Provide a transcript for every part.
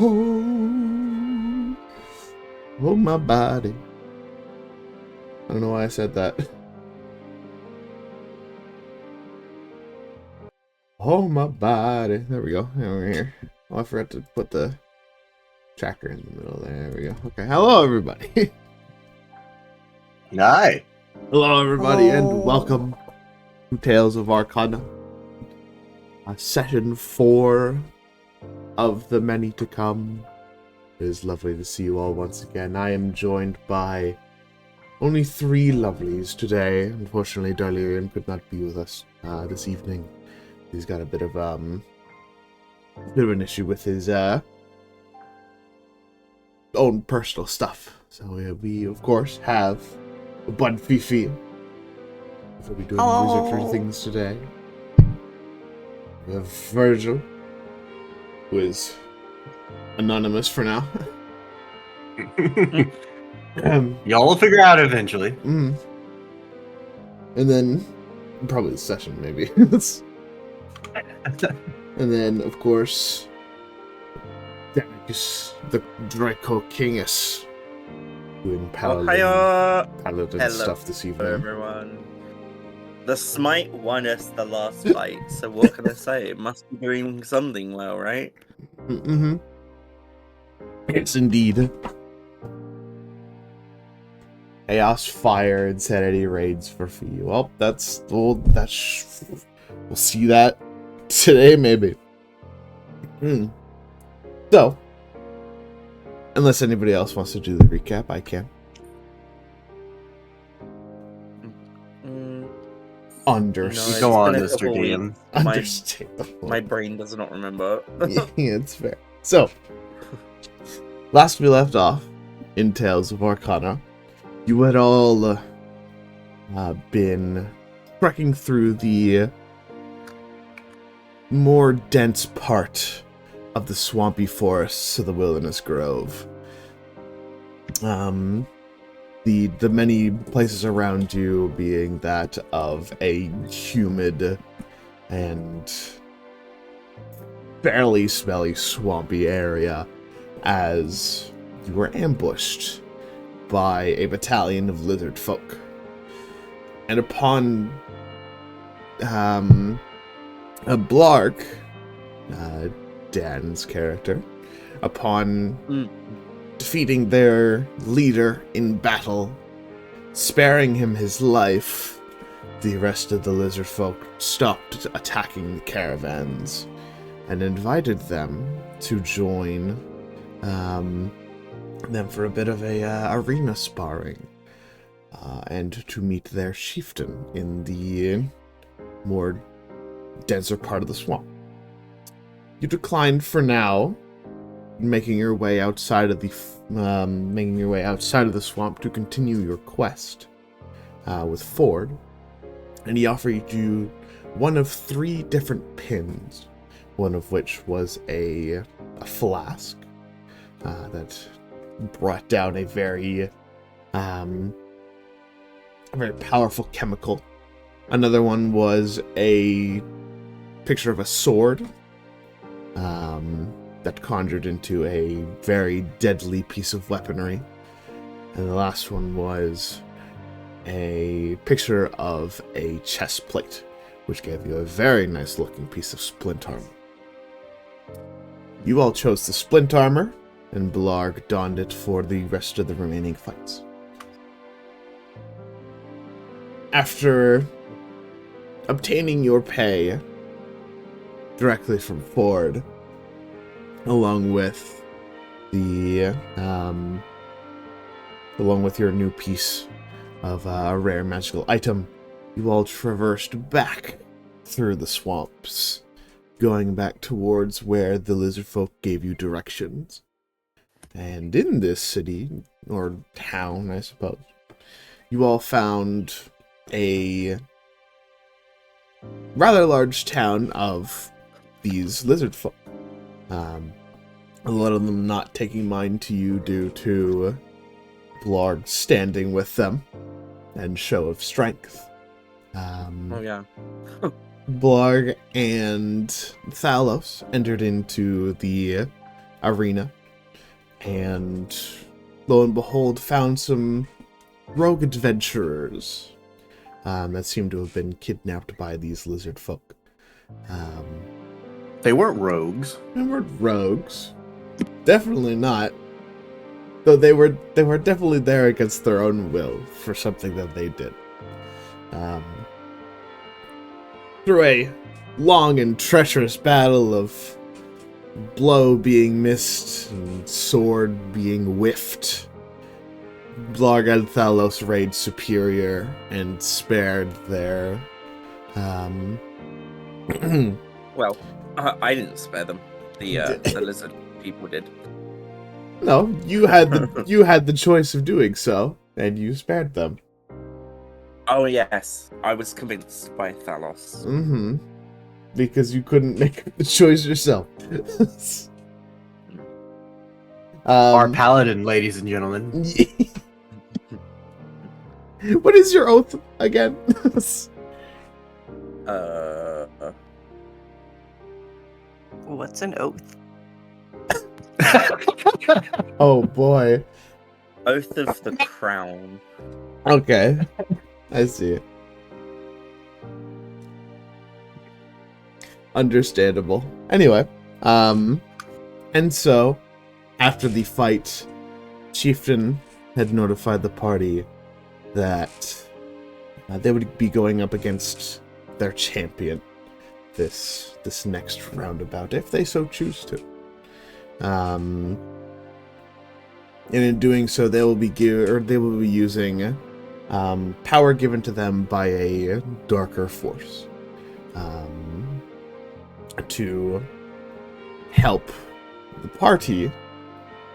Hold my body. I don't know why I said that. Hold my body. There we go. Over here. Oh, I forgot to put the tracker in the middle. There we go. Okay. Hello, everybody. Hi. Hello, everybody, and welcome to Tales of Arcana. Session 4 of the many to come. It is lovely to see you all once again. I am joined by only 3 lovelies today. Unfortunately, Darlerian could not be with us this evening. He's got a bit of an issue with his own personal stuff. So we of course have Bud Fifi. We'll be doing music for things today. We have Virgil, who is anonymous for now. Y'all will figure out eventually. And then probably the session, maybe. And then, of course, Danicus, the Draco Kingus, doing paladin stuff this evening. Hello, everyone. The smite won us the last fight, so what can I say? It must be doing something well, right? Mm-hmm. Yes, indeed. Chaos, fire, insanity raids for you. Well, we'll see that today, maybe. So, unless anybody else wants to do the recap, I can. Understandable. Go on, Mr. DM. Understandable. My brain does not remember. Yeah, it's fair. So, last we left off in Tales of Arcana, you had all been trekking through the more dense part of the swampy forests of the Wilderness Grove. The many places around you being that of a humid and fairly smelly, swampy area, as you were ambushed by a battalion of lizard folk. And upon a Blark, Dan's character, upon defeating their leader in battle, sparing him his life, the rest of the lizard folk stopped attacking the caravans and invited them to join them for a bit of a arena sparring and to meet their chieftain in the more denser part of the swamp. You declined for now, making your way outside of the swamp to continue your quest with Ford, and he offered you one of 3 different pins, one of which was a flask that brought down a very powerful chemical. Another one was a picture of a sword that conjured into a very deadly piece of weaponry. And the last one was a picture of a chest plate, which gave you a very nice looking piece of splint armor. You all chose the splint armor, and Blarg donned it for the rest of the remaining fights. After obtaining your pay directly from Ford, along with your new piece of a rare magical item, you all traversed back through the swamps, going back towards where the lizard folk gave you directions. And in this city, or town, I suppose, you all found a rather large town of these lizard folk. A lot of them not taking mind to you due to Blarg standing with them and show of strength. Blarg and Thalos entered into the arena, and lo and behold, found some rogue adventurers that seem to have been kidnapped by these lizard folk. They weren't rogues. They weren't rogues. Definitely not. Though they were definitely there against their own will for something that they did. Through a long and treacherous battle of blow being missed and sword being whiffed, Blarg Thalos reigned superior and spared their Well, I didn't spare them. The lizard people did. No, you had the choice of doing so, and you spared them. Oh yes, I was convinced by Thalos. Mm-hmm. Because you couldn't make the choice yourself. Our paladin, ladies and gentlemen. What is your oath again? What's an oath? Oh boy. Oath of the Crown. Okay. I see. Understandable. Anyway, and so after the fight, Chieftain had notified the party that they would be going up against their champion this next roundabout, if they so choose to. And in doing so, they will be using power given to them by a darker force to help the party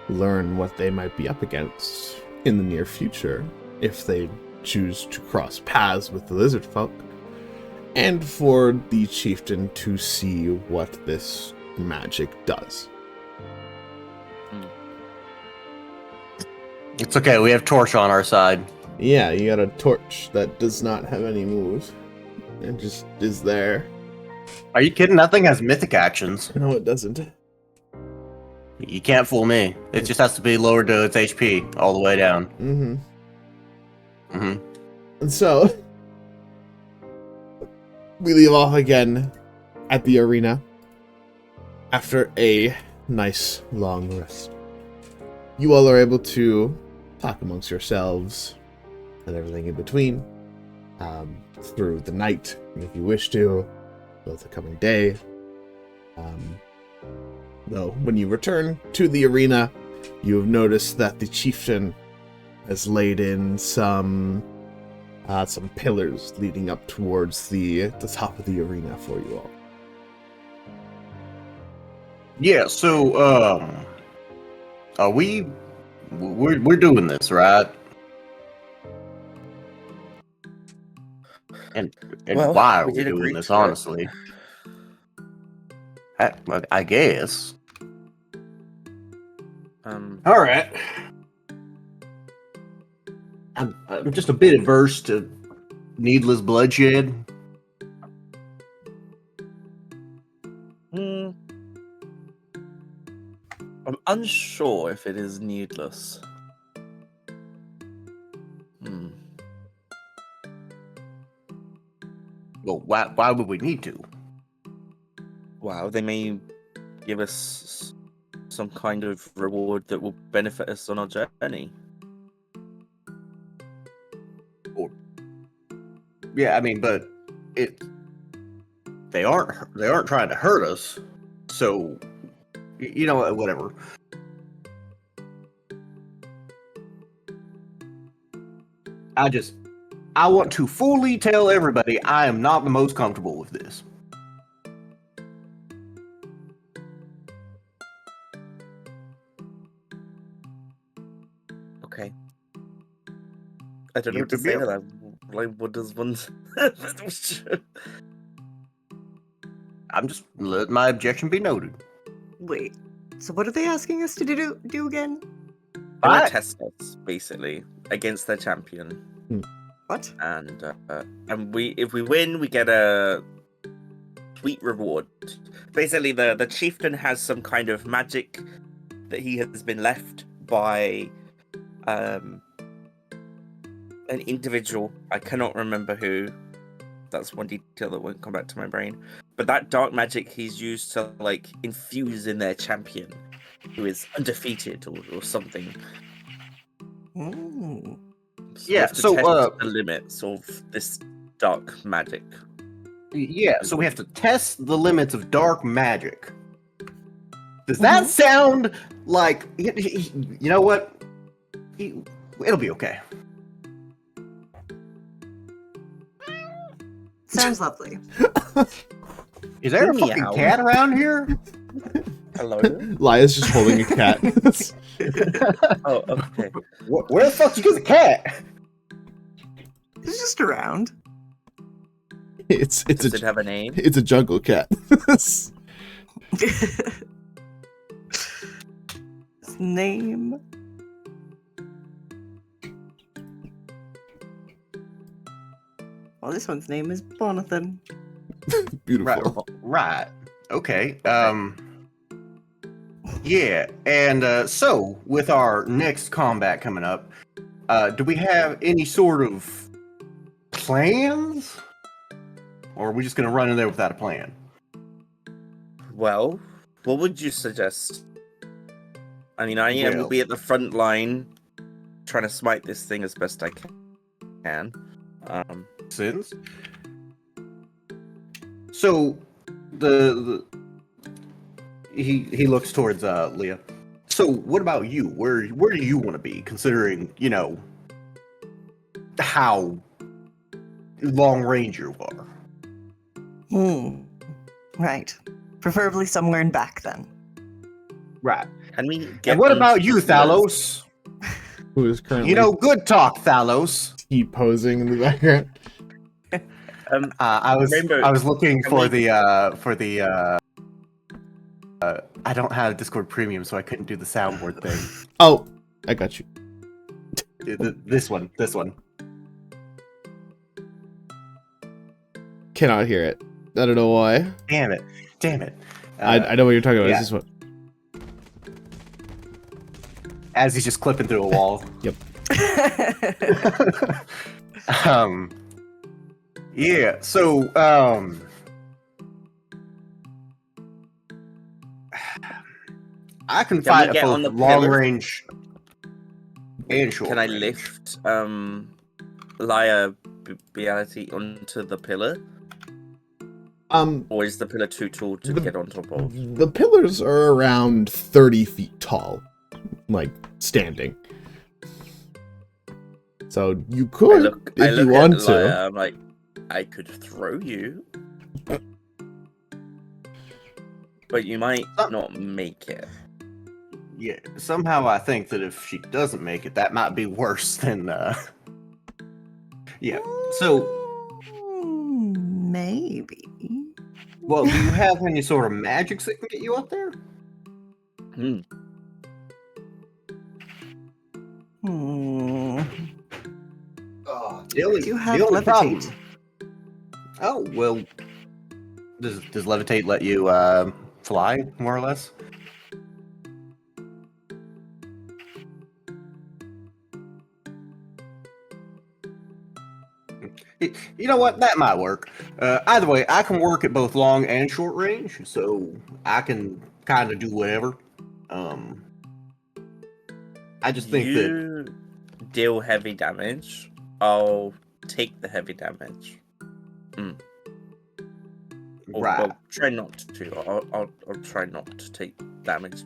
learn what they might be up against in the near future if they choose to cross paths with the lizard folk, and for the chieftain to see what this magic does. It's okay, we have Torch on our side. Yeah, you got a torch that does not have any moves. It just is there. Are you kidding? That thing has mythic actions. No, it doesn't. You can't fool me. It just has to be lowered to its HP all the way down. Mm-hmm. Mm-hmm. And so, we leave off again at the arena after a nice long rest. You all are able to talk amongst yourselves and everything in between through the night, if you wish to, both the coming day. Though, when you return to the arena, you have noticed that the chieftain has laid in some pillars leading up towards the top of the arena for you all. Yeah, so, we're doing this, right? And Well, why are we we did agree doing this, to it. honestly? I guess. All right. I'm just a bit averse to needless bloodshed. I'm unsure if it is needless. Well, why would we need to? Wow, they may give us some kind of reward that will benefit us on our journey. Yeah, I mean, but they aren't trying to hurt us. So, you know what, whatever. I want to fully tell everybody I am not the most comfortable with this. Okay. I don't know what to say to that. Like, what does one... I'm just letting my objection be noted. Wait, so what are they asking us to do again? They want to test us, basically, against their champion. What? And if we win, we get a sweet reward. Basically, the chieftain has some kind of magic that he has been left by an individual. I cannot remember who. That's one detail that won't come back to my brain. But that dark magic he's used to like infuse in their champion, who is undefeated or something. Mm. So we Yeah, have to so, test the limits of this dark magic. Yeah, so we have to test the limits of dark magic. Does that Mhm. sound like... You know what? It'll be okay. Sounds lovely. Is there a Meow. fucking cat around here? Hello? Lia's just holding a cat. Oh, okay. Where the fuck is the cat? It's just around. It's Does it have a name? it's a jungle cat. His name. Well, this one's name is Bonathan. Beautiful. Right. Okay. Yeah, and so with our next combat coming up, do we have any sort of plans? Or are we just gonna run in there without a plan? Well, what would you suggest? I mean, I will Well- be at the front line trying to smite this thing as best I can. Sins. So he looks towards Leah. So what about you? Where do you want to be, considering, you know, how long range you are? Right. Preferably somewhere in back then. Right. Can we get And what onto about you, the Thalos? Who is currently You know, good talk, Thalos. T-posing in the background. I Rainbow, was looking can for we- the I don't have Discord Premium, so I couldn't do the soundboard thing. Oh, I got you. This one. Cannot hear it. I don't know why. Damn it. I know what you're talking about. yeah. It's this one. As he's just clipping through a wall. Yep. Yeah, so I can we fight get both on the long pillar? range and short Can I range. lift Liar Beality onto the pillar? Or is the pillar too tall to get on top of? The pillars are around 30 feet tall, like standing. So you could, if you want to. Liar, I'm like, I could throw you. But you might not make it. Yeah, somehow I think that if she doesn't make it, that might be worse than yeah. So, Maybe. well, do you have any sort of magics that can get you up there? Hmm. The only, Do you have the only problem. levitate? Oh, well, does levitate let you fly, more or less? You know what? That might work. Either way, I can work at both long and short range, so I can kind of do whatever. I just think that You deal heavy damage. I'll take the heavy damage. Or, right. well, try not to. I'll try not to take damage.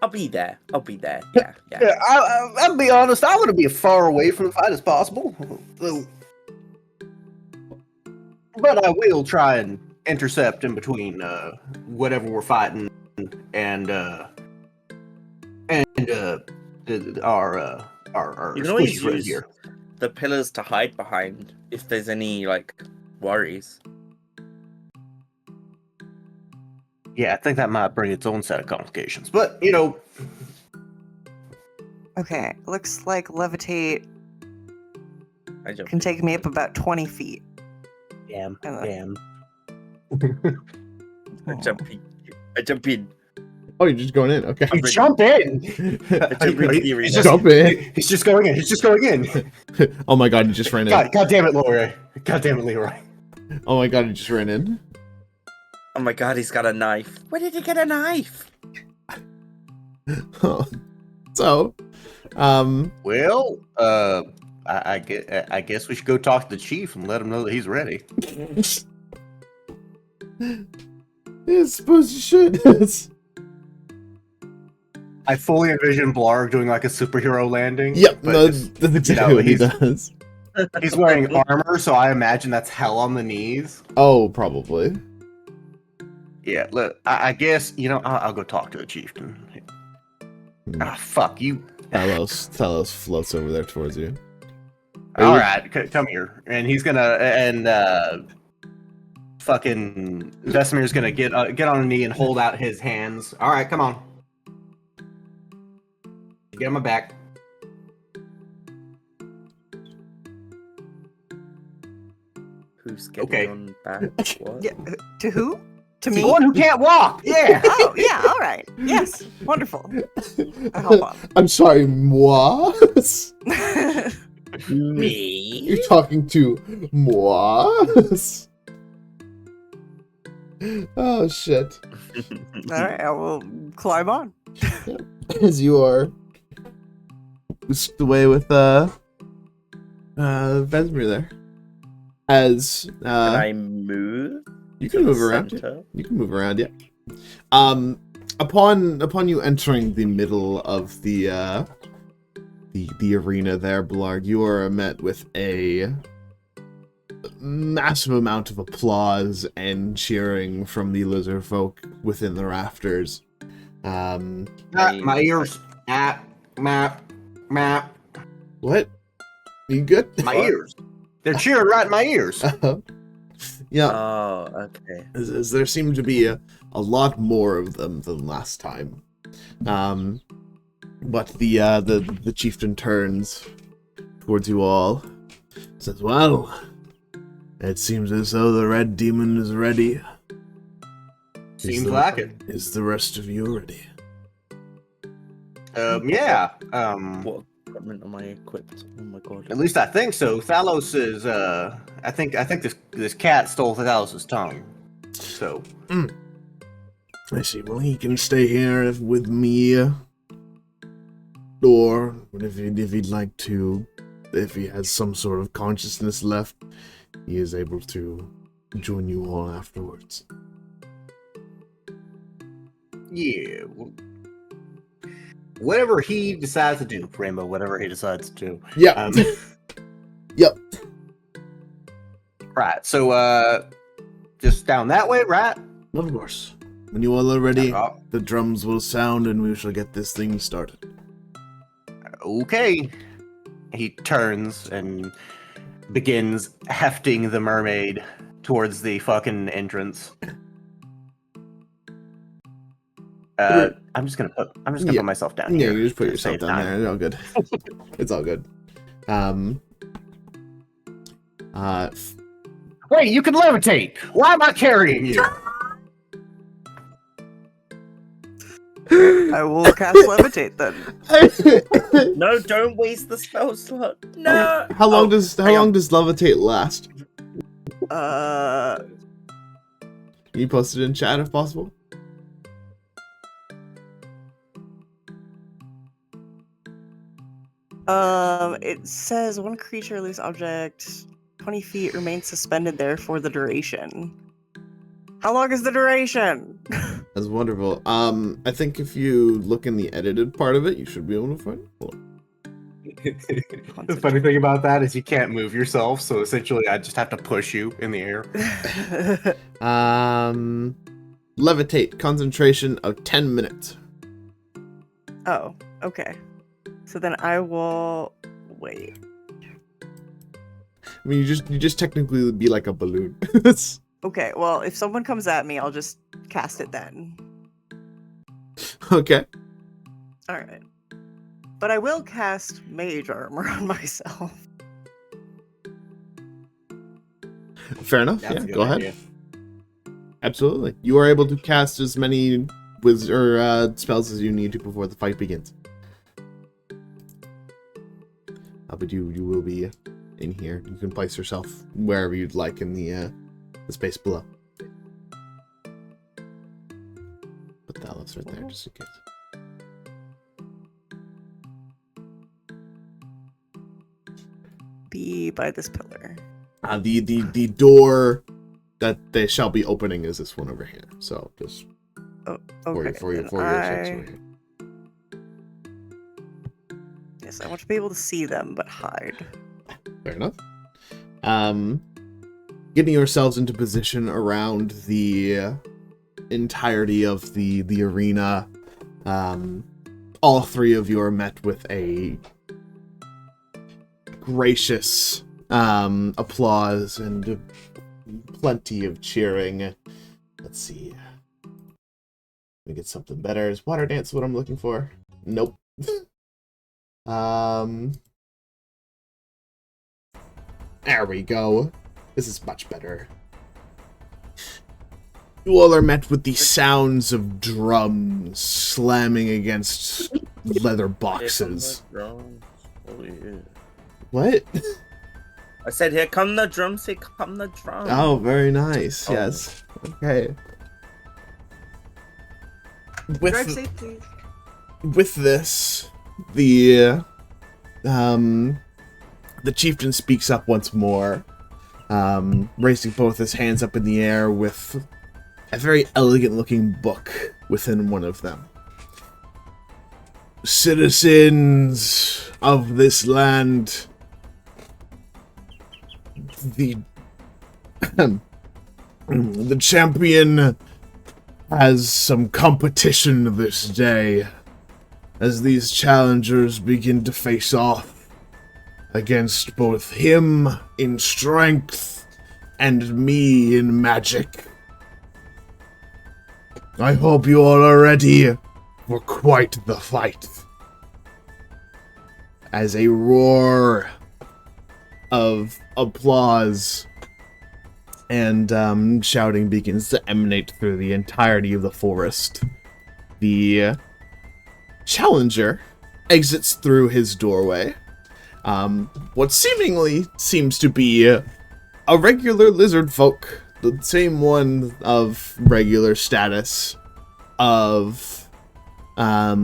I'll be there. Yeah. Yeah, I'll be honest. I want to be as far away from the fight as possible. So, but I will try and intercept in between whatever we're fighting and our You can always squishy friend use here. the pillars to hide behind if there's any like worries. Yeah, I think that might bring its own set of complications. But you know, Okay, looks like levitate I jump. can take me up about 20 feet. damn. I jump in. Oh, you're just going in. Okay. You jump in. He's just, Jump in. He's just going in. He's just going in. Oh my god, you just ran in. God damn it, Leroy. God damn it, Leroy. Oh my god, you just ran in. Oh my god, he's got a knife. Where did he get a knife? So, Well, I guess we should go talk to the chief and let him know that he's ready. I suppose you should. I fully envision Blarg doing like a superhero landing. Yep, but no, just, that's exactly what he does. he's wearing armor, so I imagine that's hell on the knees. Oh, probably. Yeah, look, I guess, I'll go talk to the chieftain. Ah, fuck you. Talos floats over there towards you. All right, come here. And he's gonna, fucking Vesemir's gonna get on a knee and hold out his hands. All right, come on. Get on my back. Who's getting Okay. on back? What? Yeah, to who? To The me? one who can't walk. Yeah. Oh, yeah, all right. Yes, wonderful. I'll help on. I'm sorry, moi? Me? You're talking to moi? Oh, shit. All right, I will climb on. As you are whisked away with Vesemir there. As Can I move? you can move around. Center? You can move around, yeah. Upon you entering the middle of the arena there, Blarg, you are met with a massive amount of applause and cheering from the lizard folk within the rafters. My ears. Map. What? You good? My ears. They're cheering right in my ears. Yeah. Oh, okay. As there seem to be a lot more of them than last time. But the chieftain turns towards you all, says, "Well, it seems as though the red demon is ready. Seems like it. Is the rest of you ready?" Yeah. What equipment am I equipped? Oh my god. At least I think so. Thalos is. I think this cat stole Thalos' tongue. So. I see. Well, he can stay here with me, or if he'd like to, if he has some sort of consciousness left, he is able to join you all afterwards. Yeah. Whatever he decides to do, Rainbow. Whatever he decides to do. Yeah. Yep. Right. So, just down that way, right? Of course. When you all are ready, Oh, the drums will sound and we shall get this thing started. okay. He turns and begins hefting the mermaid towards the fucking entrance. I'm just gonna put myself down Yeah, here. you just put to yourself save down time. there. It's all good. It's all good. Wait, you can levitate. Why am I carrying you? I will cast levitate then. No, don't waste the spell slot. No. How long does hang on. levitate last? Can you post it in chat if possible? It says one creature, loose object, 20 feet remains suspended there for the duration. How long is the duration? That's wonderful. I think if you look in the edited part of it, you should be able to find it. Hold on. The funny thing about that is you can't move yourself, so essentially I just have to push you in the air. Levitate, concentration of 10 minutes. Oh, okay. So then I will wait. I mean, you just technically be like a balloon. Okay, well, if someone comes at me, I'll just cast it then. Okay. All right. But I will cast mage armor on myself. Fair enough. That's a Yeah, good go ahead. idea. Absolutely. You are able to cast as many spells as you need to before the fight begins. But you will be in here. You can place yourself wherever you'd like in the space below. Put the Alice right there, just in case. Be by this pillar. The door that they shall be opening is this one over here. So just Okay. for your checks over here. Yes, I want to be able to see them, but hide. Fair enough. Getting yourselves into position around the entirety of the arena. All three of you are met with a gracious applause and plenty of cheering. Let's see. Let me get something better. Is water dance what I'm looking for? Nope. There we go. This is much better. You all are met with the sounds of drums slamming against leather boxes. Oh, yeah. What? I said, here come the drums, here come the drums. Oh, very nice. Oh. Yes. Okay. Drive safe, please. With this, the chieftain speaks up once more, raising both his hands up in the air with a very elegant-looking book within one of them. Citizens of this land, the champion has some competition this day, as these challengers begin to face off against both him in strength and me in magic. I hope you all are ready for quite the fight. As a roar of applause and shouting begins to emanate through the entirety of the forest, the challenger exits through his doorway. What seemingly seems to be a regular lizard folk, the same one of regular status of, I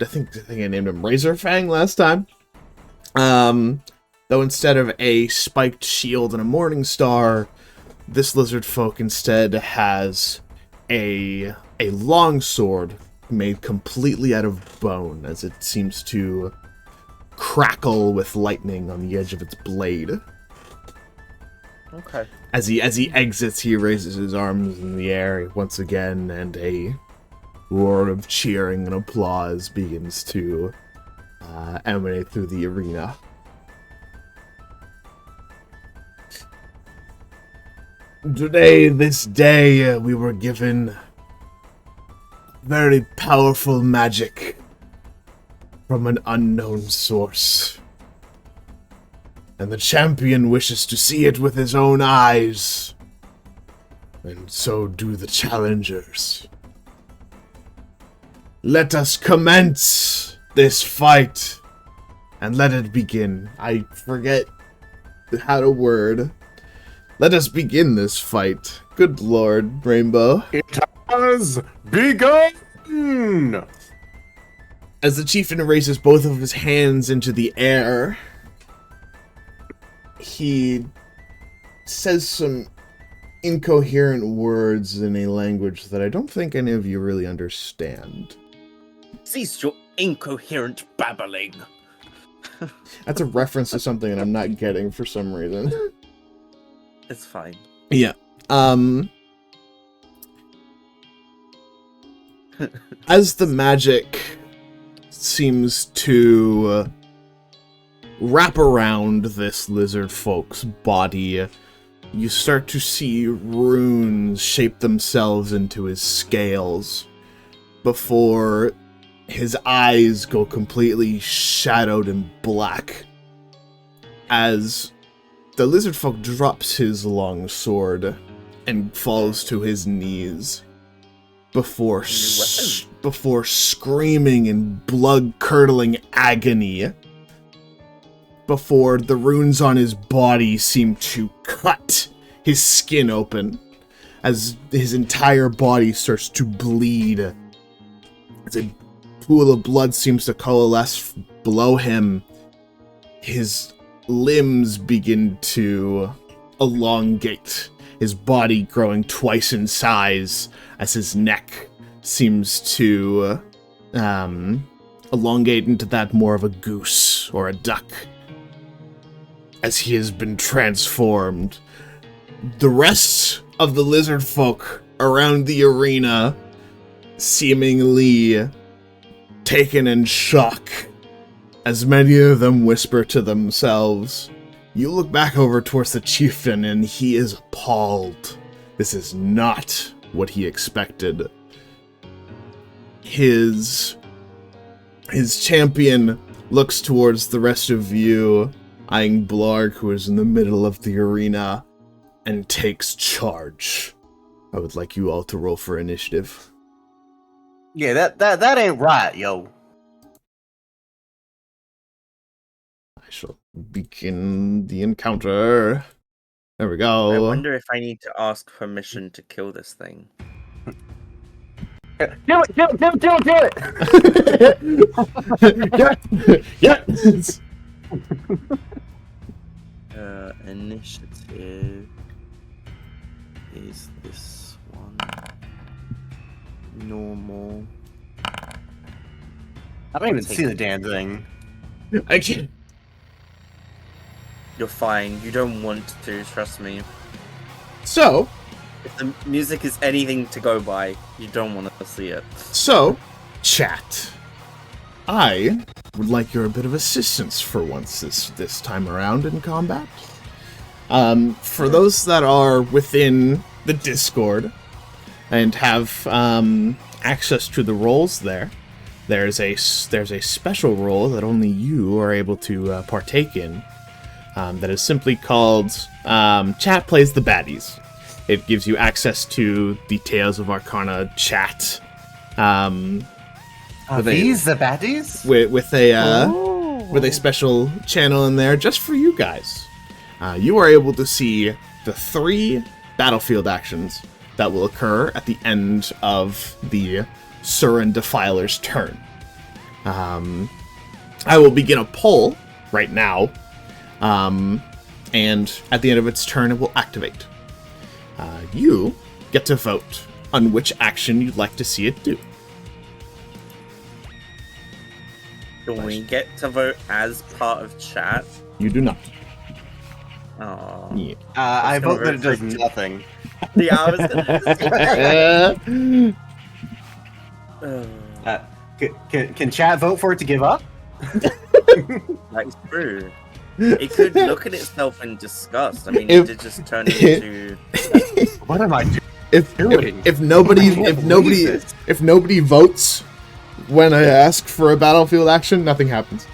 think I named him Razorfang last time. Though instead of a spiked shield and a morning star, this lizard folk instead has a long sword made completely out of bone, as it seems to crackle with lightning on the edge of its blade. Okay. As he exits, he raises his arms in the air once again, and a roar of cheering and applause begins to emanate through the arena. Today, this day, we were given very powerful magic from an unknown source. And the champion wishes to see it with his own eyes. And so do the challengers. Let us commence this fight. And let it begin. I forget how to word. Let us begin this fight. Good lord, Rainbow. It has begun! As the chieftain raises both of his hands into the air, he says some incoherent words in a language that I don't think any of you really understand. Cease your incoherent babbling. That's a reference to something that I'm not getting for some reason. It's fine. Yeah. As the magic seems to wrap around this lizard folk's body, you start to see runes shape themselves into his scales before his eyes go completely shadowed and black as the lizard folk drops his long sword and falls to his knees. before New before screaming in blood-curdling agony, before the runes on his body seem to cut his skin open, as his entire body starts to bleed, as a pool of blood seems to coalesce below him. His limbs begin to elongate, his body growing twice in size as his neck seems to elongate into that more of a goose or a duck as he has been transformed. The rest of the lizard folk around the arena seemingly taken in shock, as many of them whisper to themselves. You look back over towards the chieftain and he is appalled. This is not what he expected. His champion looks towards the rest of you, eyeing Blarg, who is in the middle of the arena, and takes charge. I would like you all to roll for initiative. Yeah, that ain't right, yo. I shall begin the encounter. There we go. I wonder if I need to ask permission to kill this thing. Do it! Yes! Initiative is this one. Normal. I don't even see the damn thing. I can't. You're fine. You don't want to, trust me. So, If the music is anything to go by, you don't want to see it. chat. I would like your bit of assistance for once this time around in combat. For those that are within the Discord and have access to the roles there's a special role that only you are able to partake in. That is simply called Chat Plays the Baddies. It gives you access to the Tales of Arcana chat. Are these the baddies? With a special channel in there just for you guys. You are able to see the 3 battlefield actions that will occur at the end of the Surin Defiler's turn. I will begin a poll right now, and at the end of its turn it will activate. You get to vote on which action you'd like to see it do. Do we get to vote as part of chat? You do not. Oh. Yeah. I gonna vote that it does vote for- nothing. Yeah, I was gonna Can chat vote for it to give up? That's true. It could look at itself in disgust. I mean, If- it did just turn into. What am I doing? If nobody votes when I ask for a battlefield action, nothing happens.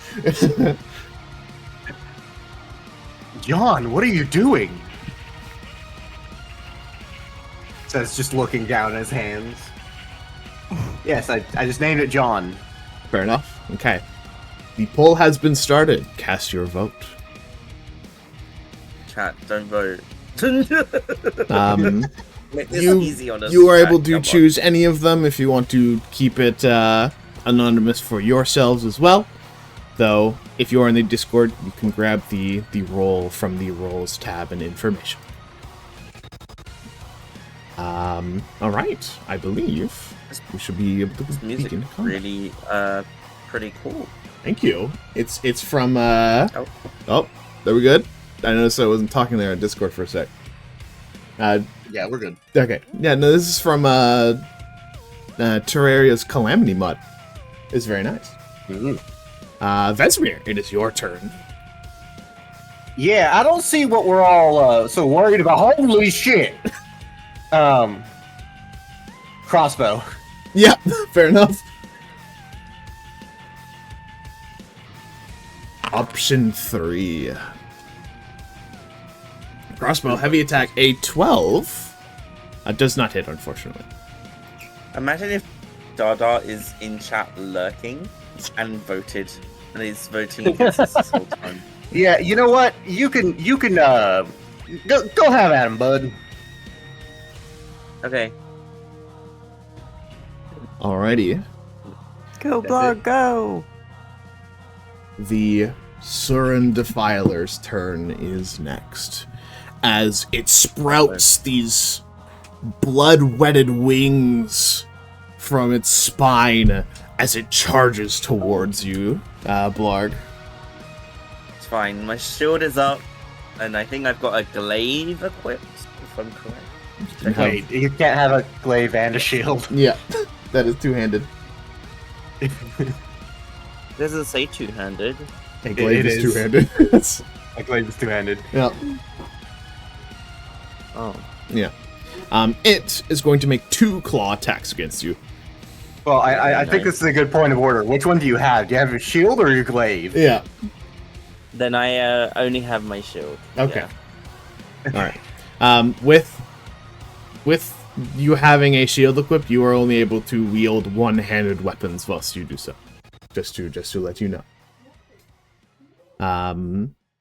John, what are you doing? Says just looking down at his hands. Yes, I just named it John. Fair enough. Okay. The poll has been started. Cast your vote. Chat, don't vote. Make this easy on us. You are chat, able to come on. choose any of them if you want to keep it anonymous for yourselves as well. Though, if you are in the Discord, you can grab the role from the roles tab and information. Alright, I believe we should be able to This music begin is combat. really pretty cool. Thank you. It's from Oh, there we good? I noticed I wasn't talking there on Discord for a sec. Yeah, we're good. Okay. Yeah, no, this is from Terraria's Calamity mod. It's very nice. Vesemir, it is your turn. Yeah, I don't see what we're all so worried about. Holy shit! Crossbow. Yeah, fair enough. Option 3. Crossbow, heavy attack, a 12. Does not hit, unfortunately. Imagine if Dada is in chat lurking and voted, and he's voting against us this whole time. Yeah, you know what? You can go have at him, bud. Okay. Alrighty. Go, That's Blarg, it. go! The Surin Defiler's turn is next. As it sprouts these blood-wetted wings from its spine as it charges towards you, Blarg. It's fine. My shield is up, and I think I've got a glaive equipped, if I'm correct. Wait, you can't have a glaive and a shield. Yeah, that is two-handed. It doesn't say two-handed. A glaive It is is. two-handed. A glaive is two-handed. Yeah. Oh. Yeah. It is going to make 2 claw attacks against you. Well, I think Nice. this is a good point of order. Which one do you have? Do you have your shield or your glaive? Yeah. Then I only have my shield. Okay. Yeah. All right. With you having a shield equipped, you are only able to wield one-handed weapons whilst you do so. Just to let you know.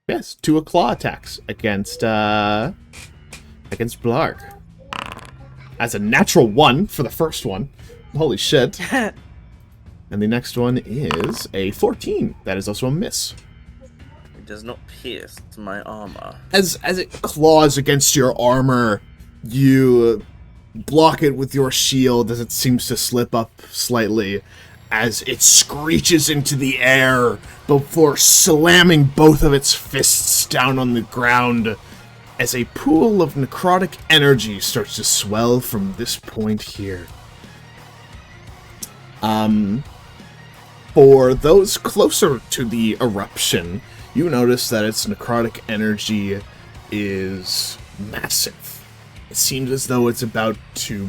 Yes, 2 claw attacks against Blarg. As a natural 1 for the first one. Holy shit. And the next one is a 14. That is also a miss. It does not pierce my armor. As it claws against your armor, you block it with your shield as it seems to slip up slightly as it screeches into the air before slamming both of its fists down on the ground as a pool of necrotic energy starts to swell from this point here. For those closer to the eruption, you notice that its necrotic energy is massive. It seems as though it's about to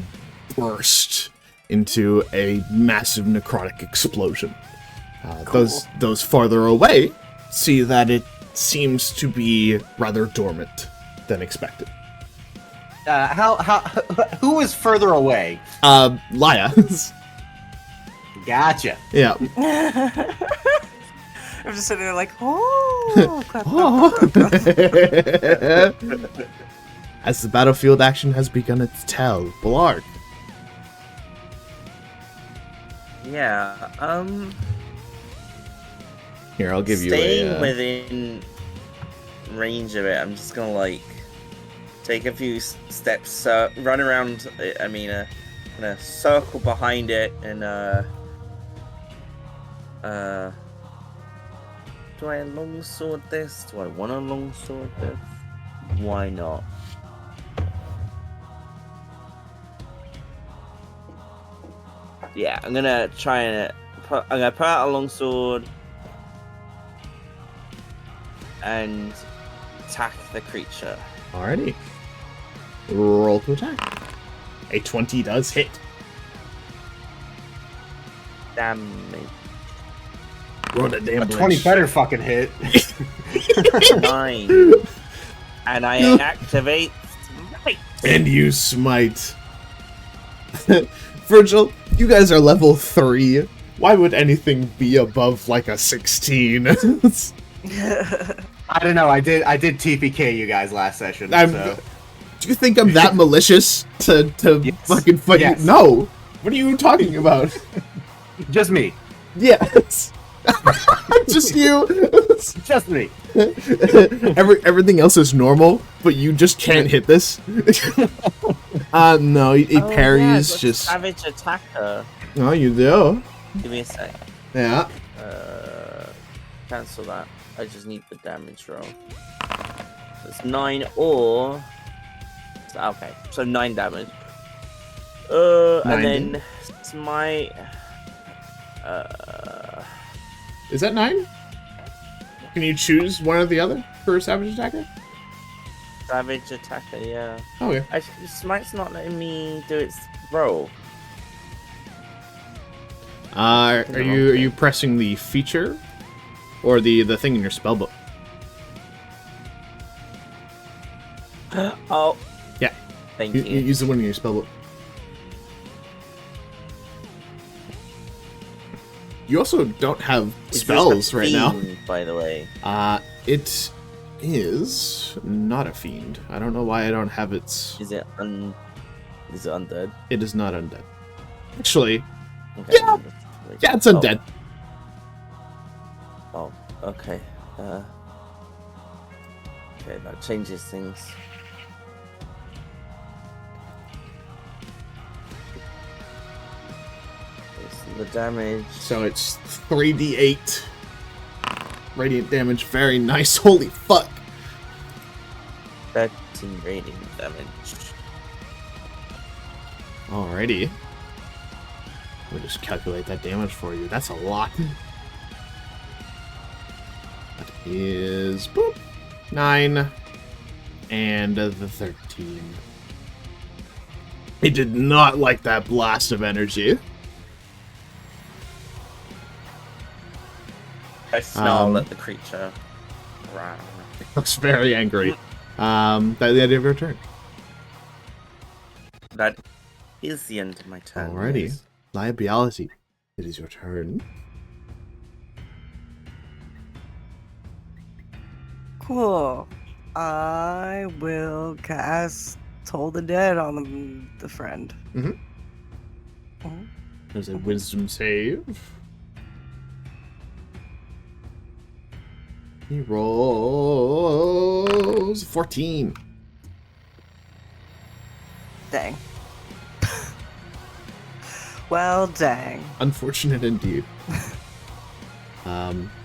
burst into a massive necrotic explosion. Those farther away see that it seems to be rather dormant than expected. Who is further away? Laya. Gotcha. Yeah. I'm just sitting there like, oh, clap, clap, clap, clap, clap. As the battlefield action has begun its tell, Blarg. Yeah. Here, I'll give you Staying within range of it, I'm just gonna like take a few steps, run around. I mean, gonna circle behind it, and do I longsword this? Do I want to longsword this? Why not? Yeah, I'm gonna try and I'm gonna put out a longsword and attack the creature. Alrighty. Roll to attack. A 20 does hit. Damage. Roll the A damage. 20 better fucking hit. 9. And I activate Smite. And you smite. Virgil, you guys are level 3. Why would anything be above like a 16? I don't know. I did TPK you guys last session. So. Do you think I'm that malicious to Yes. fucking fight Yes. you? No. What are you talking about? Just me. Yes. Just you. Just me. Everything else is normal, but you just can't hit this. No, he parries just. Savage attacker. Oh, you do? Give me a sec. Yeah. Cancel that. I just need the damage roll. It's 9 or. Okay, so 9 damage. And 9 then Smite. Is that 9? Can you choose one or the other for a savage attacker? Savage attacker, yeah. Okay. Actually, Smite's not letting me do its roll. Are you pressing the feature or the thing in your spellbook? Oh. Yeah. Thank You you. use the one in your spellbook. You also don't have Is this spells a right now. fiend, by the way? It is not a fiend. I don't know why I don't have its... Is it undead? It is not undead. Actually, Okay. Yeah. yeah, it's undead. Oh, okay. Okay, that changes things. It's the damage. So it's 3d8 radiant damage. Very nice. Holy fuck. 13 radiant damage. Alrighty. We'll just calculate that damage for you. That's a lot. That is boop, 9 and the 13. It did not like that blast of energy. I snarl at the creature. Rawr. Looks very angry. That's the end of your turn. That is the end of my turn. Alrighty. yes. Liability. It is your turn. Cool. I will cast Toll the Dead on the friend. There's a wisdom save. He rolls 14. Dang. Well, dang. Unfortunate indeed.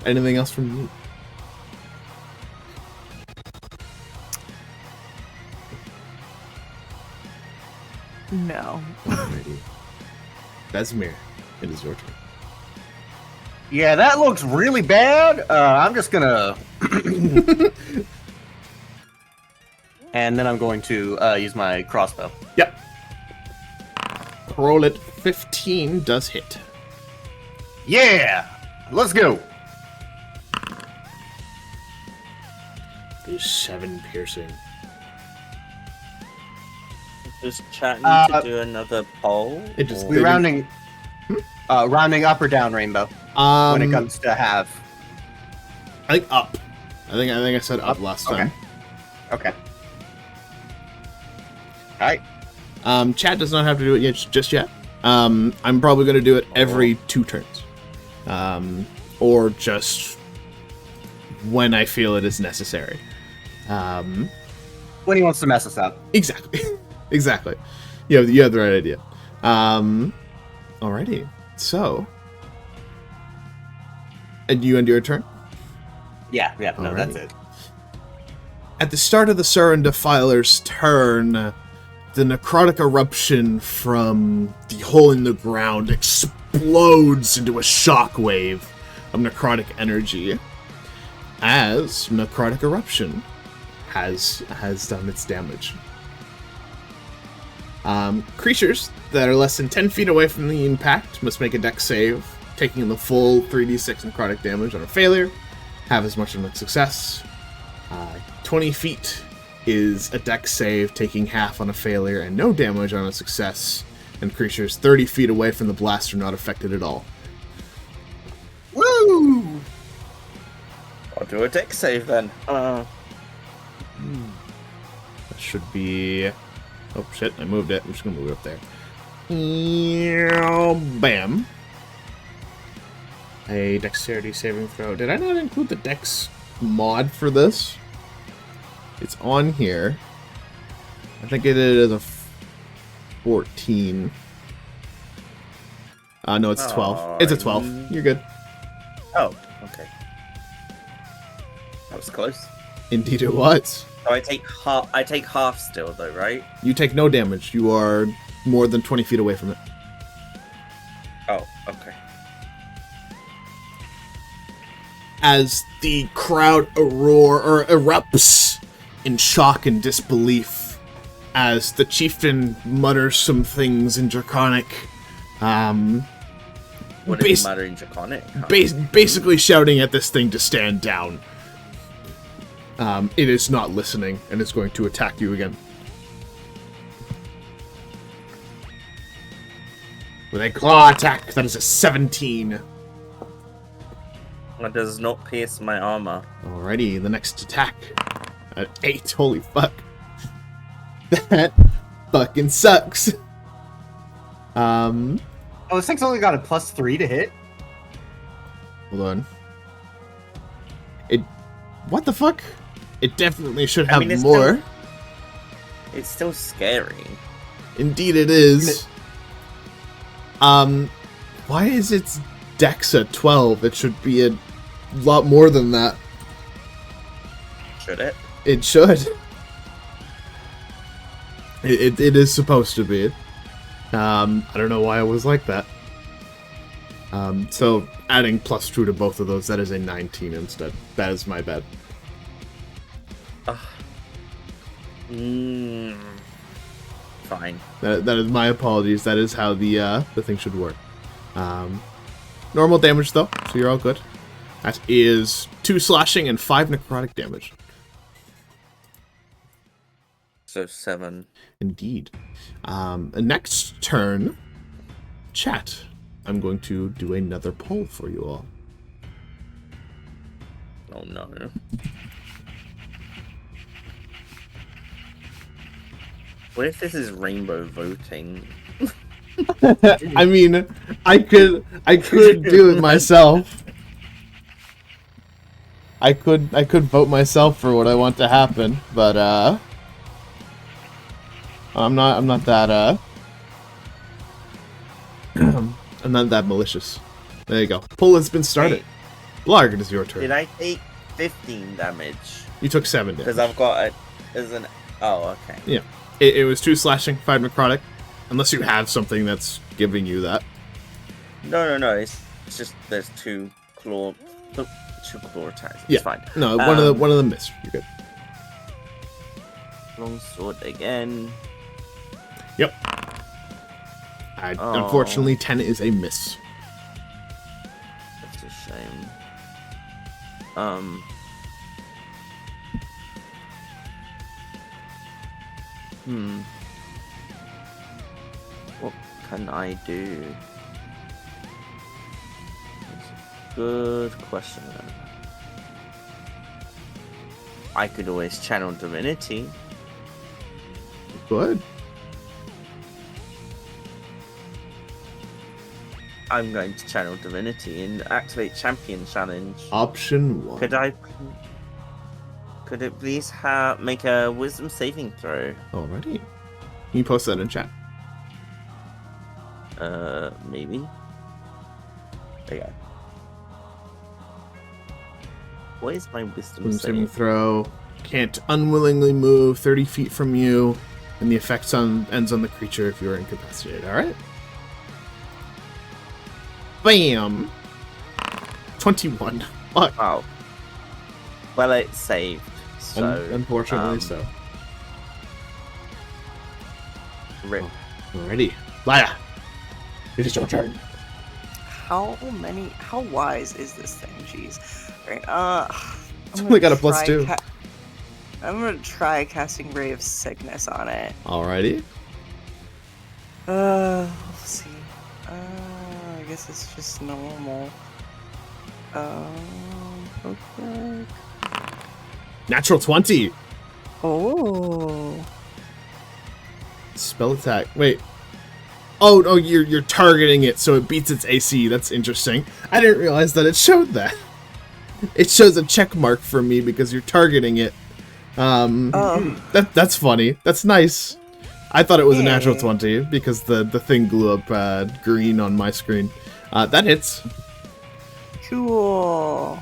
Anything else from you? No. Alrighty. Besimir, it is your turn. Yeah, that looks really bad. I'm just gonna... and then I'm going to use my crossbow. Yep. Roll it 15 does hit. Yeah! Let's go! There's 7 piercing. Just chatting Uh, to do another poll. It just- or- We're rounding... rounding up or down, Rainbow, when it comes to half. I think up. I think I said up last time. Okay. Alright. Chat does not have to do it yet, just yet. I'm probably going to do it every 2 turns. Or just when I feel it is necessary. When he wants to mess us up. Exactly. Exactly. You have the right idea. Alrighty. So, and you end your turn? Yeah, no, that's Alrighty. it. At the start of the Surin Defiler's turn, the necrotic eruption from the hole in the ground explodes into a shockwave of necrotic energy as necrotic eruption has done its damage. Creatures that are less than 10 feet away from the impact must make a dex save, taking the full 3d6 necrotic damage on a failure, have as much on a success. 20 feet is a dex save, taking half on a failure and no damage on a success, and creatures 30 feet away from the blast are not affected at all. Woo! I'll do a deck save then. That should be... Oh shit, I moved it. I'm just gonna move it up there. Bam. A dexterity saving throw. Did I not include the dex mod for this? It's on here. I think it is a 14. No, it's 12. It's a 12. You're good. Oh, okay. That was close. Indeed it was. So I take half. I take half still, though, right? You take no damage. You are more than 20 feet away from it. Oh, okay. As the crowd erupts in shock and disbelief, as the chieftain mutters some things in Draconic, What is the matter in Draconic? basically shouting at this thing to stand down. It is not listening and is going to attack you again. With a claw attack, that is a 17. That does not pierce my armor. Alrighty, the next attack. 8, holy fuck. That fucking sucks. Oh, this thing's only got a +3 to hit. Hold on. What the fuck? It definitely should have it's more. It's still scary. Indeed it is. Why is its dex at 12? It should be a lot more than that. Should it? It should. It is supposed to be. I don't know why it was like that. So adding +2 to both of those, that is a 19 instead. That is my bad. Fine. That is my apologies. That is how the thing should work. Normal damage though, so you're all good. That is 2 slashing and 5 necrotic damage. So 7. Indeed. Next turn, chat. I'm going to do another poll for you all. Oh no. What if this is rainbow voting? I mean, I could do it myself. I could vote myself for what I want to happen, but I'm not that I'm not that malicious. There you go. Pull has been started. Blarg, it is your turn. Did I take 15 damage? You took 7 damage. Because I've got it as an. Oh, okay. Yeah. It was 2 slashing, 5 necrotic. Unless you have something that's giving you that. No. It's just there's 2 claw attacks. It's Yeah. fine. No, one of them missed. You're good. Long sword again. Yep. Unfortunately, 10 is a miss. That's a shame. What can I do? That's a good question. I could always channel divinity. Good. I'm going to channel divinity and activate champion challenge. Option 1. Could it please make a wisdom saving throw? Alrighty. Can you post that in chat? Maybe. There you go. What is my wisdom saving throw? Can't unwillingly move 30 feet from you, and the effect ends on the creature if you are incapacitated. Alright? Bam! 21. Fuck. Wow. Well, it saved. So unfortunately so. Rip. Alrighty. Laya, it is your turn. How wise is this thing? Jeez. Right, It's only got a +2. I'm gonna try casting Ray of Sickness on it. Alrighty. Let's see. I guess it's just normal. Okay. Natural 20. Oh. Spell attack. Wait. Oh no, you're targeting it, so it beats its AC. That's interesting. I didn't realize that it showed that. It shows a check mark for me because you're targeting it. That's funny. That's nice. I thought it was a natural 20 because the thing blew up green on my screen. That hits. Cool.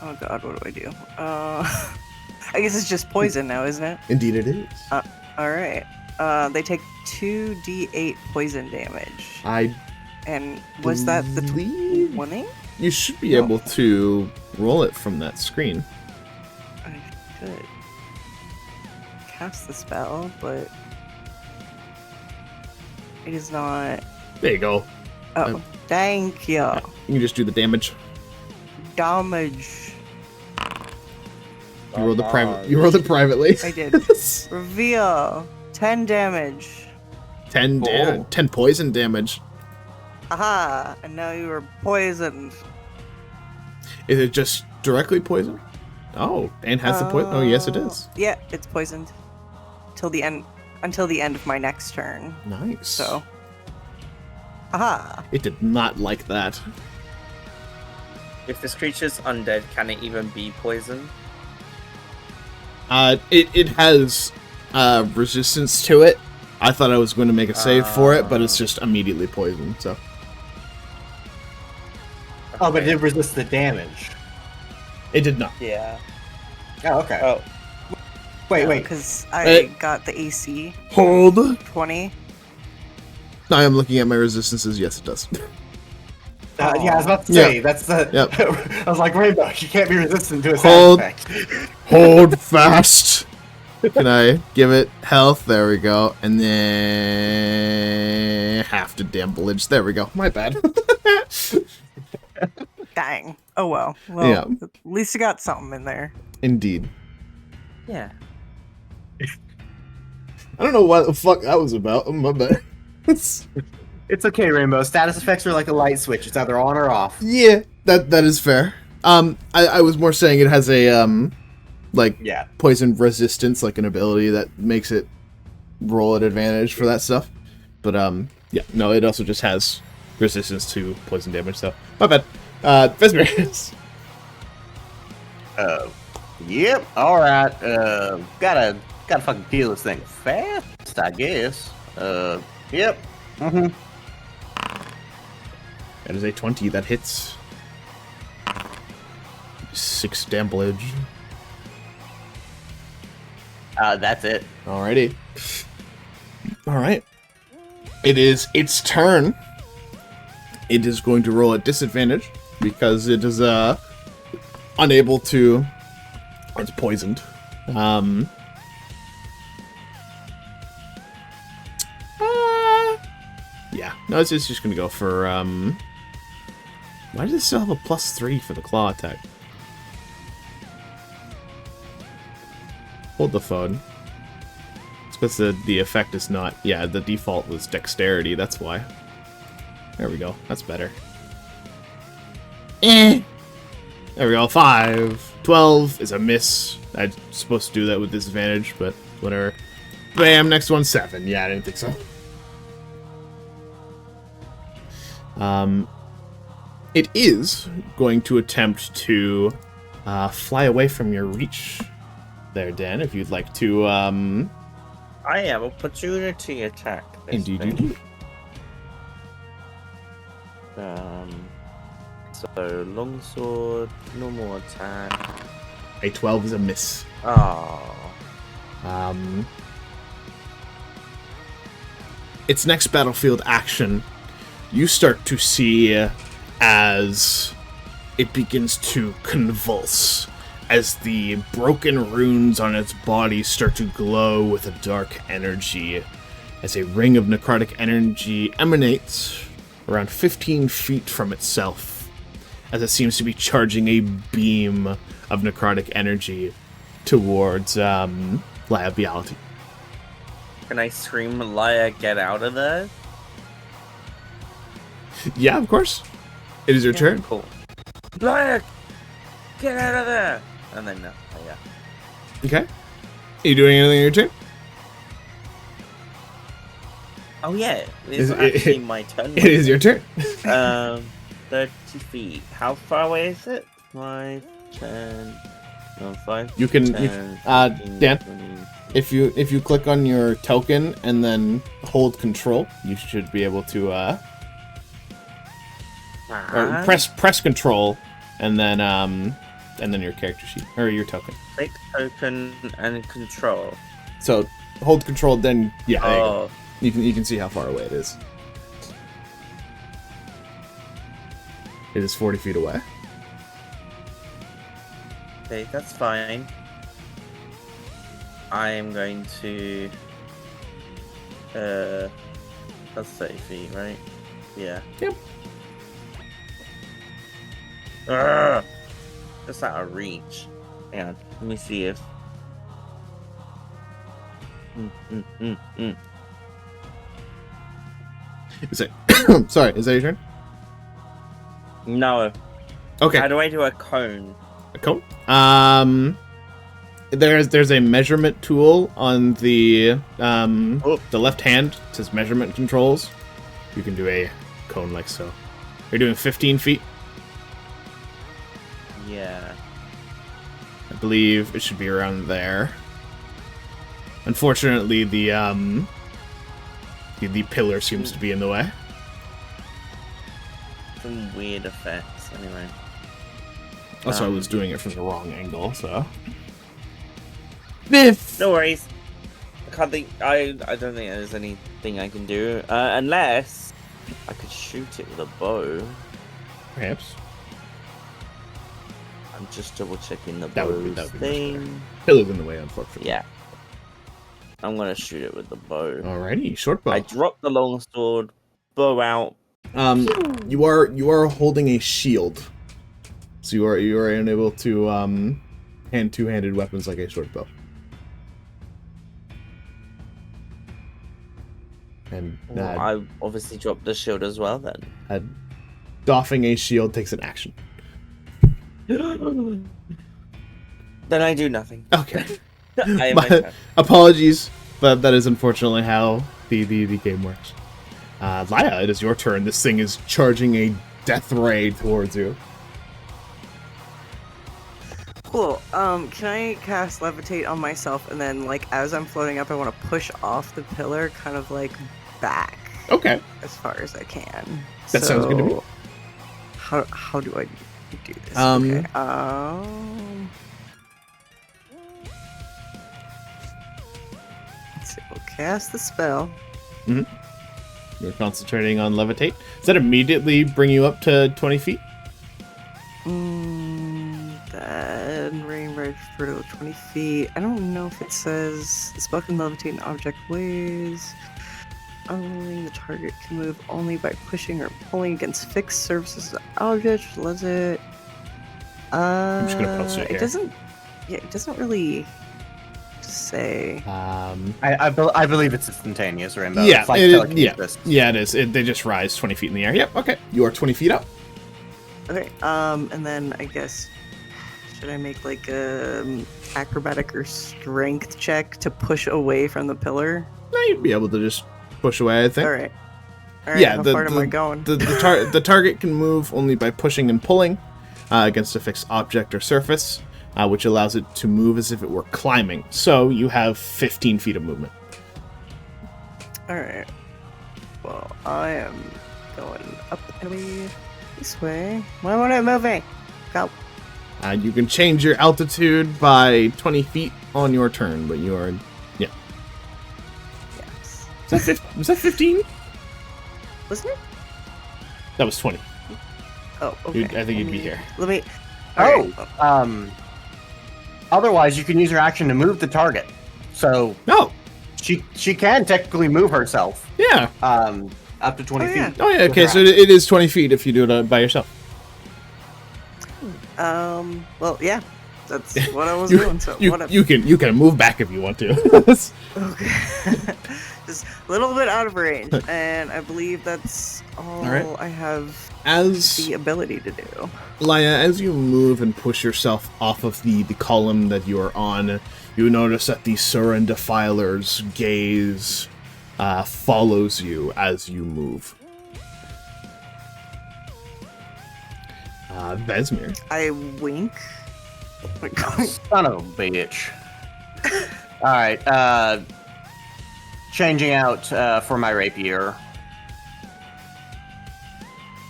Oh god, what do I do? I guess it's just poison now, isn't it? Indeed it is. Alright. They take 2d8 poison damage. And was that the 20? You should be able to roll it from that screen. I should cast the spell, but it is not. There you go. Oh, thank you. You can just do the damage. Damage. You rolled it privately. I did. Reveal 10 damage. 10 poison damage. Aha! And now you are poisoned. Is it just directly poison? Oh, and has the poison? Oh, yes, it is. Yeah, it's poisoned until the end of my next turn. Nice. So, aha! It did not like that. If this creature's undead, can it even be poisoned? It has resistance to it. I thought I was going to make a save for it, but it's just immediately poisoned. So. Oh, but it did resist the damage. It did not. Yeah. Oh, okay. Oh, Wait. Because I got the AC Hold. 20. I am looking at my resistances. Yes, it does. Yeah, I was about to say, Yeah. that's the... Yep. I was like, Rainbow, you can't be resistant to a Hold. sound effect. Hold fast. Can I give it health? There we go. And then half to damage. There we go. My bad. Dang. Oh well. Well, Yeah. at least you got something in there. Indeed. yeah. I don't know what the fuck that was about. My bad. It's okay, Rainbow. Status effects are like a light switch. It's either on or off. Yeah, that is fair. I was more saying it has a Yeah. poison resistance, like an ability that makes it roll at advantage for that stuff. But yeah, no, it also just has resistance to poison damage. So my bad. Vesper. Yep. All right. Gotta fucking kill this thing fast, I guess. Yep. Mm-hmm. That is a 20 that hits. 6 damage. That's it. Alrighty. Alright. It is its turn. It is going to roll at disadvantage because it is unable to. It's poisoned. Yeah. No, it's just gonna go for why does it still have a +3 for the claw attack? Hold the phone. It's because the effect is not... Yeah, the default was dexterity, that's why. There we go. That's better. There we go. 5. 12 is a miss. I'm supposed to do that with disadvantage, but whatever. Bam, next one, 7. Yeah, I didn't think so. It is going to attempt to fly away from your reach there, Dan, if you'd like to... I have opportunity attack. This Indeed you thing. do. So longsword, normal attack. A 12 is a miss. Oh. Its next battlefield action, you start to see as it begins to convulse, as the broken runes on its body start to glow with a dark energy, as a ring of necrotic energy emanates around 15 feet from itself, as it seems to be charging a beam of necrotic energy towards Liability. Can I scream, Liar, get out of there? Yeah, of course. It is your turn. Cool. Liar, get out of there! And then, no. Oh, yeah. Okay. Are you doing anything in your turn? Oh, yeah. Is It's it- actually my turn. It is your turn. 30 feet. How far away is it? 5, 10, no, 5, You can- 10, you- 15, Dan? 20. If you click on your token and then hold control, you should be able to or press control and then your character sheet or your token. Click token and control. So hold control, then yeah, there you go. Oh, You can see how far away it is. It is 40 feet away. okay, that's fine. I am going to. That's 30 feet, right? Yeah. Yep. Urgh! That's out of reach. Hang on, let me see if. Is it? Sorry, is that your turn? No. Okay. How do I do a cone? Cool. There's a measurement tool on the left hand. It says measurement controls. You can do a cone like so. You're doing 15 feet. Yeah. I believe it should be around there. Unfortunately, the pillar seems to be in the way. Some weird effects, anyway. Also, I was doing it from the wrong angle, so. No worries. I can't think. I don't think there's anything I can do unless I could shoot it with a bow. Perhaps. I'm just double checking the That bow would be much thing. Pillar's in the way, unfortunately. Yeah. I'm gonna shoot it with the bow. Alrighty, short bow. I dropped the long sword, bow out. You are holding a shield, so you are unable to hand two-handed weapons like a short bow. And I obviously dropped the shield as well then. Doffing a shield takes an action. Then I do nothing. Okay. I Apologies, but that is unfortunately how the game works. Laya, it is your turn. This thing is charging a death ray towards you. Cool. Can I cast levitate on myself, and then, like, as I'm floating up, I want to push off the pillar, kind of like back Okay. as far as I can. That sounds good to me. How do I do this? Um, Okay. Let's see. We'll cast the spell. You're concentrating on levitate. Does that immediately bring you up to 20 feet? Then rain right for 20 feet. I don't know if it says the spell can levitate an object ways. Unwilling, the target can move only by pushing or pulling against fixed surfaces of the object. Was it? I'm just gonna post it here. It doesn't. Yeah, it doesn't really say. I believe it's instantaneous, Rainbow. Yeah, It's like it telekinesis. is. They just rise 20 feet in the air. Yep. Okay. You are 20 feet up. Okay. And then I guess should I make like a acrobatic or strength check to push away from the pillar? No, you'd be able to just push away, I think. All right. Yeah, how far am I going? The target can move only by pushing and pulling against a fixed object or surface, which allows it to move as if it were climbing. So you have 15 feet of movement. All right. Well, I am going up and away this way. Why won't it move me? Go. You can change your altitude by 20 feet on your turn, but you are... Yeah. Yes. Was that 15? Wasn't it? That was 20. Oh, okay. I think you'd be here. Let me. Otherwise, you can use your action to move the target. So No. she can technically move herself. Yeah. Up to 20 yeah. feet. Oh, yeah. Okay, with so her it is 20 feet if you do it by yourself. Well, yeah. That's what I was doing. So whatever. You can move back if you want to. Okay. Just a little bit out of range, and I believe that's all right. I have As the ability to do. Laya, as you move and push yourself off of the column that you are on, you notice that the Surin Defiler's gaze follows you as you move. Vesmir. I wink. Son of a bitch. Alright, changing out for my rapier.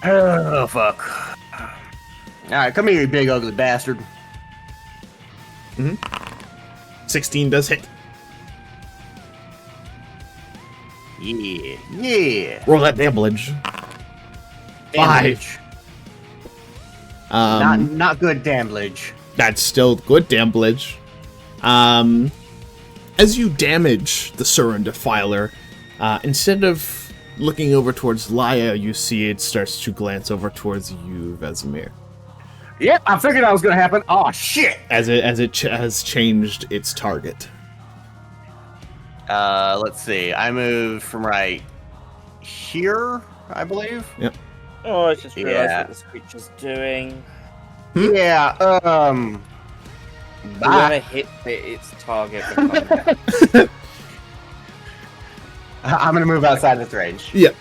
Oh, fuck. Alright, come here, you big ugly bastard. 16 does hit. Yeah. Roll that damage. 5. Not good damage. That's still good damage. As you damage the Surin Defiler, instead of looking over towards Laya, you see it starts to glance over towards you, Vesemir. Yep, I figured that was gonna happen. Oh shit! As it has changed its target. Let's see. I moved from right here, I believe. Yep. Oh, I just realized Yeah. what this creature's doing. Yeah. Whoever hits its target becomes. I'm gonna move outside its range. Yeah.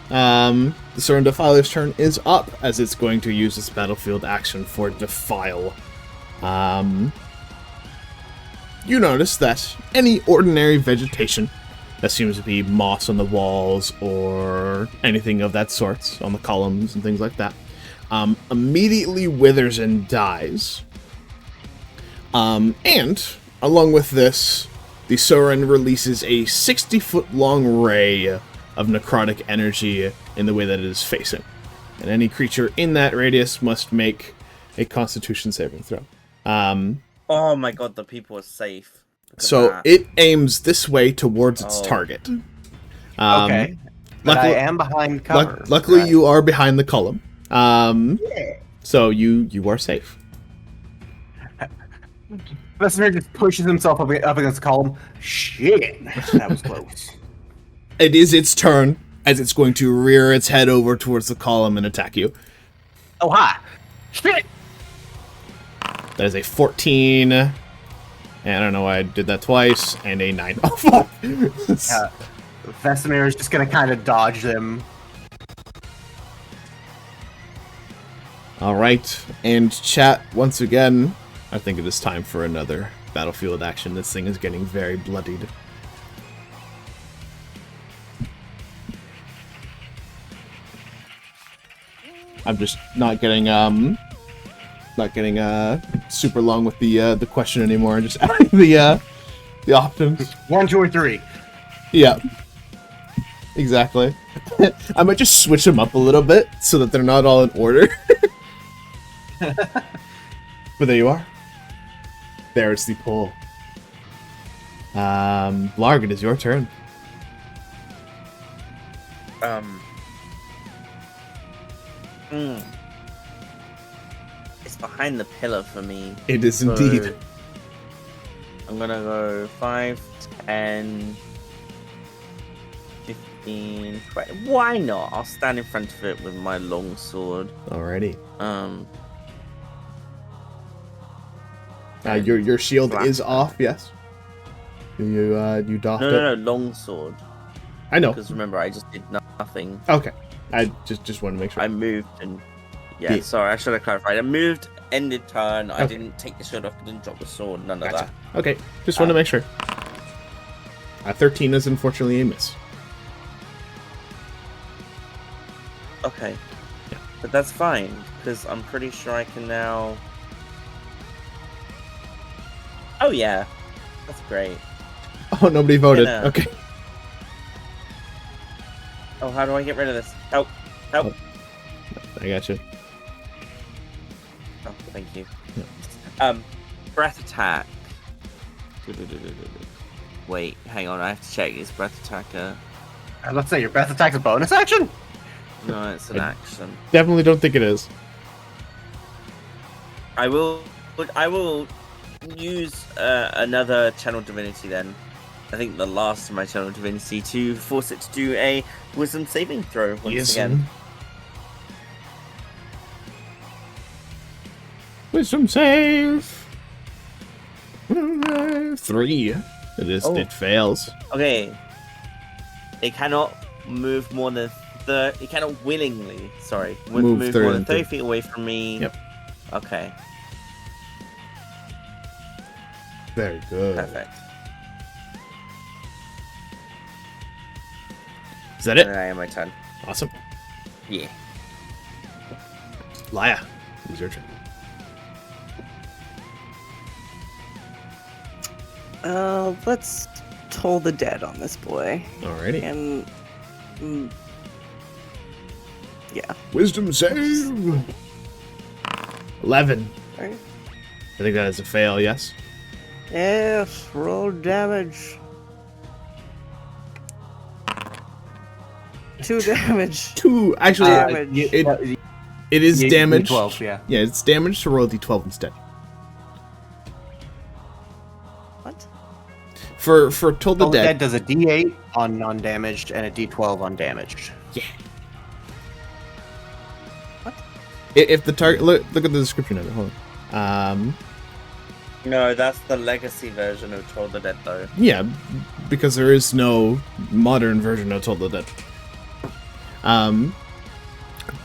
The Sorin Defiler's turn is up, as it's going to use its battlefield action for Defile. You notice that any ordinary vegetation that seems to be moss on the walls or anything of that sort on the columns and things like that immediately withers and dies. And along with this, the Sorin releases a 60-foot long ray of necrotic energy in the way that it is facing. And any creature in that radius must make a Constitution saving throw. Oh my god, the people are safe. So it aims this way towards its target. Okay. But I am behind cover. Luckily, right? you are behind the column. So you are safe. Vesmir just pushes himself up against the column. Shit, that was close. It is its turn, as it's going to rear its head over towards the column and attack you. Oh, hi. Shit. That is a 14. And I don't know why I did that twice. And a 9. Oh, fuck. Vesemir is just going to kind of dodge them. Alright. And chat, once again, I think it is time for another battlefield action. This thing is getting very bloodied. I'm just not getting super long with the question anymore. Just adding the options. 1, 2, or 3. Yeah, exactly. I might just switch them up a little bit so that they're not all in order. But there you are. There's the pull. Blarg, it is your turn. It's behind the pillar for me. It is indeed. I'm gonna go 5, 10, 15, 20. Why not? I'll stand in front of it with my long sword. Alrighty. And Your shield slap is it. off. Yes. You doffed it. No, long sword. I know. Because remember, I just did nothing. Okay. I just wanted to make sure. I moved and sorry, I should have clarified. I moved, ended turn. I Okay. didn't take the shield off. I didn't drop the sword. None of Gotcha. that. Okay. Just want to make sure. 13 is unfortunately a miss. Okay, but that's fine because I'm pretty sure I can now. Oh yeah, that's great. Oh, nobody voted. Yeah. Okay. Oh, how do I get rid of this? Help! Help! I got you. Oh, thank you. Yeah. Breath attack. Wait, hang on. I have to check. Is breath attack Let's say your breath attack's a bonus action? No, it's an action. Definitely don't think it is. I will use another channel divinity then. I think the last of my channel divinity to force it to do a wisdom saving throw once again. Wisdom save. 3. It is. Oh. It fails. Okay. It cannot move more than it cannot willingly. Sorry, Move move 30 more than 30 feet away from me. Yep. Okay. Very good. Perfect. Is that it? And I am my turn. Awesome. Yeah. Laya, it's your turn. Let's toll the dead on this boy. Alrighty. And yeah. Wisdom save. 11. Right. I think that is a fail. Yes. Yes, roll damage. 2 damage. 2. Actually, Damage. it is damage. D12, yeah. Yeah, it's damage to roll d12 instead. What? For Toll the Dead Dead. does a D8 on non-damaged and a D12 on damaged. Yeah. What? If the target look at the description of it. Hold on. No, that's the legacy version of Toll the Dead, though. Yeah, because there is no modern version of Toll the Dead.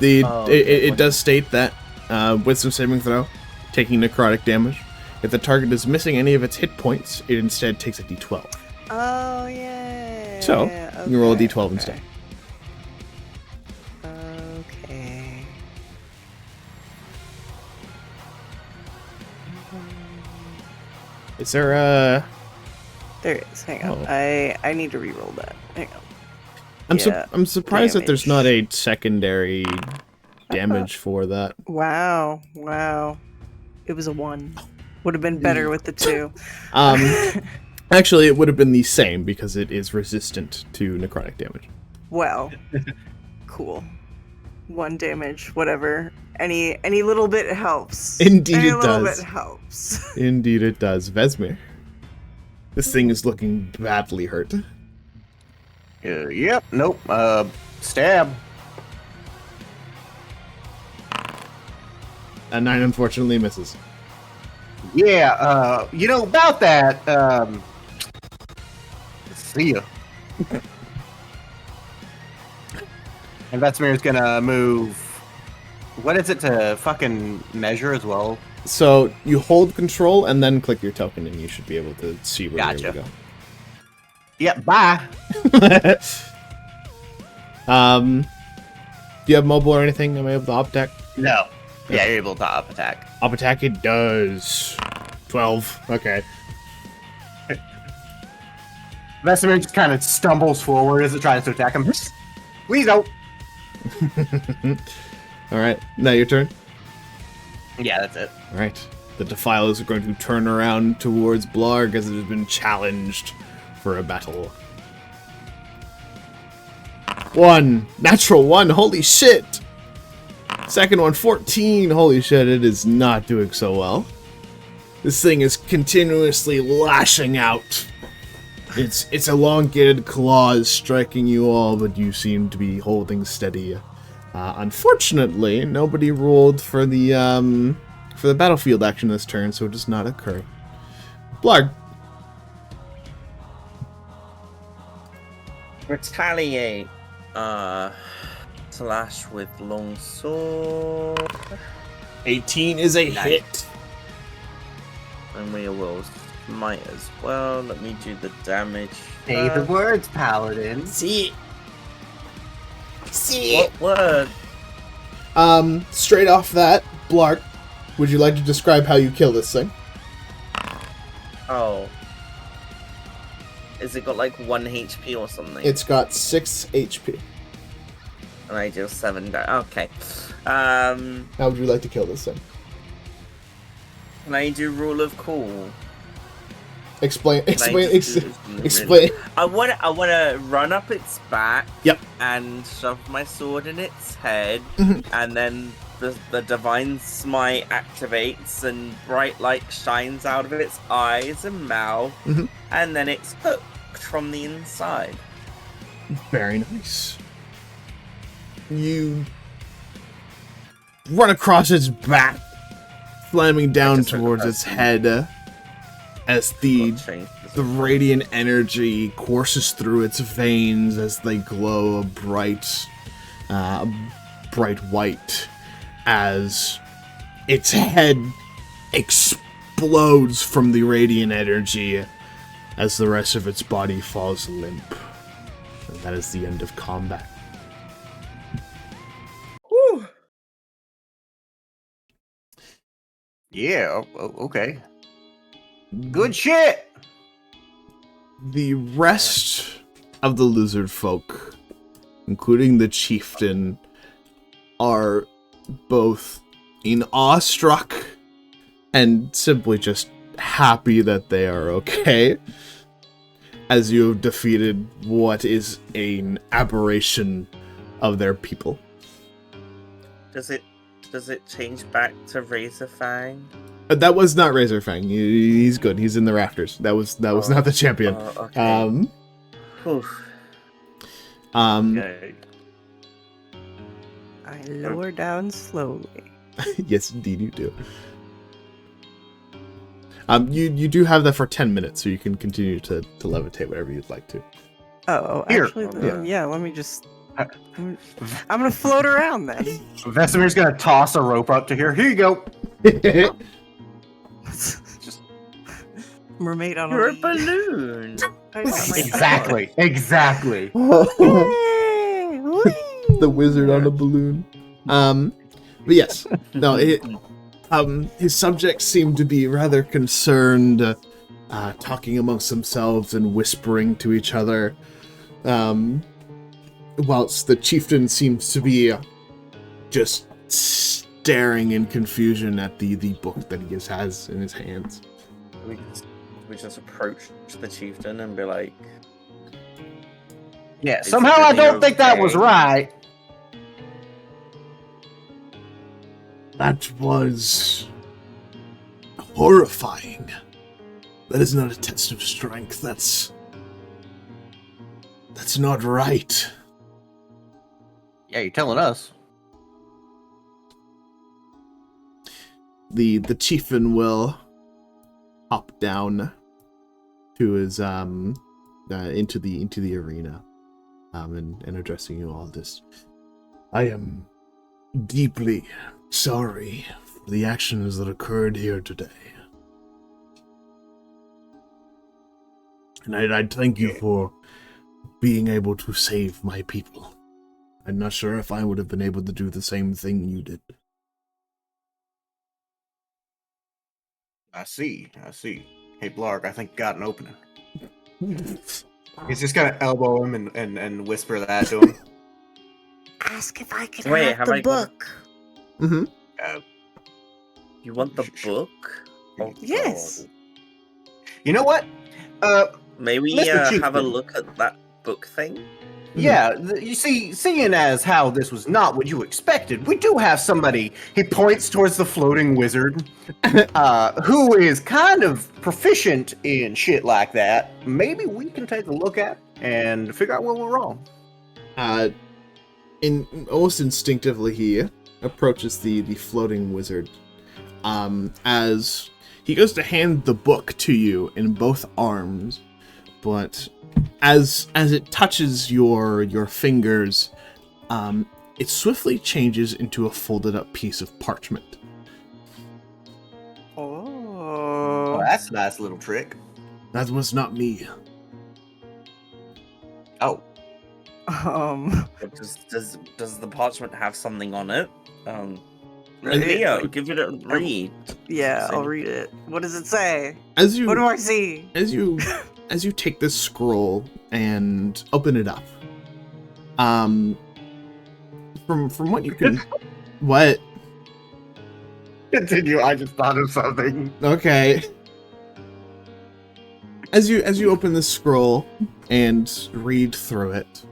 It does state that wisdom saving throw, taking necrotic damage. If the target is missing any of its hit points, it instead takes a d12. Oh, yeah. So, Okay, you roll a d12 instead. Okay. Is there a... There is. Hang on. Oh. I need to re-roll that. Hang on. I'm surprised that there's not damage. a secondary damage for that. Wow. It was a 1. Would have been better with the 2. Actually, it would have been the same because it is resistant to necrotic damage. Well, cool. 1 damage, whatever. Any little bit helps. Indeed Any it little does. bit helps. Indeed it does. Vesmir. This thing is looking badly hurt. Yep. Nope. Stab. A 9 unfortunately misses. Yeah. About that. See ya. And Vetsimir's gonna move. What is it to fucking measure as well? So you hold control and then click your token, and you should be able to see where you're Gotcha. going Yep. Bye. to go. Do you have mobile or anything? Am I able to op attack? No. Yeah, you're able to up attack. Op attack it does. 12. Okay. Vesemir just kind of stumbles forward as it tries to attack him. Please don't. Alright, now your turn. Yeah, that's it. Alright. The Defiles are going to turn around towards Blarg as it has been challenged for a battle. 1. Natural 1. Holy shit! Second one, 14. Holy shit, it is not doing so well. This thing is continuously lashing out. Its elongated claws striking you all, but you seem to be holding steady. Unfortunately, nobody rolled for the battlefield action this turn, so it does not occur. Blarg. Retaliate. Slash with longsword. 18 is a Nice. hit. And we will smite as well. Let me do the damage. Say the words, Paladin. See What word? Straight off that, Blarg, would you like to describe how you kill this thing? Oh. Is it got like 1 HP or something? It's got 6 HP. And I deal 7 damage. Okay. How would you like to kill this thing? Can I do rule of cool? Explain. Can I just do something Explain. I wanna run up its back. Yep. And shove my sword in its head, Mhm. and then the divine smite activates, and bright light shines out of its eyes and mouth, Mhm. and then it's hooked from the inside. Very nice. You run across its back, slamming down just heard towards that. its head as the Change The radiant energy courses through its veins as they glow a bright white as its head explodes from the radiant energy as the rest of its body falls limp. And that is the end of combat. Whew. Yeah, okay. Good shit! The rest of the lizard folk, including the chieftain, are both in awestruck and simply just happy that they are okay, as you have defeated what is an aberration of their people. Does it change back to Razorfang? That was not Razorfang. He's good. He's in the rafters. That was not the champion. Okay. Whew. Okay. I lower down slowly. Yes, indeed you do. You do have that for 10 minutes, so you can continue to levitate whatever you'd like to. Oh, Here. actually, then, yeah. Let me just. I'm gonna float around then. Vesemir's gonna toss a rope up to here. Here you go. Mermaid on You're a a balloon. Exactly. Exactly. Yay! Whee! The wizard on a balloon. But yes, no. His subjects seem to be rather concerned, talking amongst themselves and whispering to each other. Whilst the chieftain seems to be just staring in confusion at the book that he has in his hands. We just approach the chieftain and be like, Yeah. Is Somehow I don't everything think that was okay? right. That was horrifying. That is not a test of strength. That's not right. Yeah, you're telling us. The chieftain will hop down to his into the arena, and addressing you all this. I am deeply sorry for the actions that occurred here today. And I'd thank you for being able to save my people. I'm not sure if I would have been able to do the same thing you did. I see. Hey, Blarg, I think you got an opening. He's just gonna elbow him and whisper that to him. Ask if I can Wait, have have the I got- book. Mm-hmm. you want the book? Oh, Yes. God. You know what? May we Mr. have a Chieftain. look at that book thing? Yeah, you see, seeing as how this was not what you expected, we do have somebody, he points towards the floating wizard, who is kind of proficient in shit like that. Maybe we can take a look at and figure out what we're wrong. Almost instinctively, he approaches the floating wizard. As he goes to hand the book to you in both arms, but as it touches your fingers, it swiftly changes into a folded up piece of parchment. Oh, that's a nice little trick. That was not me. Oh, But does the parchment have something on it? Leo, give it a read. Yeah, See. I'll read it. What does it say? As you What do I see? as you take this scroll and open it up, from what you can, what? continue. I just thought of something. Okay. As you open the scroll and read through it,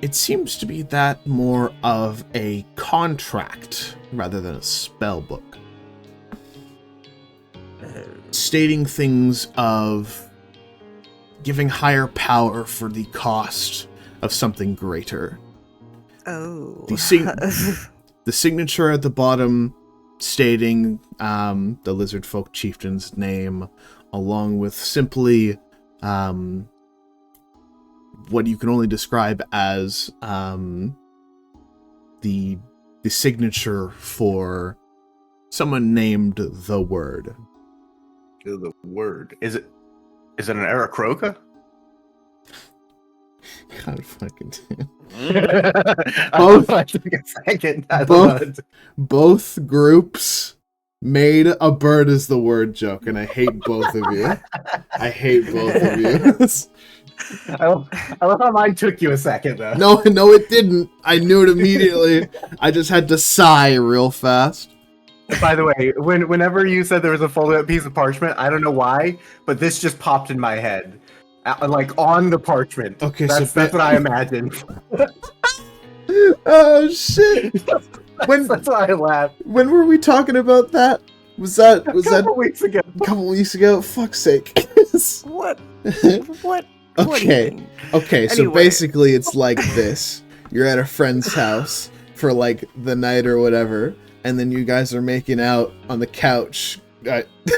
it seems to be that more of a contract rather than a spell book, stating things of giving higher power for the cost of something greater. Oh. The signature at the bottom stating the lizard folk chieftain's name, along with simply what you can only describe as the signature for someone named the Word. The word. Is it an Aarakocra? God fucking damn. I took a second. I don't know. Both groups made a bird as the word joke, and I hate both of you. I hate both of you. I love how mine took you a second, though. No, it didn't. I knew it immediately. I just had to sigh real fast. By the way, whenever you said there was a folded up piece of parchment, I don't know why, but this just popped in my head. Like on the parchment. Okay, that's what I imagined. Oh shit! That's why I laughed. When were we talking about that? Was that A couple weeks ago. a couple weeks ago? Fuck's sake! What? What? Okay. Okay, so Anyway. basically it's like this. You're at a friend's house for like the night or whatever, and then you guys are making out on the couch,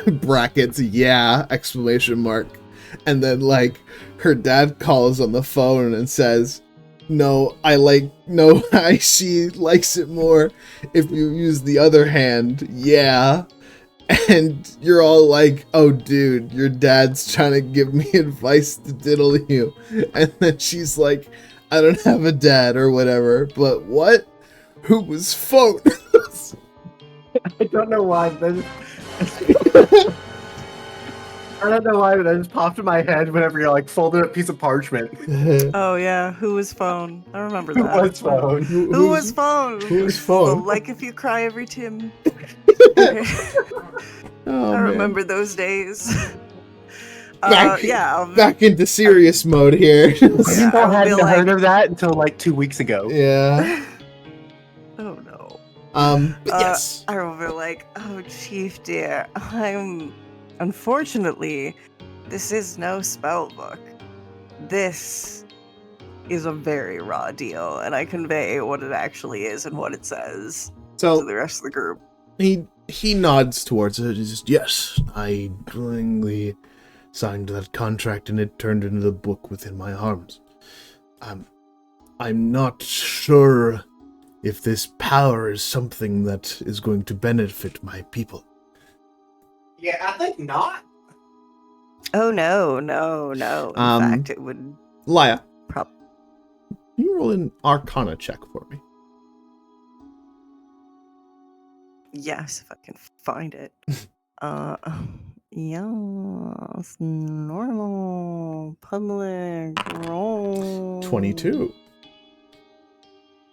brackets, yeah, exclamation mark. And then, like, her dad calls on the phone and says, she likes it more if you use the other hand, yeah. And you're all like, oh, dude, your dad's trying to give me advice to diddle you. And then she's like, I don't have a dad or whatever, but what? Who was phone? I don't know why. I don't know why, but that just popped in my head whenever you're like folding a piece of parchment. Oh yeah, who was phone? I remember Who that. was phone? Who was phone? Who was Well, phone? like if you cry every Tim. Oh, I man. remember those days. Back, yeah. back into serious mode here. People I'll hadn't be like- heard of that until like 2 weeks ago. Yeah. Oh no. But yes. I remember like, oh Chief dear, unfortunately, this is no spell book. This is a very raw deal, and I convey what it actually is and what it says to So the rest of the group. he nods towards it. He says, yes, I willingly signed that contract and it turned into the book within my arms. I'm not sure if this power is something that is going to benefit my people. Yeah, I think not. Oh no. In fact, it would Laya, probably. can you roll an Arcana check for me? Yes, if I can find it. Yes, normal, public, roll. 22.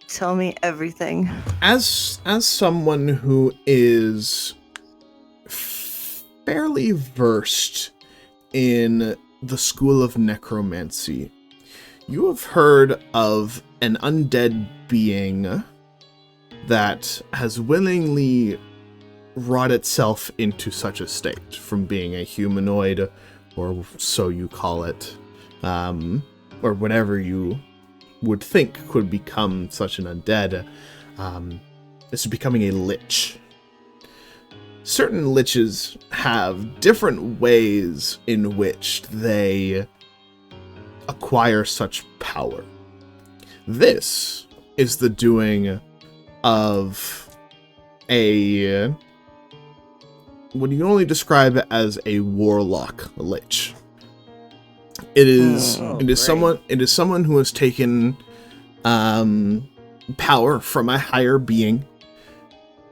Tell me everything. As someone who is fairly versed in the school of necromancy, you have heard of an undead being that has willingly wrought itself into such a state, from being a humanoid, or so you call it, or whatever you would think could become such an undead. This is becoming a lich. Certain liches have different ways in which they acquire such power. This is the doing of a, what you can only describe as a warlock lich. It is great. someone who has taken power from a higher being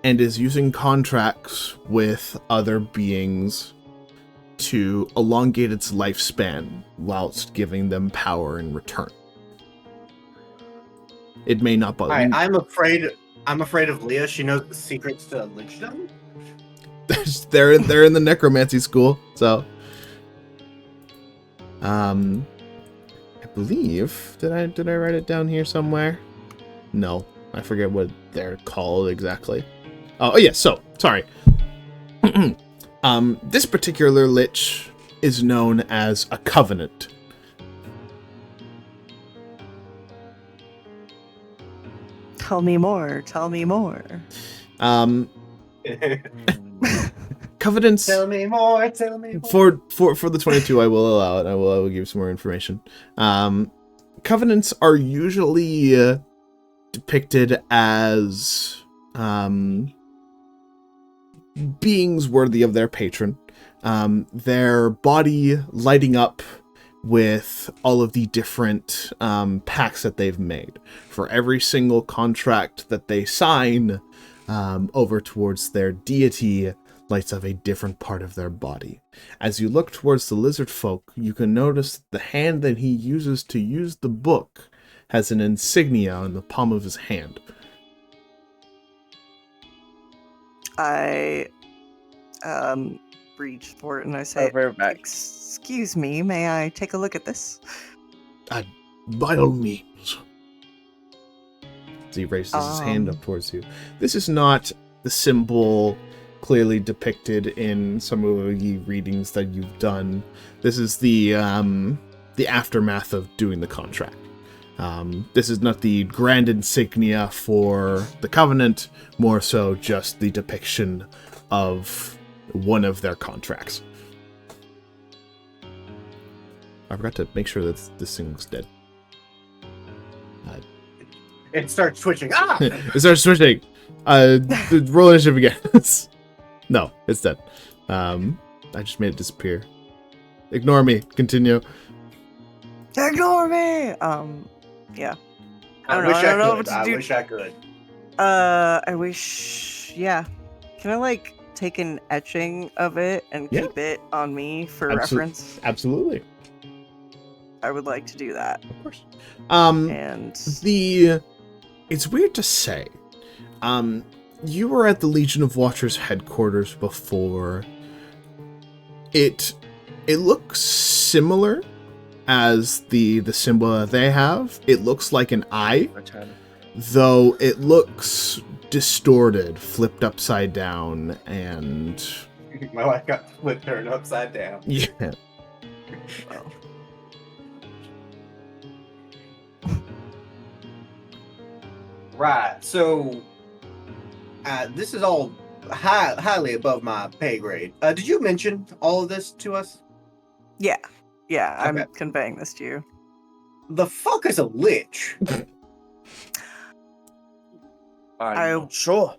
and is using contracts with other beings to elongate its lifespan whilst giving them power in return. It may not bother. Alright, I'm afraid of Leah. She knows the secrets to lichdom. they're in the necromancy school, so I believe did I write it down here somewhere? No, I forget what they're called exactly. Oh yeah, so sorry. This particular lich is known as a covenant. Tell me more. Covenants. Tell me more. For the 22, I will allow it. I will give you some more information. Covenants are usually depicted as beings worthy of their patron. Their body lighting up with all of the different pacts that they've made. For every single contract that they sign over towards their deity, lights up a different part of their body. As you look towards the lizard folk, you can notice the hand that he uses to use the book has an insignia on the palm of his hand. I reach for it and I say, Over back. excuse me, may I take a look at this? By all means. As he raises his hand up towards you. This is not the symbol clearly depicted in some of the readings that you've done. This is the aftermath of doing the contract. This is not the grand insignia for the Covenant, more so just the depiction of one of their contracts. I forgot to make sure that this thing was dead. It starts twitching. Ah! It starts switching. Roll initiative again. No, it's dead. I just made it disappear. Ignore me. Continue. Ignore me! Yeah. I don't know what to do. I wish I could. I wish... Yeah. Can I, like, take an etching of it and Yeah. keep it on me for reference? Absolutely. I would like to do that. Of course. And... It's weird to say. You were at the Legion of Watchers headquarters before. It looks similar as the symbol that they have. It looks like an eye, though it looks distorted, flipped upside down, and My wife got flipped turned upside down. yeah. Well, Right. So, this is all highly above my pay grade. Did you mention all of this to us? yeah. Yeah, I'm Okay. conveying this to you. The fuck is a lich? I'm not sure.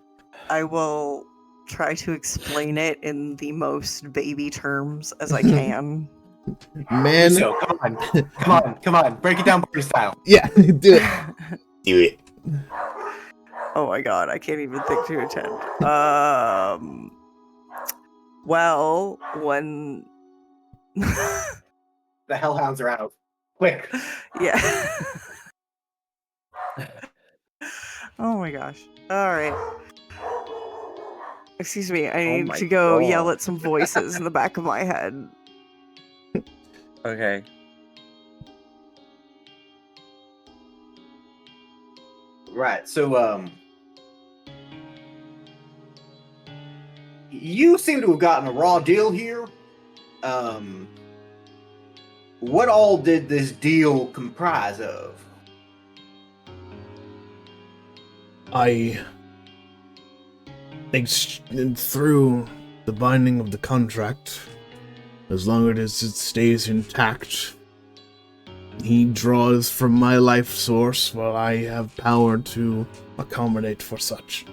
I will try to explain it in the most baby terms as I can. Man. So come on, break it down party style. Yeah, do it. Do it. Oh my god, I can't even think to attend. Well, when The hellhounds are out. Quick. yeah. Oh my gosh. All right. Excuse me, I need my to go God. yell at some voices in the back of my head. Okay. Right. So you seem to have gotten a raw deal here. What all did this deal comprise of? Through the binding of the contract, as long as it stays intact, he draws from my life source while I have power to accommodate for such.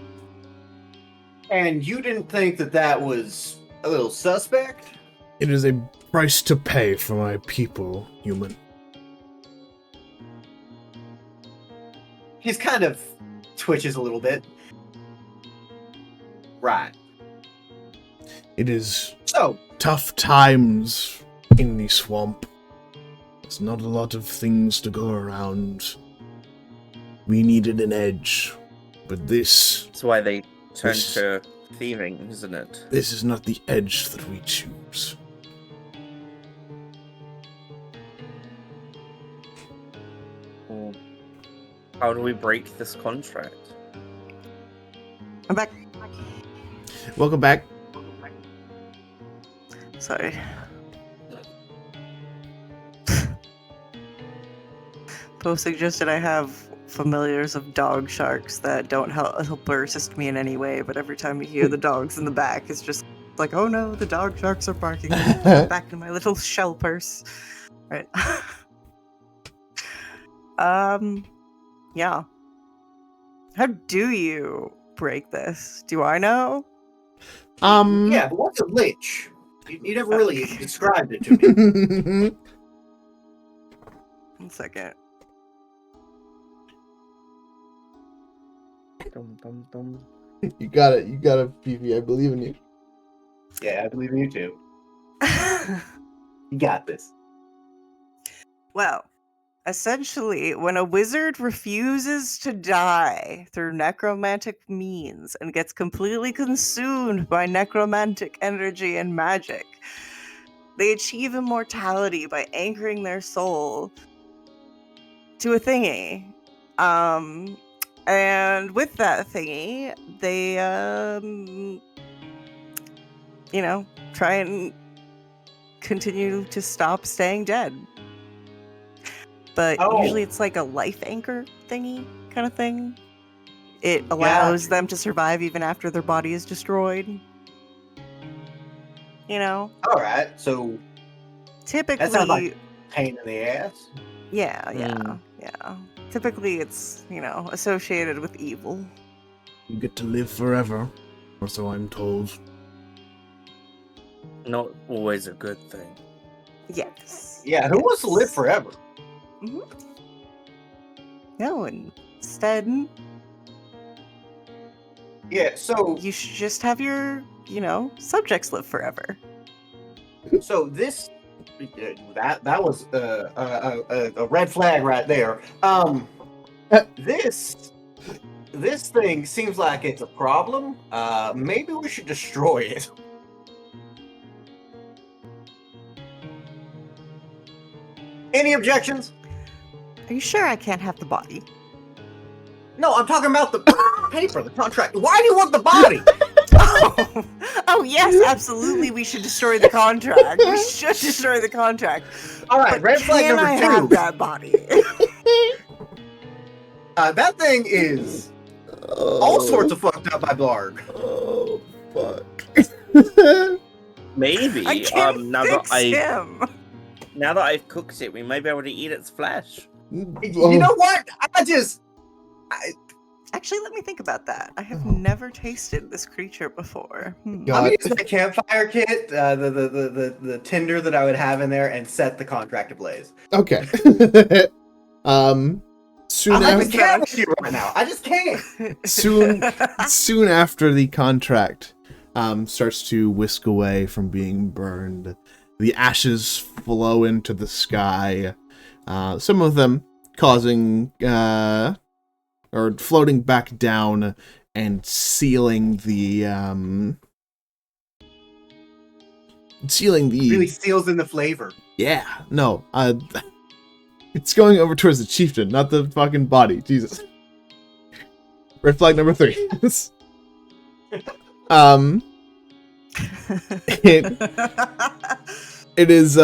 And you didn't think that was a little suspect? It is a price to pay for my people, human. He's kind of twitches a little bit. Right. It is So, tough times in the swamp. There's not a lot of things to go around. We needed an edge, but this That's why they turned This- to thieving, isn't it? is not the edge that we choose. Well, how do we break this contract? I'm back. Welcome back. Sorry. Poe suggested I have familiars of dog sharks that don't help or assist me in any way, but every time you hear the dogs in the back, it's just like, oh no, the dog sharks are barking. Back in my little shell purse. Right. Yeah. How do you break this? Do I know? yeah, but what's a lich? You never really described it to me. 1 second. Dum, dum, dum. You got it, Fifi. I believe in you. Yeah, I believe in you too. You got this. Well, essentially, when a wizard refuses to die through necromantic means and gets completely consumed by necromantic energy and magic, they achieve immortality by anchoring their soul to a thingy. And with that thingy, they, try and continue to stop staying dead. but Oh. usually it's like a life anchor thingy kind of thing. It allows them to survive even after their body is destroyed. You know? All right, so Typically, that sounds like pain in the ass. yeah. Typically it's, associated with evil. You get to live forever, or so I'm told. Not always a good thing. Yes. Yeah, who wants to live forever? No, instead, Yeah, so you should just have your, subjects live forever. so this that was a red flag right there. This thing seems like it's a problem. Maybe we should destroy it. Any objections? Are you sure I can't have the body? No, I'm talking about the paper, the contract. Why do you want the body? Oh, yes, absolutely. We should destroy the contract. We should destroy the contract. All right, But red flag can number I 2. have that body? That thing is all sorts of fucked up by Blarg. Oh, fuck. Maybe. I can't now fix that him. now that I've cooked it, we may be able to eat its flesh. You know what? Actually, let me think about that. I have never tasted this creature before. God. I'm gonna use the campfire kit, the tinder that I would have in there, and set the contract ablaze. Okay. Soon I after, just can't with you right now. I just can't. soon after the contract starts to whisk away from being burned, the ashes flow into the sky. Some of them causing or floating back down and sealing the Really seals in the flavor. Yeah, no. It's going over towards the chieftain, not the fucking body. Jesus. Red flag number 3. It is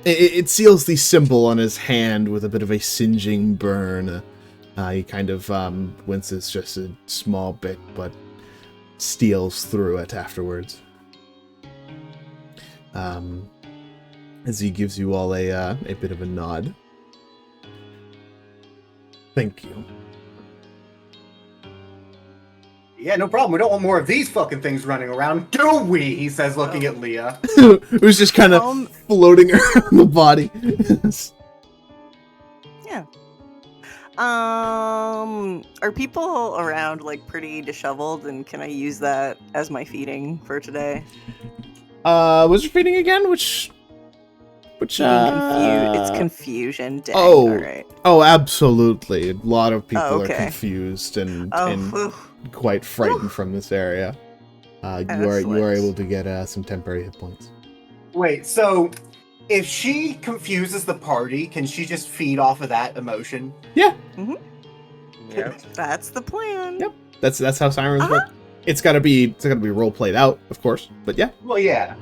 it seals the symbol on his hand with a bit of a singeing burn. He kind of winces just a small bit, but steals through it afterwards. As he gives you all a bit of a nod. Thank you. Yeah, no problem. We don't want more of these fucking things running around, do we? He says, looking at Leah. Who's just kind of floating around the body. Yeah. Are people around like pretty disheveled, and can I use that as my feeding for today? Was your feeding again? Which It's confusion day. Oh. All right. Oh, absolutely. A lot of people Oh, okay. are confused and Oh, quite frightened from this area. You are Excellent. able to get some temporary hit points. Wait, so if she confuses the party, can she just feed off of that emotion? Yeah. that's the plan. Yep. That's how sirens work. It's gotta be role played out, of course. But yeah. Well, yeah.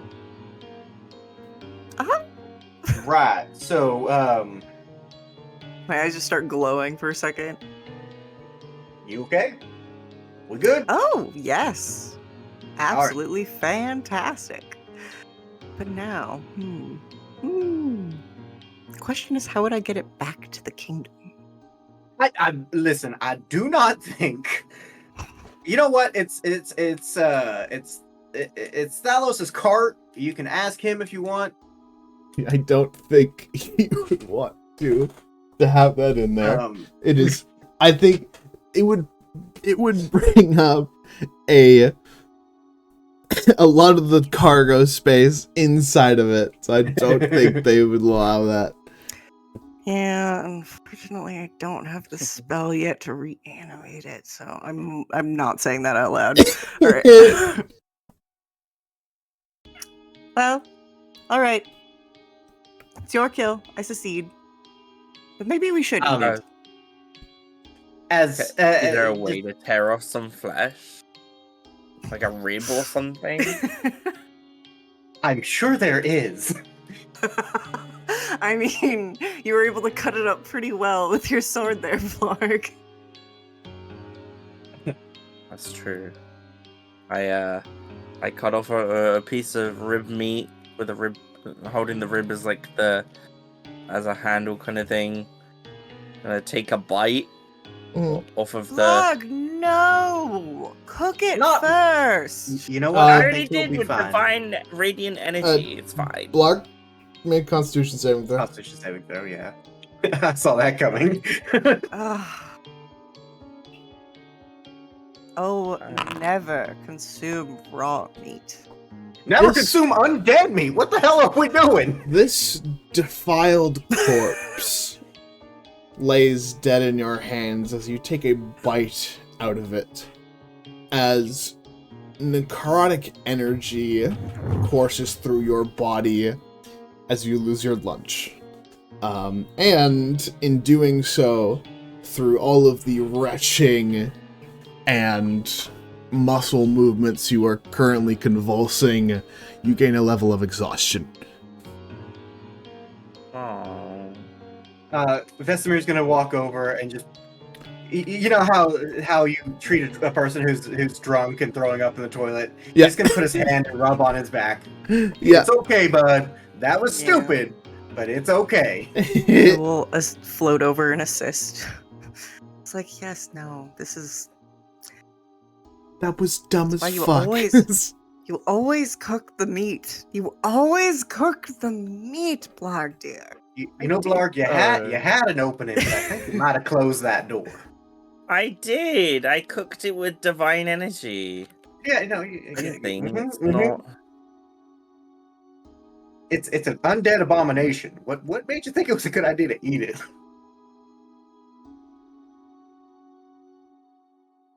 Right. So, My eyes just start glowing for a second. you okay? We good? Oh, yes. Absolutely fantastic. But now, the question is, how would I get it back to the kingdom? I listen. I do not think. You know what? It's Thalos's cart. You can ask him if you want. I don't think he would want to have that in there. It is. I think it would bring up a lot of the cargo space inside of it, so I don't think they would allow that. Yeah, unfortunately, I don't have the spell yet to reanimate it, so I'm not saying that out loud. All right. Well, all right. It's your kill. I secede. But maybe we should eat it. Is there a way to tear off some flesh? Like a rib or something? I'm sure there is. I mean, you were able to cut it up pretty well with your sword there, Blarg. That's true. I cut off a piece of rib meat with a rib, holding the rib as like as a handle kind of thing. Take a bite off of the. Blarg, no! Cook it Not- first! You know what? I I already think we'll did be with fine. divine radiant energy. It's fine. Blarg, make Constitution saving throw. Constitution saving throw, yeah. I saw that coming. Oh, never consume raw meat. Never This- consume undead meat. What the hell are we doing? This defiled corpse lays dead in your hands as you take a bite out of it, as necrotic energy courses through your body as you lose your lunch. And in doing so, through all of the retching and muscle movements you are currently convulsing, you gain a level of exhaustion. Oh. Vestimir's gonna walk over and just, you know how you treat a person who's drunk and throwing up in the toilet. Yeah. He's gonna put his hand and rub on his back. Yeah. It's okay, bud. That was Yeah. stupid, but it's okay. I will float over and assist. It's like, yes, no, this is... That was dumb as why you fuck. You always cook the meat. You always cook the meat, Blarg, dear. You know, Blarg, you had an opening, but I think you might have closed that door. I did. I cooked it with divine energy. Yeah, no, Anything. It's mhm. not. It's an undead abomination. What made you think it was a good idea to eat it?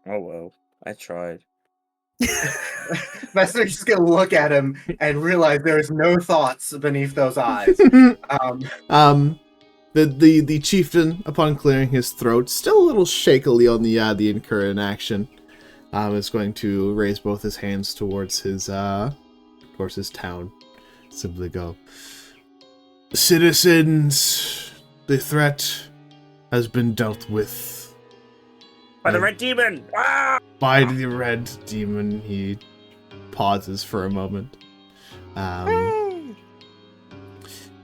Oh well. I tried. Vesper's just gonna look at him and realize there's no thoughts beneath those eyes. The chieftain, upon clearing his throat, still a little shakily on the incurrent action, is going to raise both his hands towards his town. Simply go, citizens, the threat has been dealt with. By the red demon! Ah! By the red demon. He pauses for a moment.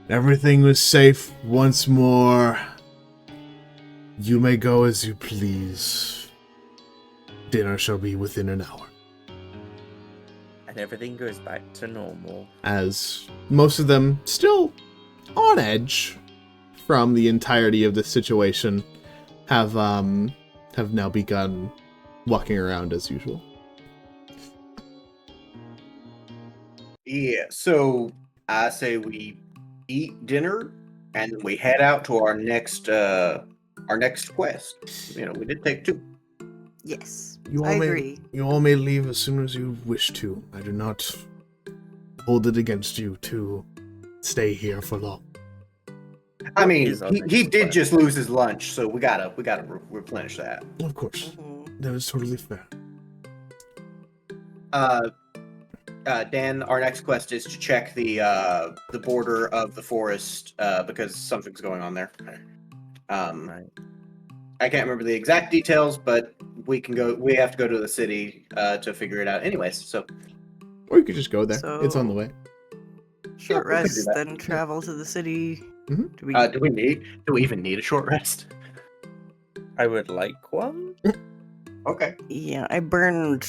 Everything was safe once more. You may go as you please. Dinner shall be within an hour. And everything goes back to normal. As most of them, still on edge from the entirety of the situation, have now begun walking around as usual. Yeah, so I say we eat dinner and then we head out to our next quest. You know, we did take 2. Yes, You I all agree. You all may leave as soon as you wish to. I do not hold it against you to stay here for long. I mean, is our he next did quest? just lose his lunch, so we gotta replenish that. Of course, Mhm. that is totally fair. Dan, our next quest is to check the border of the forest because something's going on there. Right. I can't remember the exact details, but we have to go to the city to figure it out anyways. So Or you could just go there. It's on the So- way. Short we could do rest, that. then travel to the city. Mhm. Do we... do we even need a short rest? I would like one. Okay. Yeah, I burned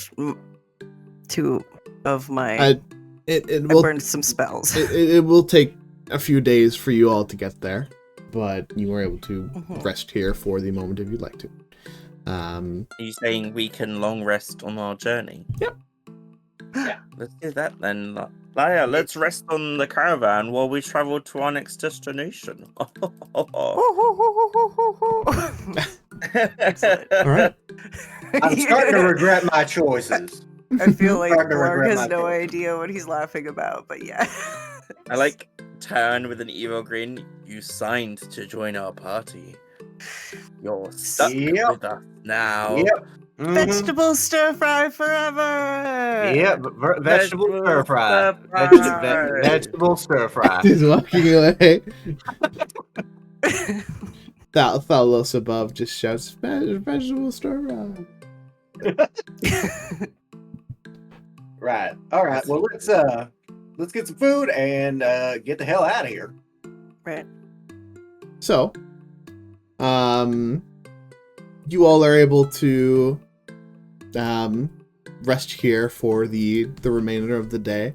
2 of my... It I will burned some spells. it will take a few days for you all to get there, but you were able to Mhm. rest here for the moment if you'd like to. Are you saying we can long rest on our journey? Yep. Yeah. Let's do that then. Laya, let's rest on the caravan while we travel to our next destination. Excellent. All right. I'm starting to regret my choices. I feel like Starting to Blarg regret has my no choice. idea what he's laughing about, but yeah. I like turn with an evil grin. You signed to join our party. You're stuck Yep. with us now. Yep. Mhm. Vegetable stir fry forever. Yep, vegetable stir fry. fry. Vegetable stir fry. He's walking away. Thalos above just shouts, vegetable stir fry. Right. All right. Well, let's get some food and get the hell out of here. Right. So, you all are able to rest here for the remainder of the day.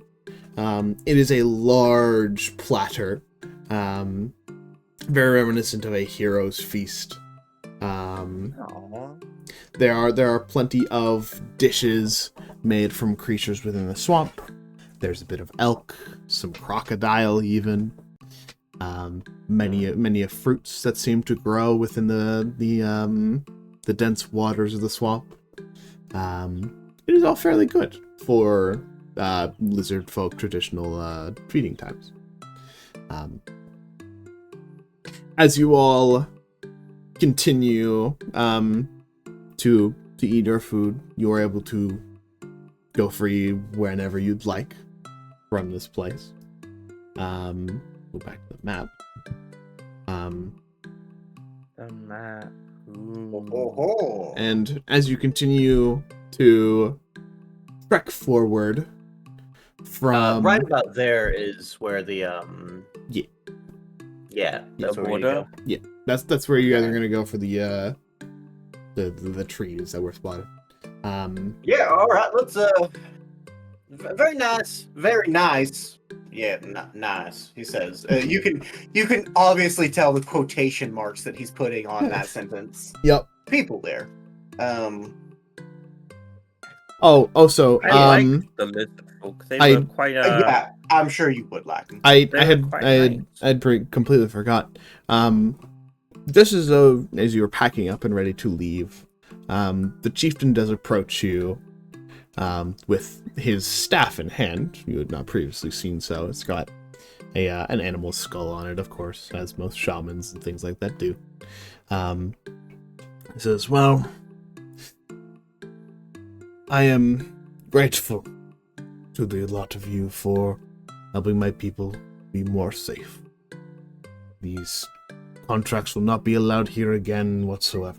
It is a large platter, very reminiscent of a hero's feast. Aw. There are plenty of dishes made from creatures within the swamp. There's a bit of elk, some crocodile even. Many of fruits that seem to grow within the dense waters of the swamp. It is all fairly good for lizard folk traditional feeding times. As you all continue to eat your food, you are able to go free whenever you'd like from this place. Go back to the map. The map. Oh. And as you continue to trek forward from right about there is where the yeah, that's The where we border? go. that's where you guys are gonna go for the trees that were spotted. Yeah. All right. Let's. Very nice. Very nice. Yeah. Nice. He says. You can obviously tell the quotation marks that he's putting on that sentence. Yep. People there. Also, I like the lizard folk. They I- were quite Yeah. I'm sure you would like him. I They were quite nice. had completely forgot. Just as though as you were packing up and ready to leave, the chieftain does approach you, with his staff in hand. You had not previously seen so. It's got an animal skull on it, of course, as most shamans and things like that do. He says, "Well, I am grateful to the lot of you for helping my people be more safe. These contracts will not be allowed here again whatsoever."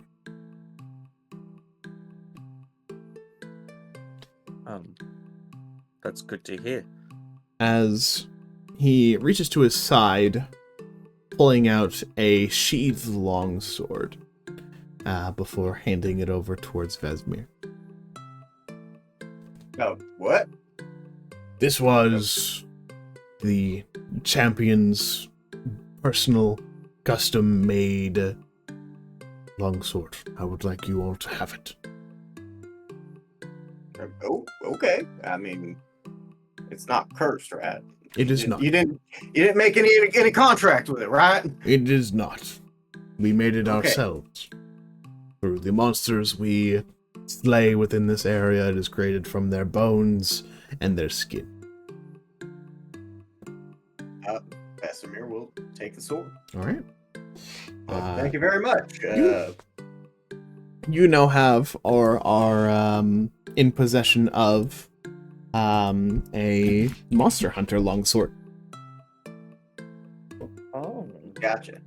That's good to hear. As he reaches to his side, pulling out a sheathed longsword, before handing it over towards Vesmir. Oh, what? This was the champion's personal, custom-made longsword. I would like you all to have it. Oh, okay. I mean, it's not cursed, right? It is not. You didn't make any contract with it, right? It is not. We made it Okay. ourselves. Through the monsters we slay within this area, it is created from their bones and their skin. Vesemir will take the sword. All right. Well, thank you very much. You now have or are in possession of a monster hunter longsword. Oh. Gotcha.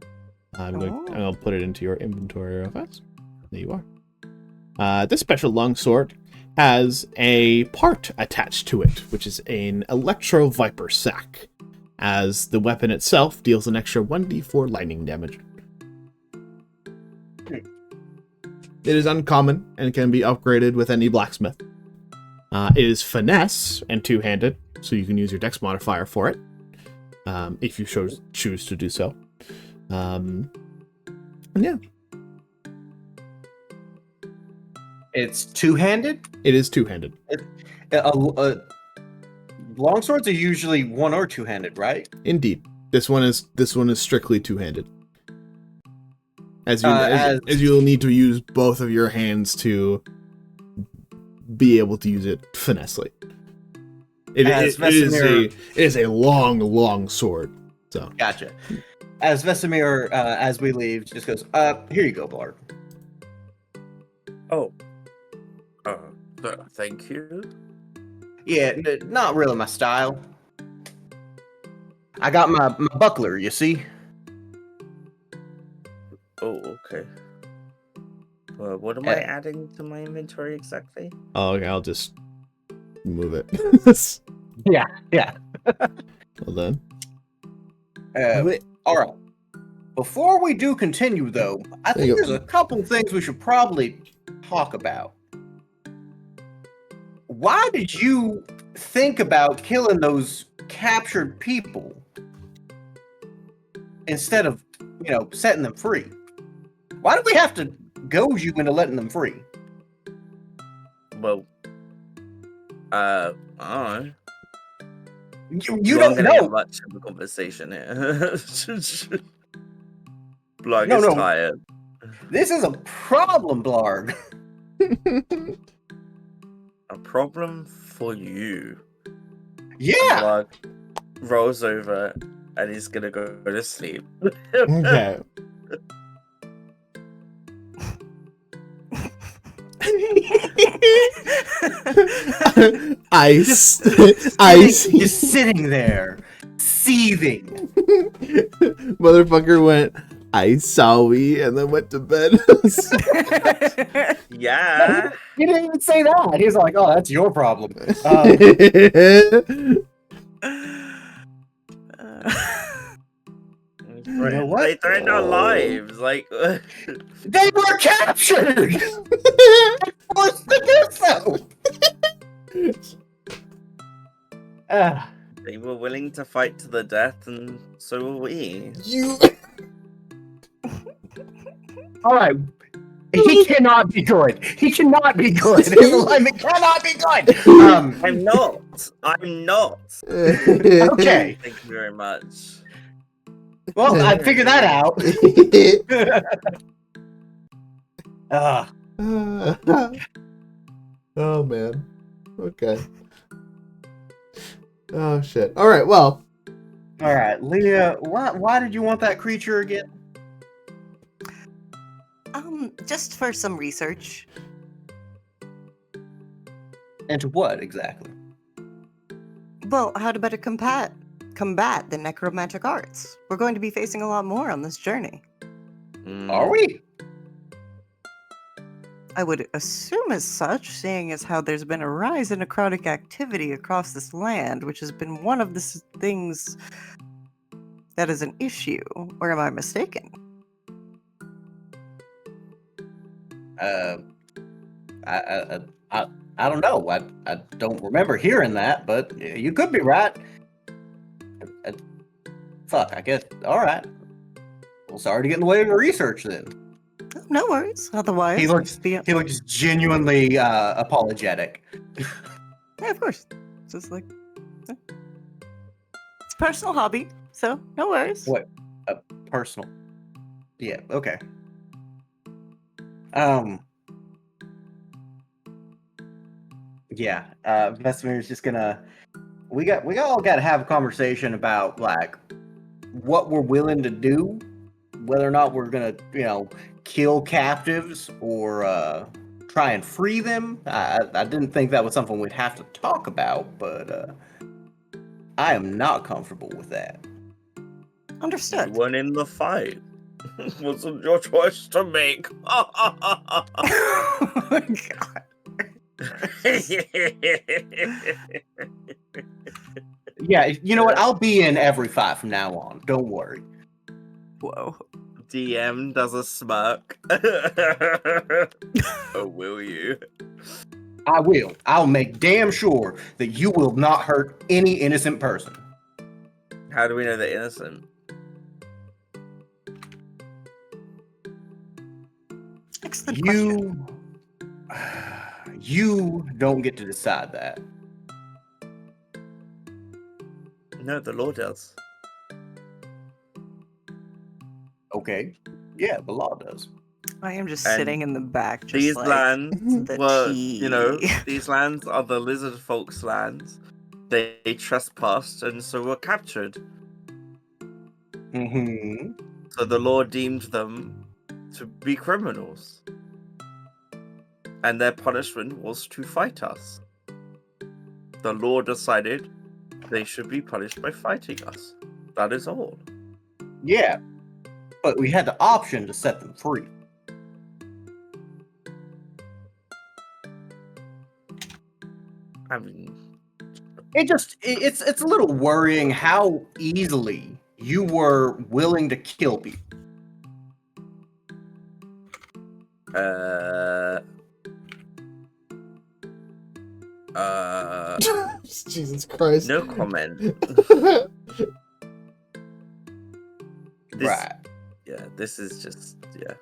I'll put it into your inventory real fast. There you are. This special longsword has a part attached to it, which is an Electro Viper sack, as the weapon itself deals an extra 1d4 lightning damage. It is uncommon and can be upgraded with any blacksmith. It is finesse and two-handed, so you can use your dex modifier for it, if you choose to do so. And yeah, It's two-handed. it is two-handed. Longswords are usually one or two-handed, right? Indeed, this one is strictly two-handed. As you'll need to use both of your hands to be able to use it finessely. It is a long sword. So Gotcha. As Vesemir, as we leave, just goes, here you go, Blarg. Oh. Thank you. Yeah, not really my style. I got my buckler, you see? Oh, okay. Well, what am I adding to my inventory exactly? Oh, okay, I'll just move it. Yeah. Hold on. All right. Before we do continue, though, I There you think go. there's a couple things we should probably talk about. Why did you think about killing those captured people instead of, setting them free? Why do we have to goad you into letting them free? Well, I don't know. You aren't don't gonna get know. much of a conversation here. Blog No, is no. tired. This is a problem, Blarg. A problem for you. Yeah. Blog rolls over and he's gonna go to sleep. Okay. Ice. Just sitting there, seething. Motherfucker went, I sorry, and then went to bed. Yeah. He didn't even say that. He's like, "Oh, that's your problem." You know what? They threatened our lives. Like, They were captured. Forced to do so. they were willing to fight to the death, and so were we. You. All right. He cannot be good. He cannot be good. His alignment cannot be good. I'm not. I'm not. Okay. Thank you very much. Well, I figured that out. Oh man. Okay. Oh shit. All right. Well. All right, Leah. Why did you want that creature again? Just for some research. And what exactly? Well, how to better combat the necromantic arts. We're going to be facing a lot more on this journey. Are we? I would assume as such, seeing as how there's been a rise in necrotic activity across this land, which has been one of the things that is an issue. Or am I mistaken? I don't know. I don't remember hearing that, but you could be right. Fuck, I guess. All right. Well, sorry to get in the way of your research then. Oh, no worries. Otherwise, He looks genuinely apologetic. Yeah, of course. Just like it's a personal hobby, so no worries. What? Personal. Yeah. Okay. Yeah. Vestimir's just gonna. We all got to have a conversation about like what we're willing to do, whether or not we're gonna kill captives or try and free them. I didn't think that was something we'd have to talk about, but I am not comfortable with that. You Understood. weren't in the fight. Wasn't your choice to make. Oh my god. Yeah, you know what? I'll be in every fight from now on. Don't worry. Whoa. DM does a smirk. Oh, will you? I will. I'll make damn sure that you will not hurt any innocent person. How do we know they're innocent? Excellent question. You don't get to decide that. No, the law does. Okay. Yeah, the law does. I am just And sitting in the back, just These like lands the were, tea. these lands are the lizard folks' lands. They trespassed and so were captured. Mm-hmm. So the law deemed them to be criminals. and their punishment was to fight us. The law decided they should be punished by fighting us. That is all. Yeah, but we had the option to set them free. I mean, It's a little worrying how easily you were willing to kill people. Jesus Christ. No comment. This, Right. Yeah, this is just, yeah.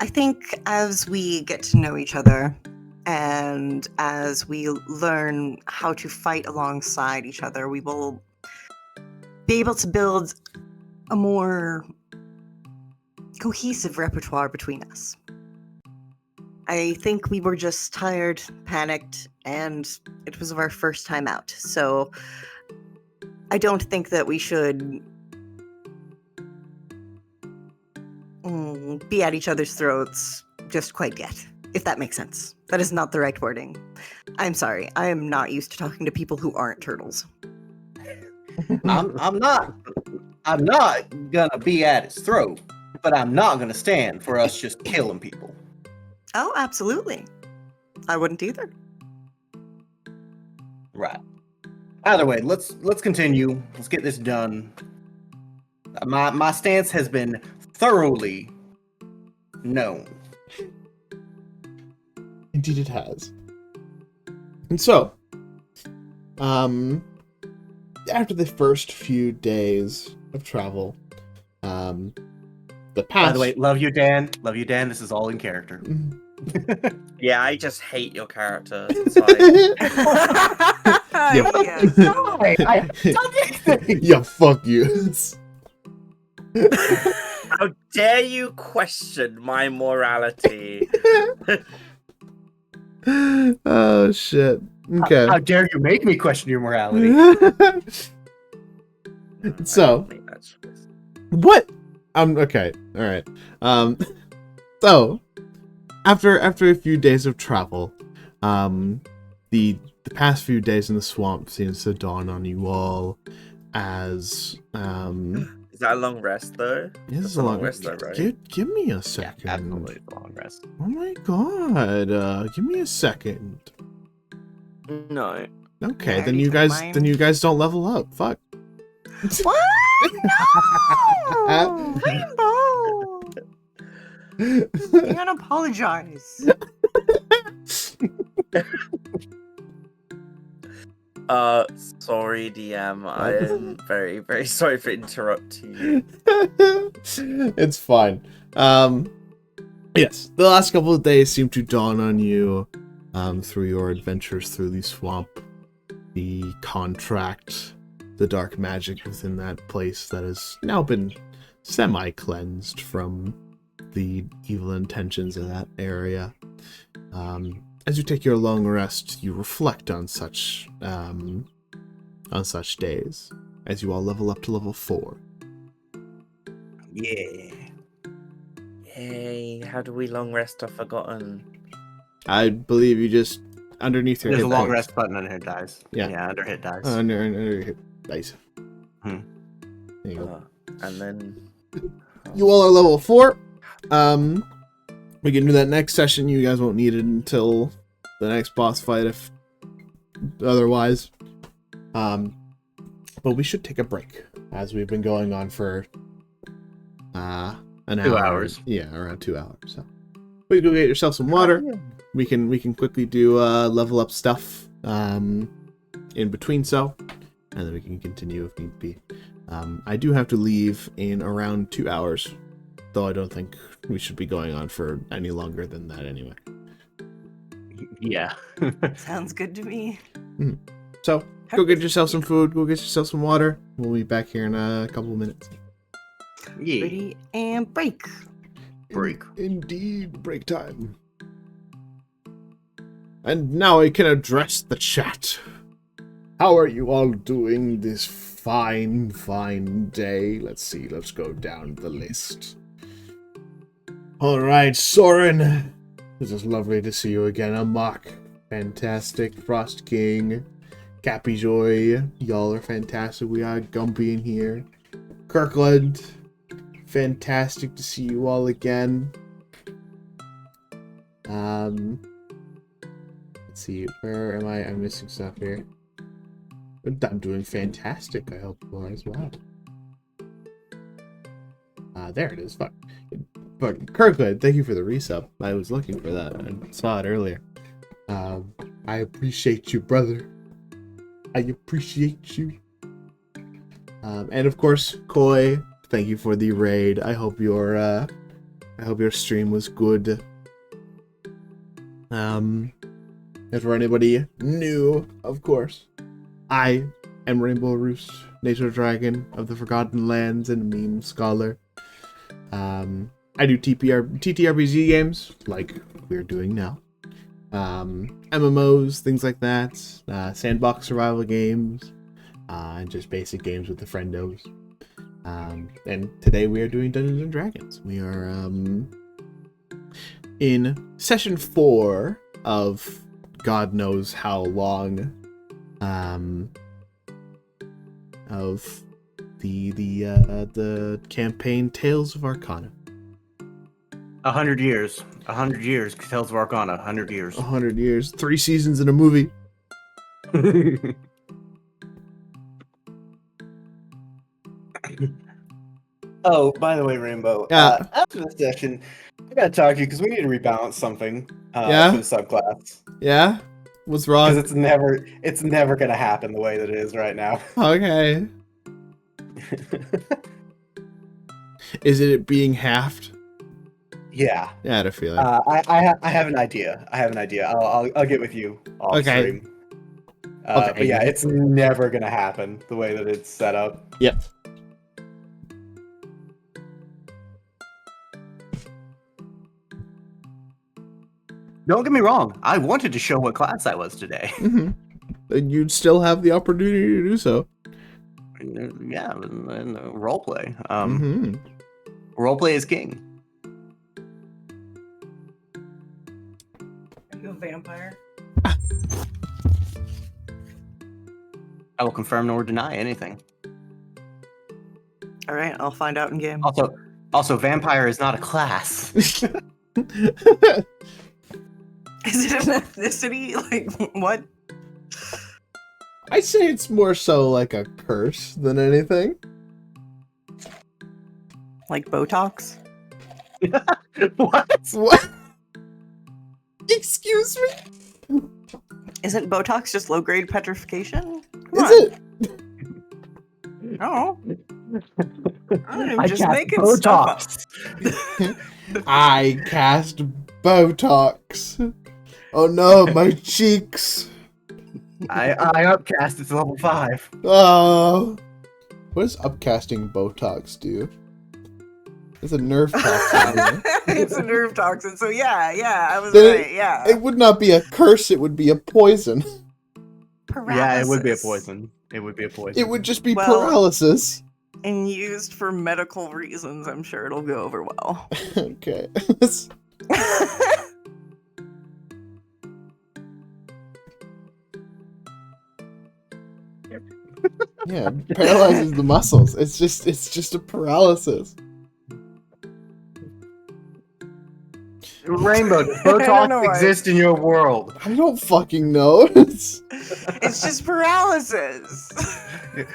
I think as we get to know each other and as we learn how to fight alongside each other, we will be able to build a more cohesive repertoire between us. I think we were just tired, panicked, and it was our first time out. So I don't think that we should be at each other's throats just quite yet, if that makes sense. That is not the right wording. I'm sorry. I am not used to talking to people who aren't turtles. I'm not gonna be at his throat, but I'm not gonna stand for us just killing people. Oh, absolutely. I wouldn't either. Right. Either way, let's continue. Let's get this done. My stance has been thoroughly known. Indeed it has. And so, after the first few days of travel, the past... By the way, love you, Dan. Love you, Dan. This is all in character. Yeah, I just hate your character. It's fine. Yeah. Yeah, fuck you. How dare you question my morality? Oh, shit. Okay. How dare you make me question your morality? So, I make that choice. what? Okay. All right. So, after a few days of travel, the past few days in the swamp seems to dawn on you all as Is that a long rest though? this That's is a long rest though, right? Give me a second. Absolutely, long rest. Oh my god. Give me a second. No. Okay, Yeah, then you you took guys mine. don't level up. Fuck. What? No! Rainbow! You can't apologize. Sorry, DM. I am very, very sorry for interrupting you. It's fine. Yes, the last couple of days seem to dawn on you through your adventures through the swamp, the contract, the dark magic within that place that has now been semi-cleansed from the evil intentions of that area. As you take your long rest, you reflect on such days, as you all level up to level 4. Yeah. Hey, how do we long rest? I've forgotten. I believe you just underneath your There's a hit long points. rest button under hit dice. Yeah. Under hit dice. Under your hit dice. Hmm. There you go. And then You all are level 4. We can do that next session. You guys won't need it until the next boss fight, if otherwise. But we should take a break, as we've been going on for an 2 hour. hours. Yeah, around 2 hours. So we go get yourself some water. We can quickly do level up stuff in between, and then we can continue if need be. I do have to leave in around 2 hours, though I don't think we should be going on for any longer than that anyway. Yeah. Sounds good to me. So go get yourself some food, go get yourself some water. We'll be back here in a couple of minutes. Yeah. Ready and break. Break. Indeed, break time. And now I can address the chat. How are you all doing this fine day? Let's see, let's go down the list. All right, Soren. It is lovely to see you again. Amok, fantastic. Frost King, Cappy Joy, y'all are fantastic. We got Gumpy in here. Kirkland, fantastic to see you all again. Let's see, where am I? I'm missing stuff here. I'm doing fantastic. I hope you are as well. There it is. Fuck. Kirkland, thank you for the resub. I was looking for that and saw it earlier. I appreciate you, brother. I appreciate you. And of course, Koi, thank you for the raid. I hope your stream was good. And for anybody new, of course, I am Rainbow Roost, Nature Dragon of the Forgotten Lands and Meme Scholar. I do TTRPG games, like we're doing now. MMOs, things like that. Sandbox survival games. And just basic games with the friendos. And today we are doing Dungeons and Dragons. We are in session 4 of God knows how long of the campaign Tales of Arcana. 100 years. 100 years. Tales of Arcana. 100 years. 100 years. 3 seasons in a movie. Oh, by the way, Rainbow. Yeah. After this session, I gotta talk to you because we need to rebalance something. Yeah? For the subclass. Yeah? What's Because wrong? it's never gonna happen the way that it is right now. Okay. Is it being halved? Yeah. Yeah, I had a feeling. I have an idea. I'll get with you off Okay. stream. Okay. But yeah, it's never gonna happen the way that it's set up. Yep. Don't get me wrong. I wanted to show what class I was today. Mm-hmm. And you'd still have the opportunity to do so. Yeah, and roleplay. Mm-hmm. Roleplay is king. Are you a vampire? I will confirm nor deny anything. All right, I'll find out in game. Also, vampire is not a class. Is it an ethnicity? Like, what? I'd say it's more so like a curse than anything. Like Botox? What? What? Excuse me? Isn't Botox just low-grade petrification? Is it? Oh. I don't know, I just cast making Botox. stuff up. I cast Botox. Oh no, my cheeks. I upcast it to level 5. Oh. What does upcasting Botox do? It's a nerve toxin. It's a nerve toxin, so yeah, I was Then right, yeah. It would not be a curse, it would be a poison. Yeah, it would be a Paralysis. poison. It would be a poison. It would just be Well- paralysis. And used for medical reasons, I'm sure it'll go over well. Okay. Yeah, paralyzes the muscles. It's just a paralysis. Rainbow, does I don't know Botox why. exist in your world? I don't fucking know. It's just paralysis.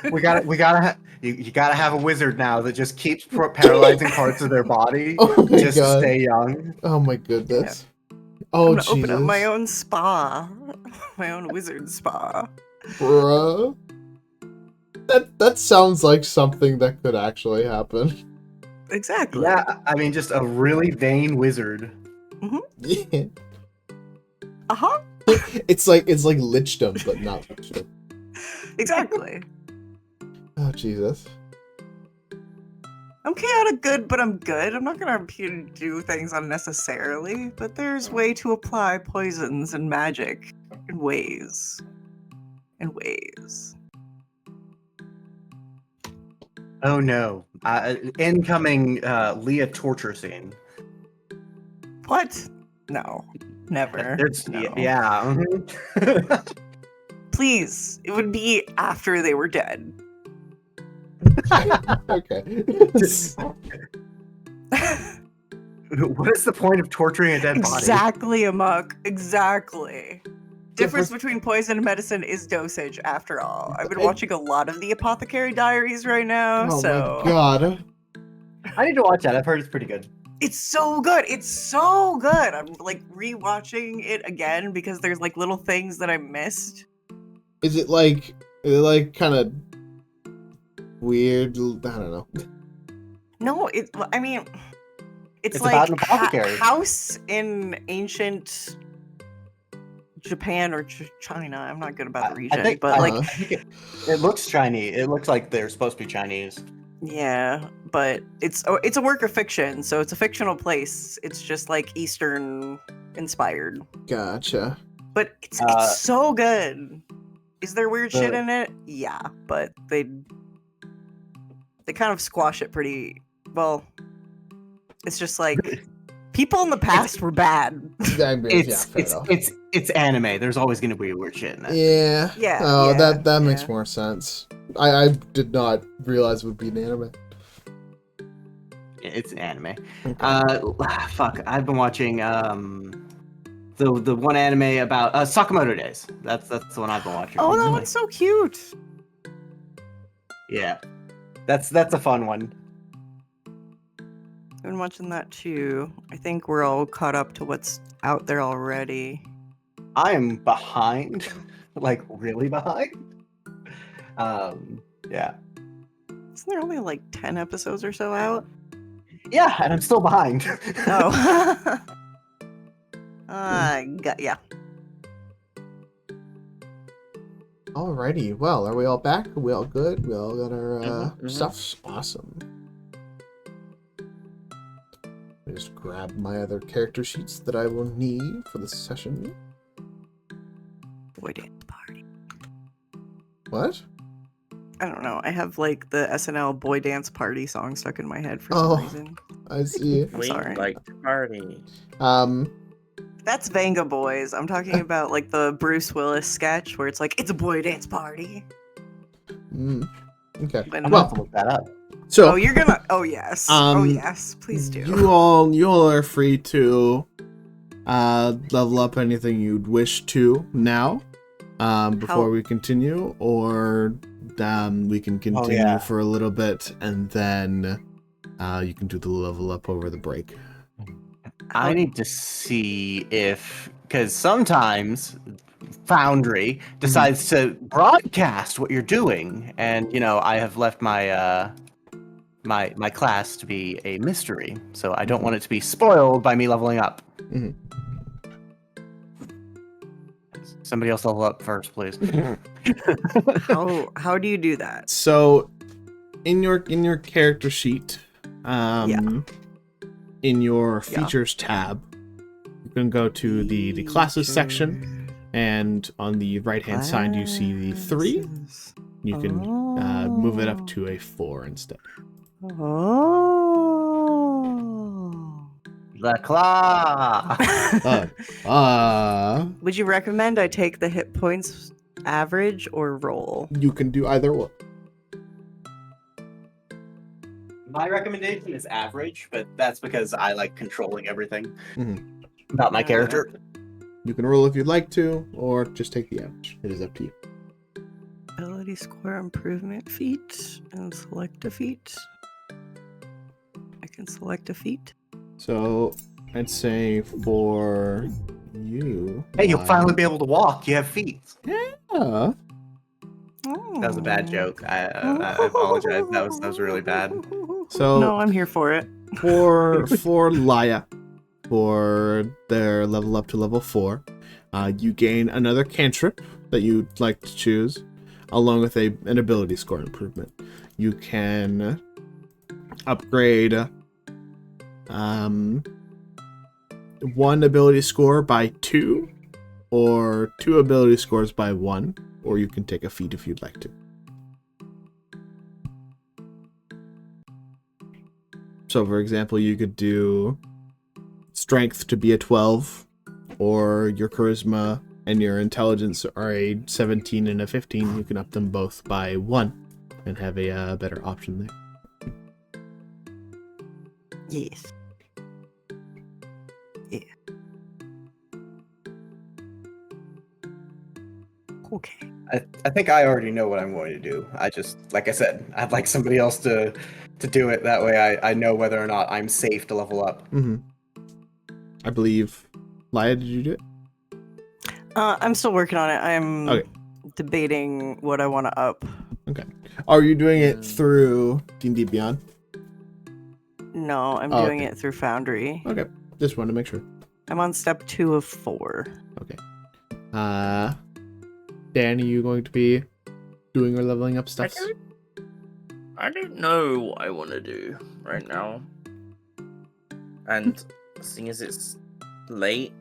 You gotta have a wizard now that just keeps paralyzing parts of their body Oh my just God. to stay young. Oh my goodness. I'm Oh gonna Jesus. open up my own spa. My own wizard spa. Bruh. That sounds like something that could actually happen. Exactly. Yeah, I mean, just a really vain wizard. Yeah. Uh-huh. It's like lichdom, but not lichdom. Exactly. Oh Jesus. I'm chaotic good, but I'm good. I'm not gonna do things unnecessarily, but there's way to apply poisons and magic in ways. Oh no. Incoming Leah torture scene. What? No, never. There's No. yeah. mhm. Please, it would be after they were dead. Okay. What is the point of torturing a dead body? Exactly, Amok. Exactly. Difference between poison and medicine is dosage, after all. I've been watching a lot of the Apothecary Diaries right now, Oh so my god. I need to watch that. I've heard it's pretty good. it's so good. It's so good. I'm like rewatching it again because there's like little things that I missed. Is it like kind of weird? I don't know. No, I mean, it's It's like about an apothecary. house in ancient Japan or China. I'm not good about the region, but like, I think it looks Chinese. It looks like they're supposed to be Chinese. yeah, but it's a work of fiction, so it's a fictional place. It's just like Eastern inspired, Gotcha. but it's Uh, so good. Is there weird shit the- in it? Yeah, but they kind of squash it pretty well. It's just like people in the past were bad. I mean, yeah, fair enough. It's anime. There's always going to be weird shit in it. Yeah. Yeah, Oh, yeah, that makes yeah. more sense. I did not realize it would be an anime. It's anime. Okay. Fuck. I've been watching the one anime about Sakamoto Days. That's the one I've been watching. Oh, that recently. one's so cute. Yeah. That's a fun one. I've been watching that too. I think we're all caught up to what's out there already. I am behind, like really behind. Yeah. Isn't there only like 10 episodes or so out? Yeah, and I'm still behind. Oh. Yeah. Alrighty. Well, are we all back? Are we all good? We all got our Mhm. stuff? Awesome. Let me just grab my other character sheets that I will need for this session. Boy dance party. What? I don't know. I have like the SNL boy dance party song stuck in my head for Oh. some reason. I see. I'm We sorry. like to party. That's Vanga Boys. I'm talking about like the Bruce Willis sketch where it's like, it's a boy dance party. Okay. But I'm Well, about to look that up. so oh, you're gonna. Oh, yes. Oh, Um, yes. Please do. you all are free to level up anything you'd wish to now, before we continue, or we can continue yeah. for a little bit and then you can do the level up over the break. I need to see if, because sometimes Foundry decides to broadcast what you're doing, and I have left my my class to be a mystery, so I don't want it to be spoiled by me leveling up. Mhm. Somebody else level up first, please. How do you do that? So, in your character sheet, in your features tab, you can go to the classes section, and on the right hand side you see the 3. You can move it up to a 4 instead. Oh. The claw. Would you recommend I take the hit points average or roll? You can do either or. My recommendation is average, but that's because I like controlling everything Mhm. about my character. You can roll if you'd like to, or just take the average. It is up to you. Ability score improvement feat and select a feat. I can select a feat. So, I'd say for you... Hey, you'll finally be able to walk. You have feet. Yeah. That was a bad joke. I apologize. That was really bad. So- no, I'm here for it. For Laya, for their level up to level 4, you gain another cantrip that you'd like to choose, along with an ability score improvement. You can upgrade one ability score by 2, or 2 ability scores by 1, or you can take a feat if you'd like to. So, for example, you could do strength to be a 12, or your charisma and your intelligence are a 17 and a 15, you can up them both by 1 and have a better option there. Yes. Yeah. Okay. I think I already know what I'm going to do. I just, like I said, I'd like somebody else to do it. That way I know whether or not I'm safe to level up. Mm-hmm. I believe... Laya, did you do it? I'm still working on it. I'm Okay. debating what I want to up. Okay. Are you doing it through D&D Beyond? No, I'm Oh, doing okay. it through Foundry. Okay. Just wanted to make sure. I'm on step 2 of 4. Okay. Dan, are you going to be doing or leveling up stuff? I don't know what I want to do right now. And seeing as it's late,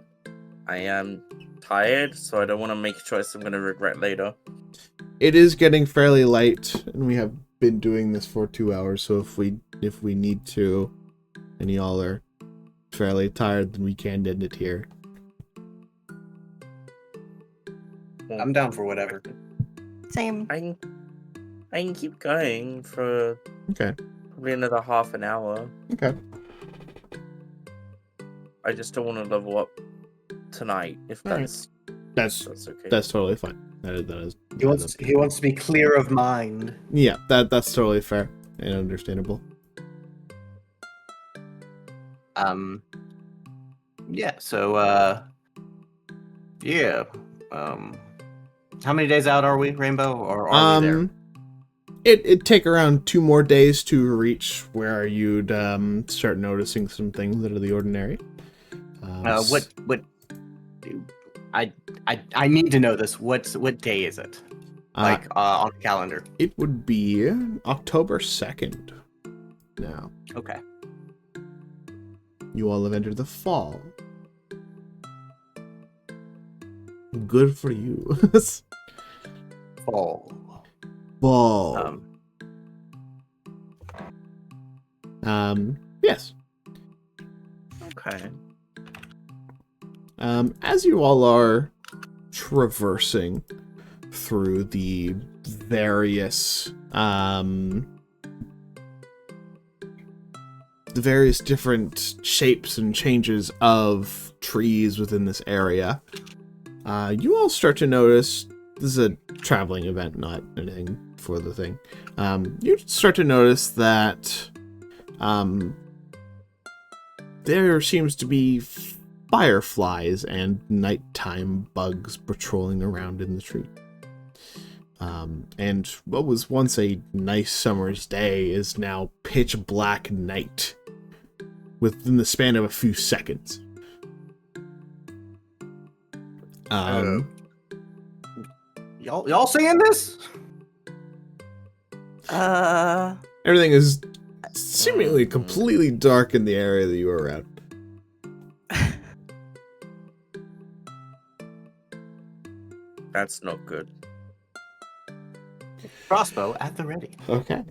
I am tired, so I don't want to make a choice I'm going to regret later. It is getting fairly late, and we have been doing this for 2 hours, so if we need to, and y'all are fairly tired, then we can end it here. I'm down for whatever. Same. I can keep going for Okay. probably another half an hour. Okay. I just don't want to level up tonight, if All right. that's That's okay. totally fine. That is He wants to be clear of mind. yeah, that's totally fair and understandable. Yeah, so yeah. How many days out are we, Rainbow? Or are we there? It'd take around 2 more days to reach where you'd start noticing some things that are the ordinary. What I need to know this. What day is it? Like on the calendar. It would be October 2nd now. Okay. You all have entered the fall. Good for you. Fall. Fall. Yes. Okay. As you all are traversing through the various different shapes and changes of trees within this area, you all start to notice, this is a traveling event, not anything for the thing. You start to notice that there seems to be fireflies and nighttime bugs patrolling around in the tree. And what was once a nice summer's day is now pitch black night within the span of a few seconds. Y'all seeing this? Everything is seemingly completely dark in the area that you are around. That's not good. Crossbow at the ready. Okay.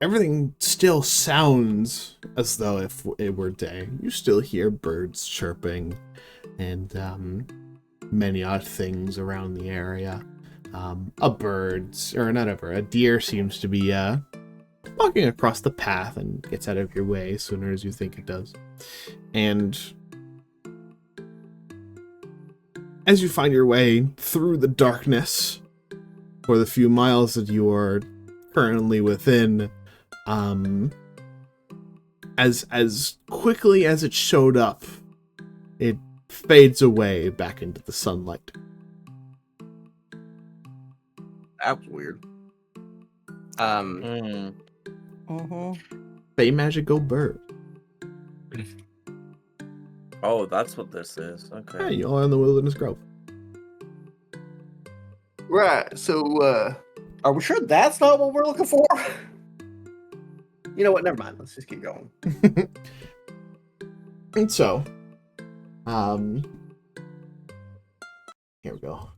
Everything still sounds as though if it were day. You still hear birds chirping and many odd things around the area. A deer seems to be walking across the path and gets out of your way as sooner as you think it does. And as you find your way through the darkness for the few miles that you are currently within, as quickly as it showed up, it fades away back into the sunlight. That was weird. Fey magical bird. Oh, that's what this is. Okay. Hey, you all are in the Wilderness Grove. Right. So, are we sure that's not what we're looking for? You know what? Never mind. Let's just keep going. And so, here we go.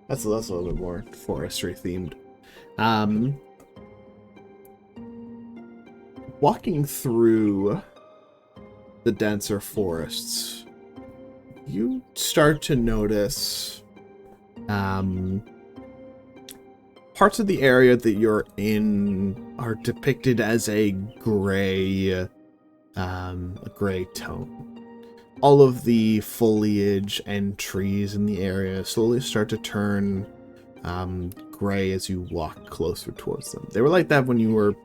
That's a little bit more forestry themed. walking through the denser forests, you start to notice parts of the area that you're in are depicted as a gray tone. All of the foliage and trees in the area slowly start to turn gray as you walk closer towards them. They were like that when you were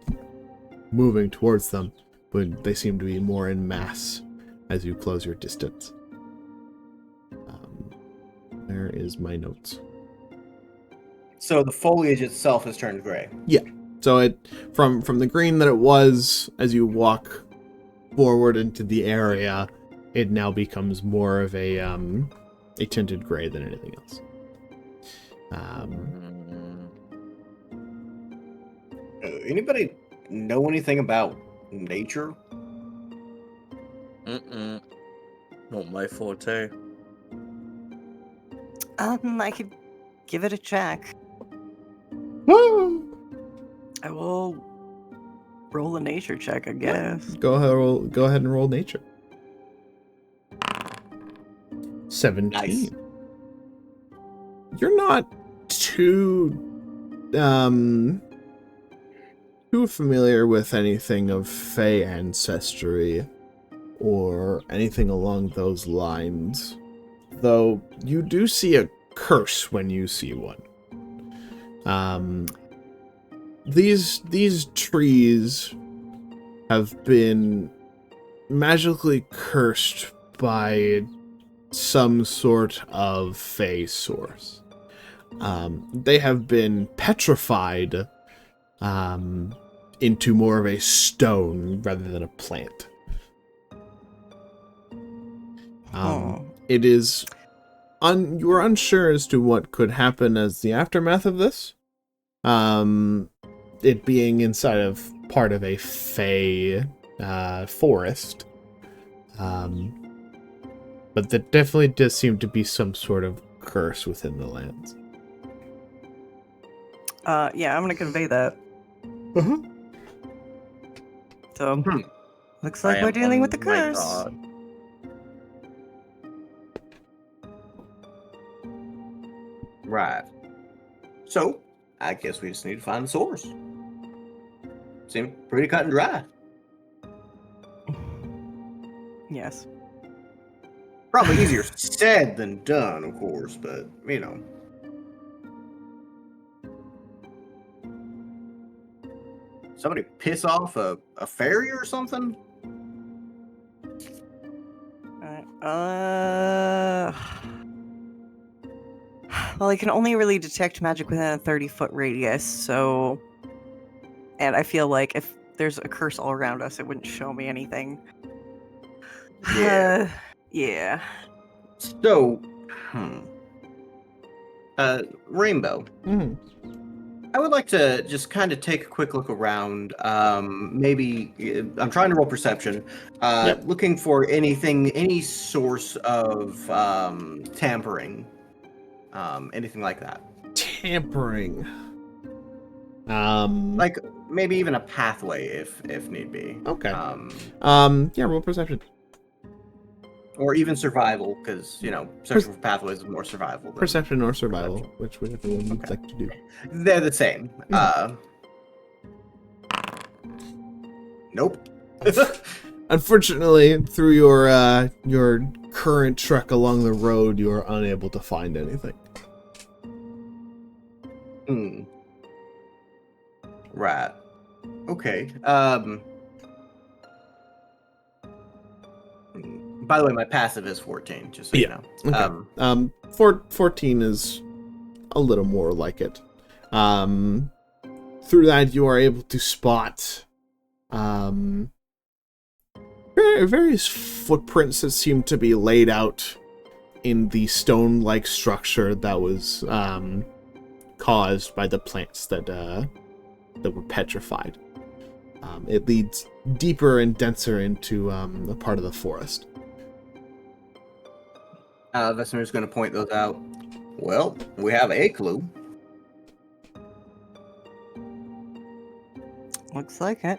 moving towards them, but they seem to be more in mass as you close your distance. There is my notes. So the foliage itself has turned gray. Yeah. So it from the green that it was as you walk forward into the area, it now becomes more of a tinted gray than anything else. Anybody know anything about nature? Not my forte. I could give it a check. Woo! I will roll a nature check, I guess. Go ahead and roll nature. 17. Nice. You're not too familiar with anything of Fey ancestry or anything along those lines, though you do see a curse when you see one. These trees have been magically cursed by some sort of Fey source. They have been petrified into more of a stone rather than a plant. It is you are unsure as to what could happen as the aftermath of this. It being inside of part of a Fey forest. But there definitely does seem to be some sort of curse within the lands. Yeah, I'm gonna convey that. So, looks like we're dealing with the curse. Right. So, I guess we just need to find the source. Seems pretty cut and dry. Yes. Probably easier said than done, of course, but, you know. Somebody piss off a fairy or something? Alright, well, I can only really detect magic within a 30-foot radius, so... And I feel like if there's a curse all around us, it wouldn't show me anything. Yeah. Yeah. So, Rainbow. I would like to just kind of take a quick look around. Maybe I'm trying to roll perception, looking for any source of tampering, anything like that. Tampering. Like maybe even a pathway if need be. Okay. Yeah, roll perception. Or even survival, because searching for pathways is more survival. Perception or survival, whichever one you'd like to do. They're the same. Nope. Unfortunately, through your current trek along the road, you are unable to find anything. Right. Okay. By the way, my passive is 14, just so you know. Okay. 14 is a little more like it. Through that, you are able to spot various footprints that seem to be laid out in the stone-like structure that was caused by the plants that were petrified. It leads deeper and denser into a part of the forest. Vesemir's going to point those out. Well, we have a clue. Looks like it.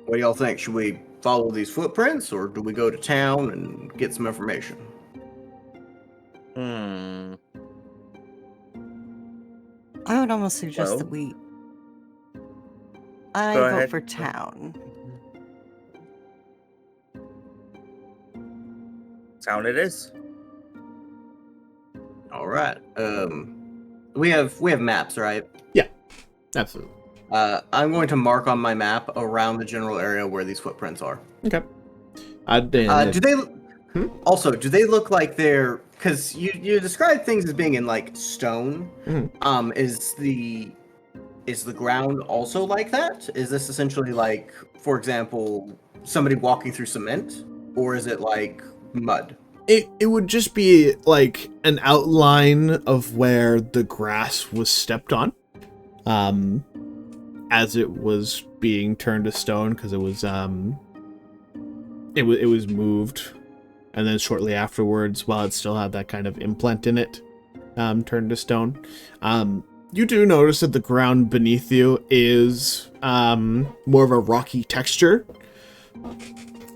What do y'all think? Should we follow these footprints, or do we go to town and get some information? Hmm. I would almost suggest Well, that we. go I vote ahead. for town. Town it is. All right. We have maps, right? Absolutely. I'm going to mark on my map around the general area where these footprints are. Okay. Do they Hmm? also do they look like they're because you describe things as being in like stone? Mhm. Is the ground also like that? Is this essentially like, for example, somebody walking through cement, or is it like mud? It would just be like an outline of where the grass was stepped on, as it was being turned to stone, because it was it was moved, and then shortly afterwards, while it still had that kind of implant in it, turned to stone. You do notice that the ground beneath you is more of a rocky texture,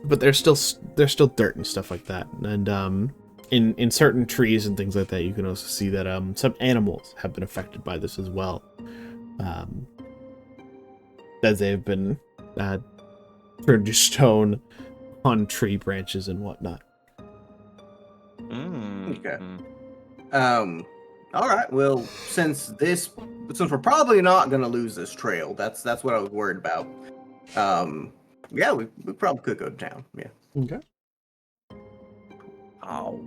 but there's still dirt and stuff like that. And in certain trees and things like that, you can also see that some animals have been affected by this as well, as they've been turned to stone on tree branches and whatnot. Okay. All right. Well, since we're probably not gonna lose this trail, that's what I was worried about. Yeah, we probably could go to town. Yeah. Okay. Oh.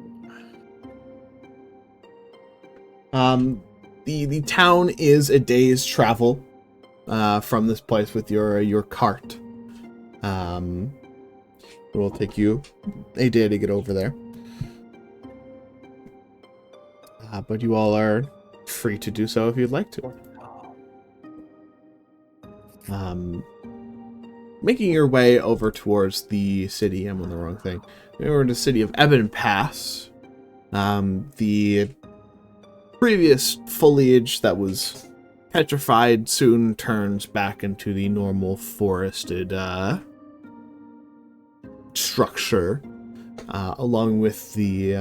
The town is a day's travel from this place with your cart. It will take you a day to get over there. But you all are free to do so if you'd like to. Making your way over towards the city, I'm on the wrong thing. Over to the city of Ebon Pass. The previous foliage that was petrified soon turns back into the normal forested structure, along with the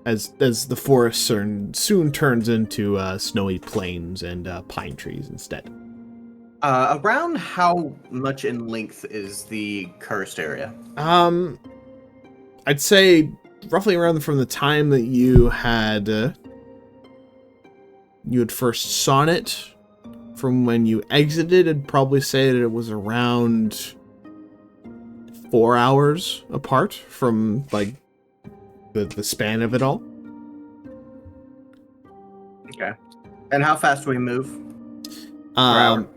as the forest soon turns into snowy plains and pine trees instead. Around how much in length is the cursed area? I'd say roughly around from the time that you had first sawn it, from when you exited, I'd probably say that it was around 4 hours apart from like the span of it all. Okay. And how fast do we move? Um,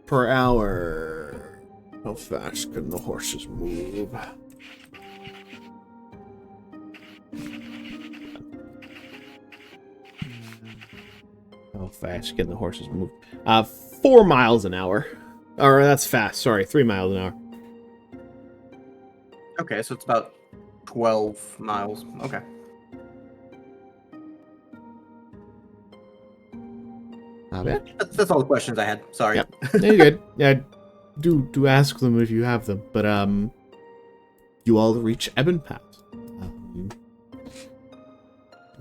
per hour. How fast can the horses move? How fast can the horses move? 4 miles an hour. Or that's fast. Sorry, 3 miles an hour. Okay, so it's about 12 miles. Okay. Yeah. That's all the questions I had. Sorry. Yep. Yeah, you're good. Yeah, do ask them if you have them. But you all reach Ebon Pass.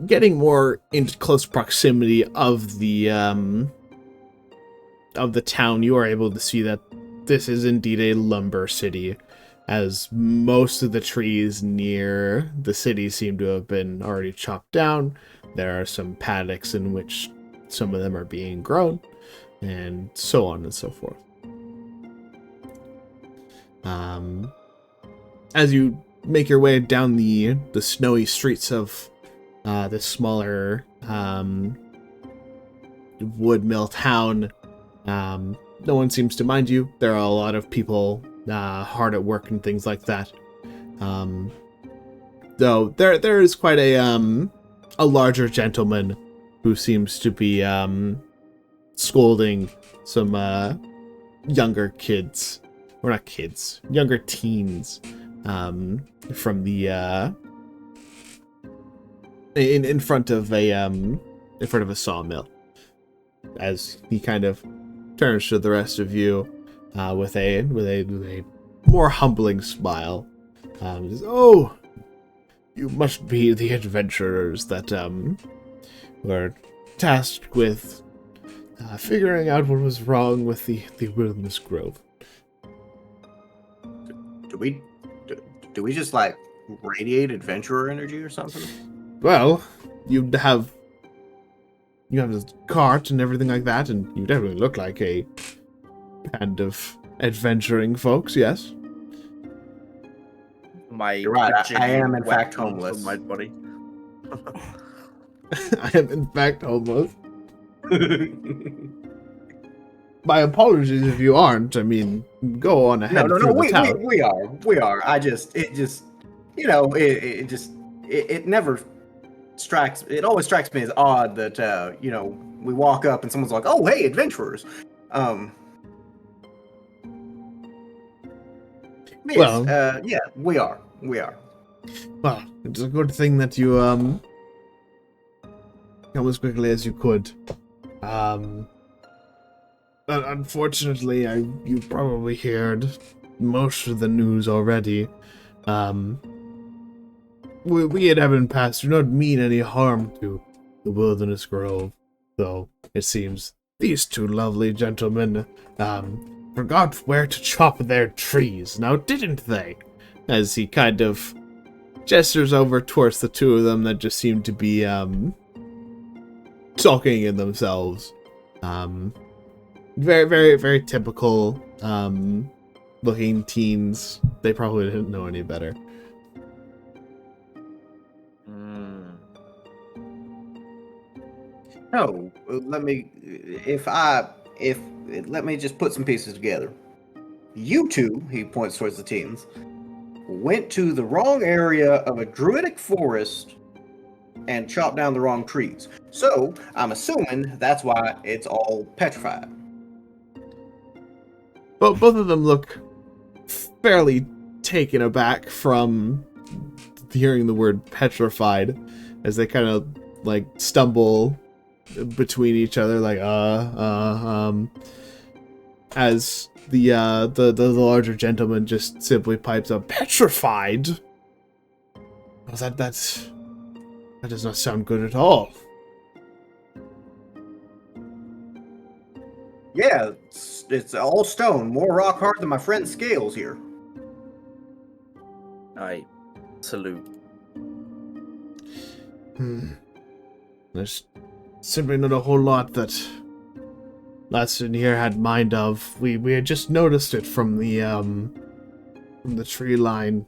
Getting more into close proximity of the town, you are able to see that this is indeed a lumber city, as most of the trees near the city seem to have been already chopped down. There are some paddocks in which some of them are being grown, and so on and so forth. As you make your way down the snowy streets of this smaller wood mill town, no one seems to mind you. There are a lot of people hard at work and things like that. Though there is quite a larger gentleman who seems to be scolding some younger kids, or not kids, younger teens, from the in front of a sawmill. As he kind of turns to the rest of you, with a more humbling smile. He says, "Oh, you must be the adventurers that were tasked with figuring out what was wrong with the Wilderness Grove." Do we just like radiate adventurer energy or something? Well, you have this cart and everything like that, and you definitely look like a band of adventuring folks. Yes. You're right. I am in fact weapon homeless. from my body. I am in fact homeless. My apologies if you aren't. I mean, go on ahead. No. through the town. We are. It never strikes. It always strikes me as odd that we walk up and someone's like, "Oh, hey, adventurers." Yes, Well- yeah, we are. Well, it's a good thing that you come as quickly as you could. But unfortunately, you probably heard most of the news already. We at Heaven Pass do not mean any harm to the Wilderness Grove, though it seems these two lovely gentlemen forgot where to chop their trees, now didn't they? As he kind of gestures over towards the two of them that just seem to be talking in themselves. Very, very, very typical looking teens. They probably didn't know any better. No, let me just put some pieces together. You two, he points towards the teens, went to the wrong area of a druidic forest and chopped down the wrong trees. So I'm assuming that's why it's all petrified. But both of them look fairly taken aback from hearing the word petrified, as they kind of like stumble between each other, like as the larger gentleman just simply pipes up, "Petrified? Oh, that does not sound good at all." Yeah, it's all stone, more rock hard than my friend Scales here. I salute. There's simply not a whole lot that us in here had mind of. We had just noticed it from the tree line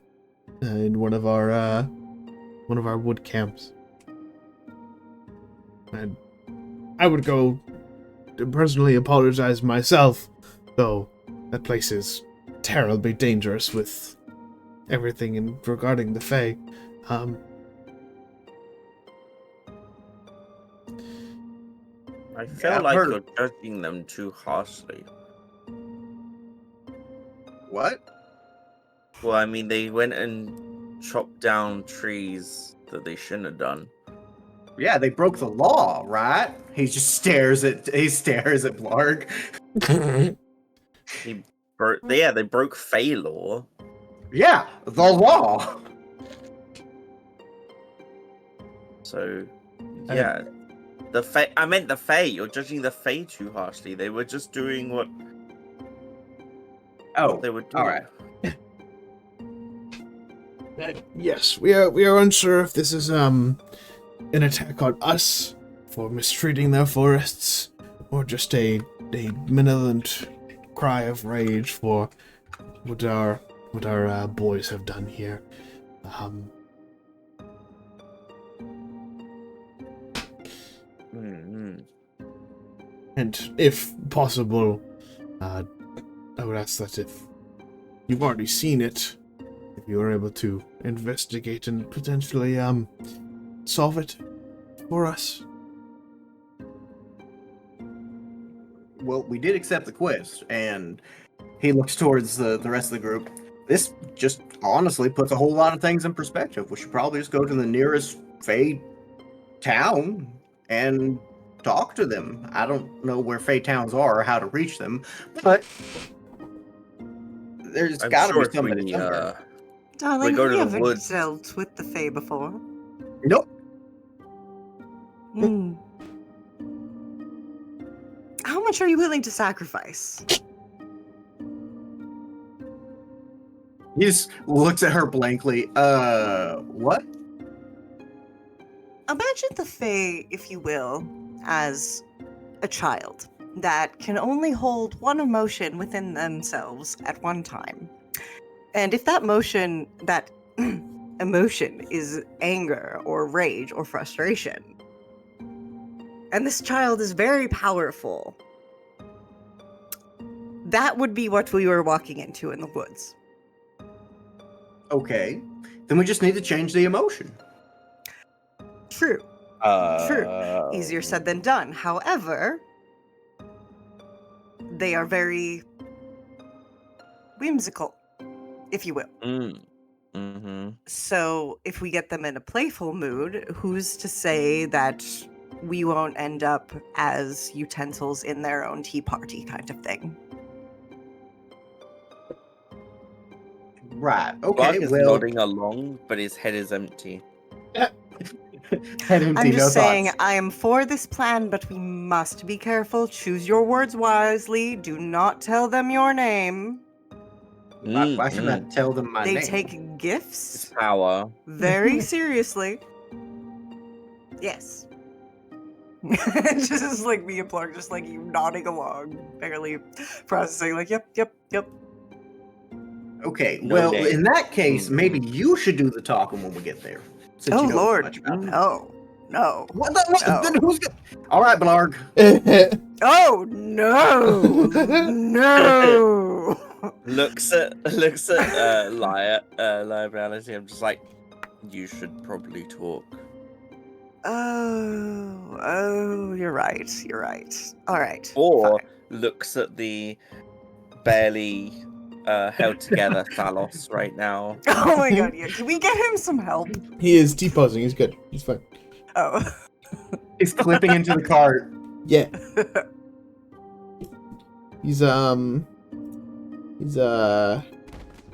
in one of our wood camps. And I would go to personally apologize myself, though that place is terribly dangerous with everything regarding the Fae. I feel I've like heard- you're judging them too harshly. What? Well, I mean, they went and chopped down trees that they shouldn't have done. Yeah, they broke the law, right? He stares at Blarg. They broke Fey law. Yeah, the law. So, yeah. The Fae. I meant the Fae. You're judging the Fae too harshly. They were just doing what Oh, they were doing. all right. Yes, we are unsure if this is an attack on us for mistreating their forests, or just a malevolent cry of rage for what our boys have done here. And if possible, I would ask that if you've already seen it, if you were able to investigate and potentially solve it for us. Well, we did accept the quest, and he looks towards the rest of the group. This just honestly puts a whole lot of things in perspective. We should probably just go to the nearest Fey town and talk to them. I don't know where Fey towns are or how to reach them, but There's I'm got to sure be if somebody we, somewhere. Darling, go have to you the ever woods. dealt with the Fae before? Nope. Hmm. How much are you willing to sacrifice? He just looks at her blankly. What? Imagine the Fae, if you will, as a child that can only hold one emotion within themselves at one time. And if that emotion is anger or rage or frustration, and this child is very powerful, that would be what we were walking into in the woods. Okay. Then we just need to change the emotion. True. True. Easier said than done. However, they are very whimsical, if you will. Mm-hmm. So if we get them in a playful mood, who's to say that we won't end up as utensils in their own tea party kind of thing? Right. Clark Okay. is Well, nodding along, but his head is empty. head empty, I'm just no saying, thoughts. I am for this plan, but we must be careful. Choose your words wisely. Do not tell them your name. Why should I tell them my They name? take It's gifts power. very seriously. Yes. Just like me and Clark, just like you nodding along, barely processing, like, yep. Okay. No Well, name. in that case, maybe you should do the talking when we get there. Since Oh, you know Lord. so much about that. No. What? What? No. Then who's gonna... All right, Blarg. Oh, no. No. Looks at liability. I'm just like, you should probably talk. Oh, you're right. All right. Or fine. looks at the barely held together Thalos right now. Oh my god, yeah. Can we get him some help? He is T-posing. He's good. He's fine. Oh. He's clipping into the cart. Yeah. He's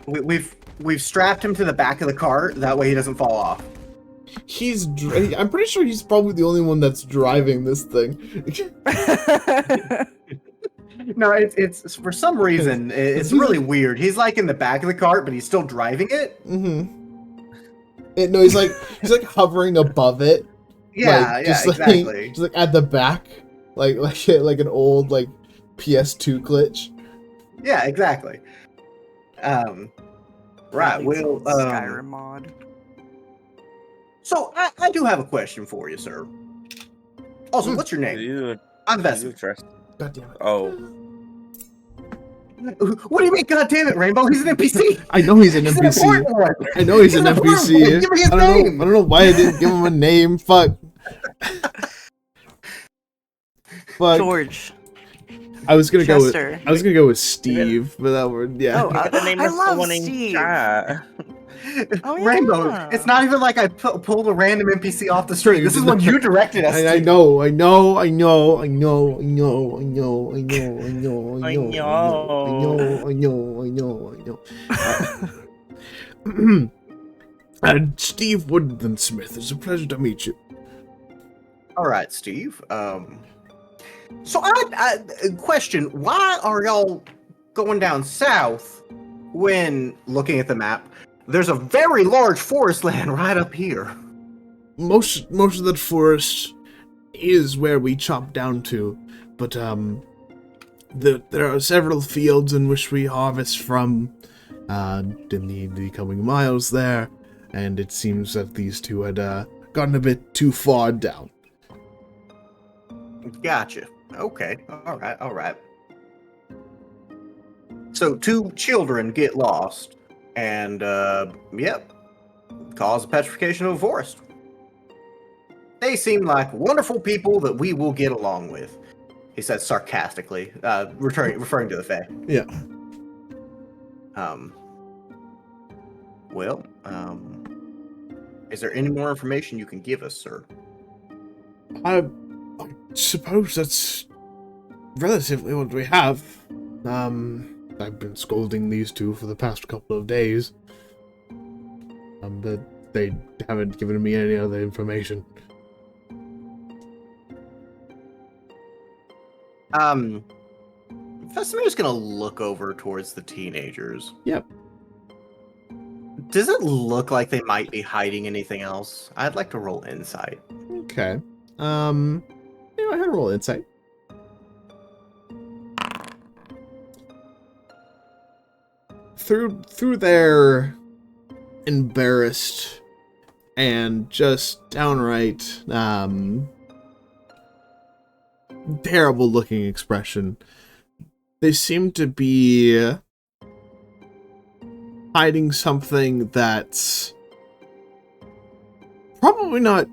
We've strapped him to the back of the cart. That way he doesn't fall off. I'm pretty sure he's probably the only one that's driving this thing. No, it's for some reason it's really weird. He's like in the back of the cart, but he's still driving it. No, he's like hovering above it. Yeah, like, yeah, just exactly. Just like at the back, like an old like PS2 glitch. Yeah, exactly. Right. Well, Skyrim mod. So I do have a question for you, sir. Also, what's your name? I'm Vessi. God damn it. Oh. What do you mean? God damn it, Rainbow! He's an NPC. I know he's an He's NPC. An important one. I know he's an an important NPC. one. Give me his I name. don't know why I didn't give him a name. Fuck. George. I was gonna Chester. go with Steve, but that word, yeah. Oh, The name I of love someone in Steve. chat. Oh, yeah. Rainbow. It's not even like I pulled a random NPC off the street. This is one you directed us to. I know. And Steve Woodland Smith, it's a pleasure to meet you. All right, Steve. So I question: why are y'all going down south when looking at the map? There's a very large forest land right up here. Most of that forest is where we chop down to, but there are several fields in which we harvest from in the coming miles there, and it seems that these two had gotten a bit too far down. Gotcha. Okay. All right. So 2 children get lost, and yep, cause petrification of a forest. They seem like wonderful people that we will get along with, he said sarcastically, referring to the Fae. Yeah. Well, is there any more information you can give us, sir? I suppose that's relatively what we have. I've been scolding these two for the past couple of days. But they haven't given me any other information. Vestimir's gonna look over towards the teenagers. Yep. Does it look like they might be hiding anything else? I'd like to roll insight. Okay. I had to roll insight. Through their embarrassed and just downright terrible looking expression, they seem to be hiding something that's probably not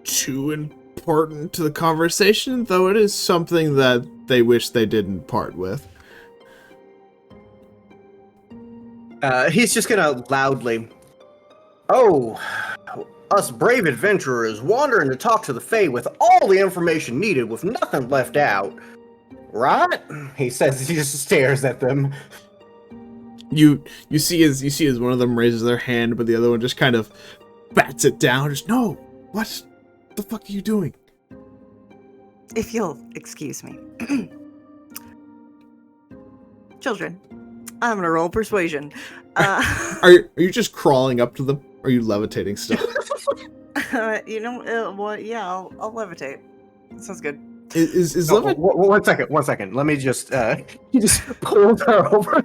too important to the conversation, though it is something that they wish they didn't part with. He's just gonna loudly, "Oh, us brave adventurers wandering to talk to the Fae with all the information needed with nothing left out. Right?" He says as he just stares at them. You see as one of them raises their hand, but the other one just kind of bats it down. Just, no! What the fuck are you doing? If you'll excuse me. Children, I'm gonna roll persuasion. Are you just crawling up to them? Or are you levitating still? What? Yeah, I'll levitate. Sounds good. Is Oh, levitate? 1 second. Let me just, he just pulled her over.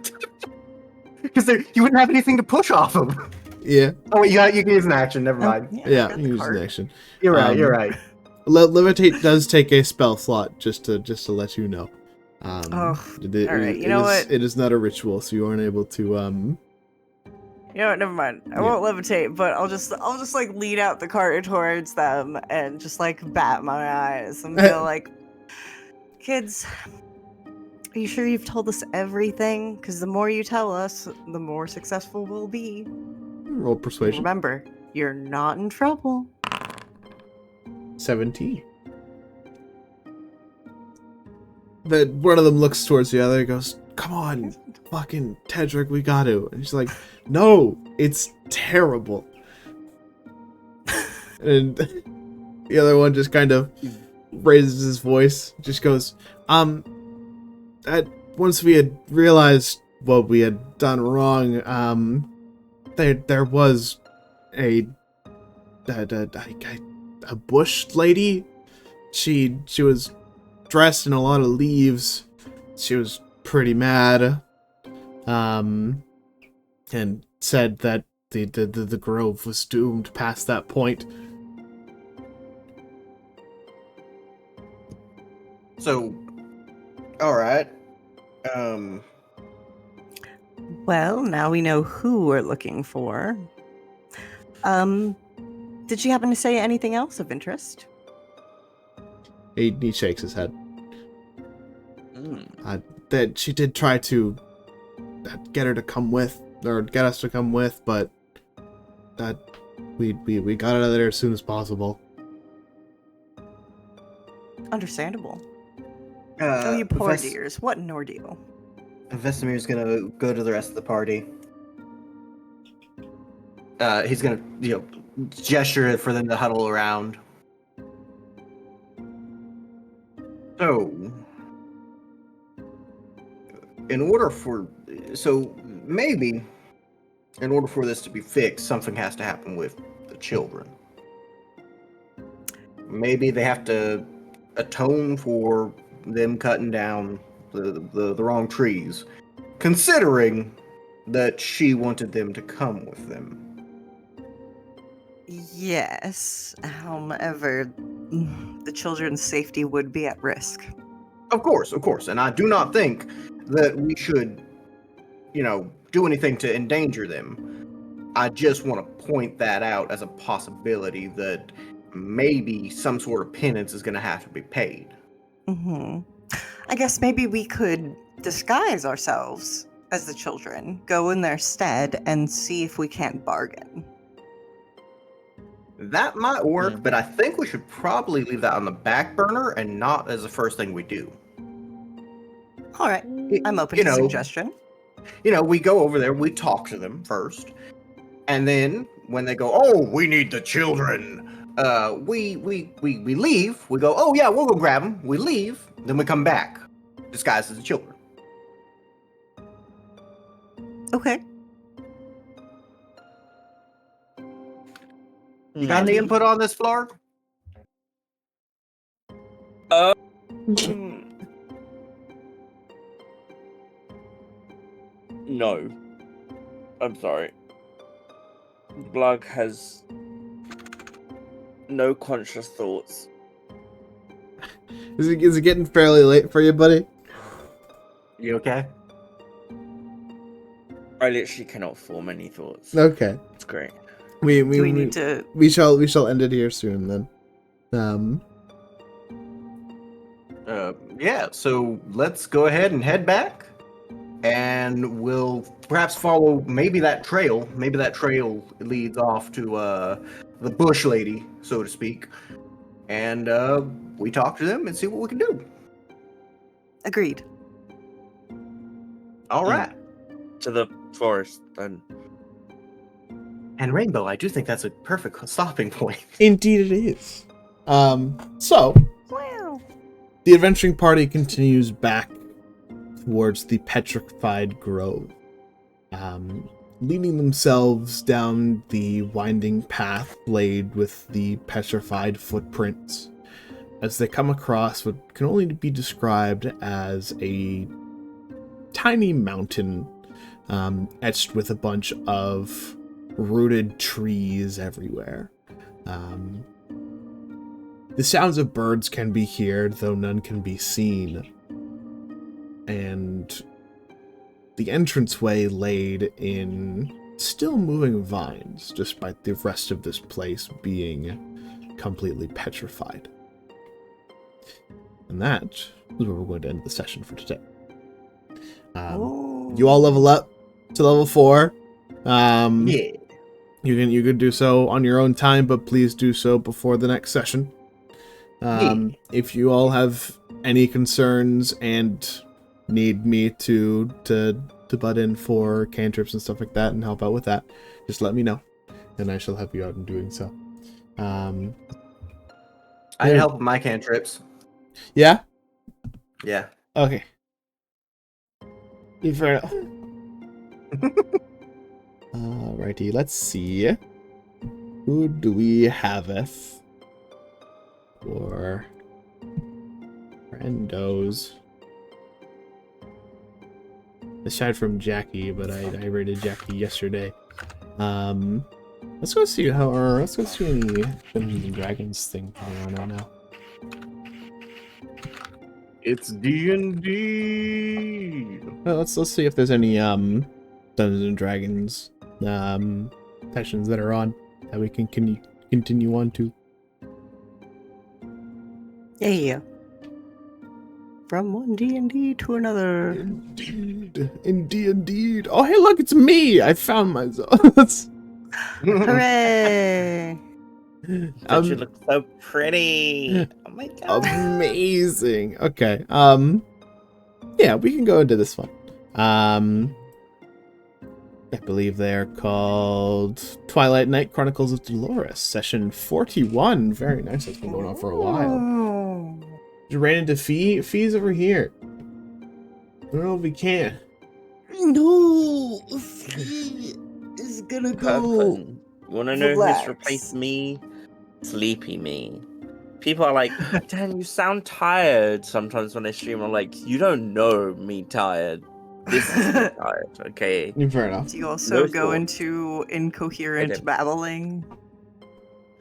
Because you wouldn't have anything to push off of. Yeah. Oh, wait, you can use an action. Never mind. Yeah, you use an action. You're right. Levitate does take a spell slot, just to let you know. All right. You know what? It is not a ritual, so you aren't able to. You know what? Never mind. I won't levitate, but I'll just like lead out the cart towards them and just like bat my eyes and feel like, kids, are you sure you've told us everything? Because the more you tell us, the more successful we'll be. Roll persuasion. Remember, you're not in trouble. 17. One of them looks towards the other and goes, "Come on, fucking Tedric, we got to." And she's like, "No, it's terrible." And the other one just kind of raises his voice, just goes, once we had realized what we had done wrong, there was a bush lady. She was dressed in a lot of leaves. She was pretty mad, and said that the grove was doomed past that point. So, all right. Well, now we know who we're looking for. Did she happen to say anything else of interest? He shakes his head. That she did try to get us to come with, but that we got out of there as soon as possible. Understandable. Oh, you poor dears. What an ordeal. Vestimir's gonna go to the rest of the party. He's gonna, gesture for them to huddle around. So, maybe, in order for this to be fixed, something has to happen with the children. Maybe they have to atone for them cutting down the wrong trees, considering that she wanted them to come with them. Yes, however, the children's safety would be at risk. Of course, and I do not think that we should, do anything to endanger them. I just want to point that out as a possibility that maybe some sort of penance is going to have to be paid. I guess maybe we could disguise ourselves as the children, go in their stead, and see if we can't bargain. That might work, but I think we should probably leave that on the back burner and not as the first thing we do. All right, I'm open to suggestion. we go over there, we talk to them first, and then when they go, oh, we need the children, we leave. We go, oh yeah, we'll go grab them. We leave, then we come back, disguised as the children. Okay. You got any input on this, Flarg? No. I'm sorry. Glug has no conscious thoughts. Is it getting fairly late for you, buddy? You okay? I literally cannot form any thoughts. Okay. It's great. We need to? We shall end it here soon then. Yeah, so let's go ahead and head back, and we'll perhaps follow maybe that trail. Maybe that trail leads off to the bush lady, so to speak, and we talk to them and see what we can do. Agreed. All right. To the forest, then. And Rainbow, I do think that's a perfect stopping point. Indeed it is. So Wow. the adventuring party continues back towards the petrified grove, leading themselves down the winding path laid with the petrified footprints as they come across what can only be described as a tiny mountain etched with a bunch of rooted trees everywhere. The sounds of birds can be heard, though none can be seen. And the entranceway laid in still moving vines, despite the rest of this place being completely petrified. And that is where we're going to end the session for today. You all level up to level 4. Yeah. You can do so on your own time, but please do so before the next session. If you all have any concerns and need me to butt in for cantrips and stuff like that and help out with that, just let me know, and I shall help you out in doing so. I need help with my cantrips. Yeah? Yeah. Okay. Fair enough. Alrighty, let's see. Who do we have for friendos? Aside from Jackie, but I rated Jackie yesterday. Let's go see any Dungeons and Dragons thing going on right now. It's D&D. Well, let's see if there's any Dungeons and Dragons sessions that are on that we can continue on to. Yeah. From one D&D to another. Indeed. Oh, hey, look, it's me! I found myself. Hooray! Don't you look so pretty? Oh my god. Amazing. Okay. Yeah, we can go into this one. I believe they're called Twilight Night Chronicles of Dolores, session 41. Very nice. That's been going on for a while. Oh. Just ran into Fee's over here. I don't know if we can. No! Fee is gonna go. You wanna know Relax. who's replaced me? Sleepy me. People are like, Dan, you sound tired sometimes when I stream. I'm like, you don't know me tired. This is me tired, okay? Fair enough. Do you also No go thought. into incoherent didn't. babbling?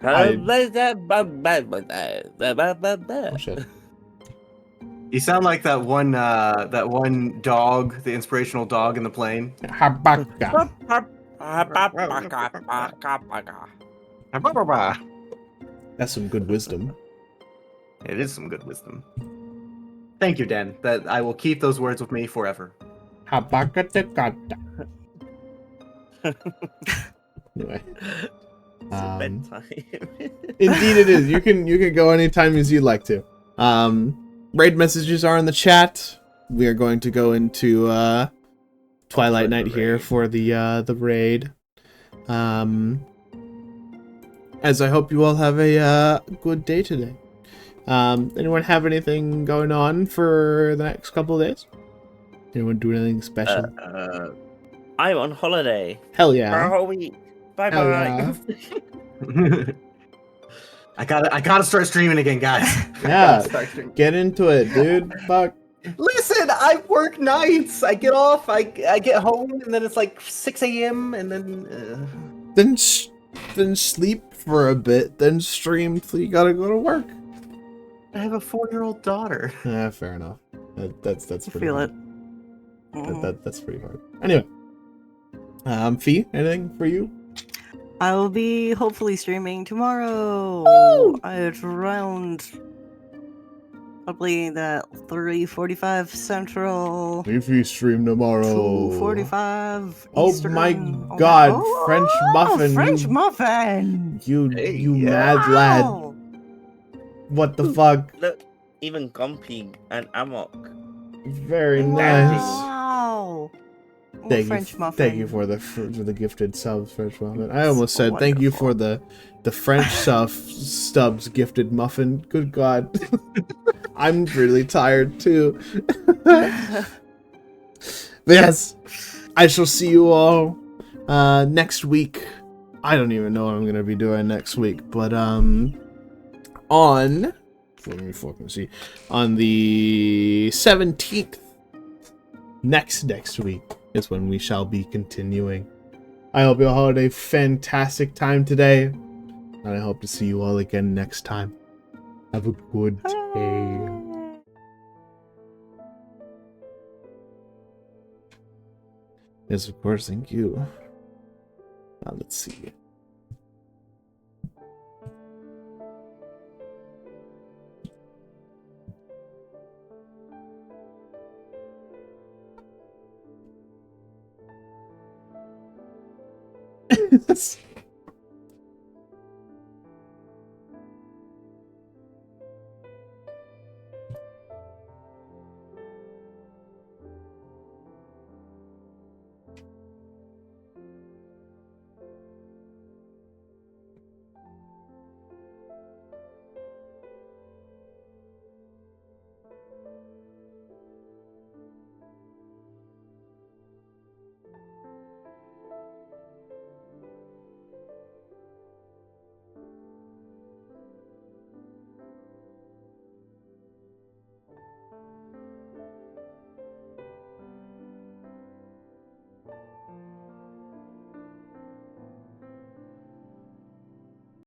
Oh, shit. You sound like that one dog, the inspirational dog in the plane. Habaka. That's some good wisdom. It is some good wisdom. Thank you, Dan. That I will keep those words with me forever. Habakatakata. Anyway. It's bedtime. Indeed it is. You can go anytime as you'd like to. Raid messages are in the chat. We are going to go into Twilight for the Night here raid. for the raid. As I hope you all have a good day today. Anyone have anything going on for the next couple of days? Anyone do anything special? I'm on holiday Hell for a yeah. whole week. Bye Hell bye. yeah. I gotta start streaming again, guys. I Yeah. gotta start streaming. Get into it, dude. Fuck. Listen, I work nights. I get off. I get home, and then it's like 6 a.m. and then. Then sleep for a bit, then stream till you gotta go to work. I have a 4-year-old daughter. Yeah, fair enough. That's I pretty feel hard. it. Mhm. That's pretty hard. Anyway, Fee, anything for you? I will be hopefully streaming tomorrow at around probably that 3:45 Central, If you stream tomorrow. 2:45 Oh Eastern. my all that. God, French muffin, French you- muffin! Hey, You yeah. mad lad. Wow! What the fuck? Look, even Gumpy and Amok. Very Dandy. nice. Wow! Oh, Thank French you, muffin. thank you for the gifted subs, French muffin. I almost So said thank you wonderful. for the French stubs gifted muffin. Good God, I'm really tired too. But yes, I shall see you all next week. I don't even know what I'm gonna be doing next week, but on let me fucking see, on the 17th, next week is when we shall be continuing. I hope you all had a fantastic time today, and I hope to see you all again next time. Have a good day. Yes, of course, thank you. Let's see.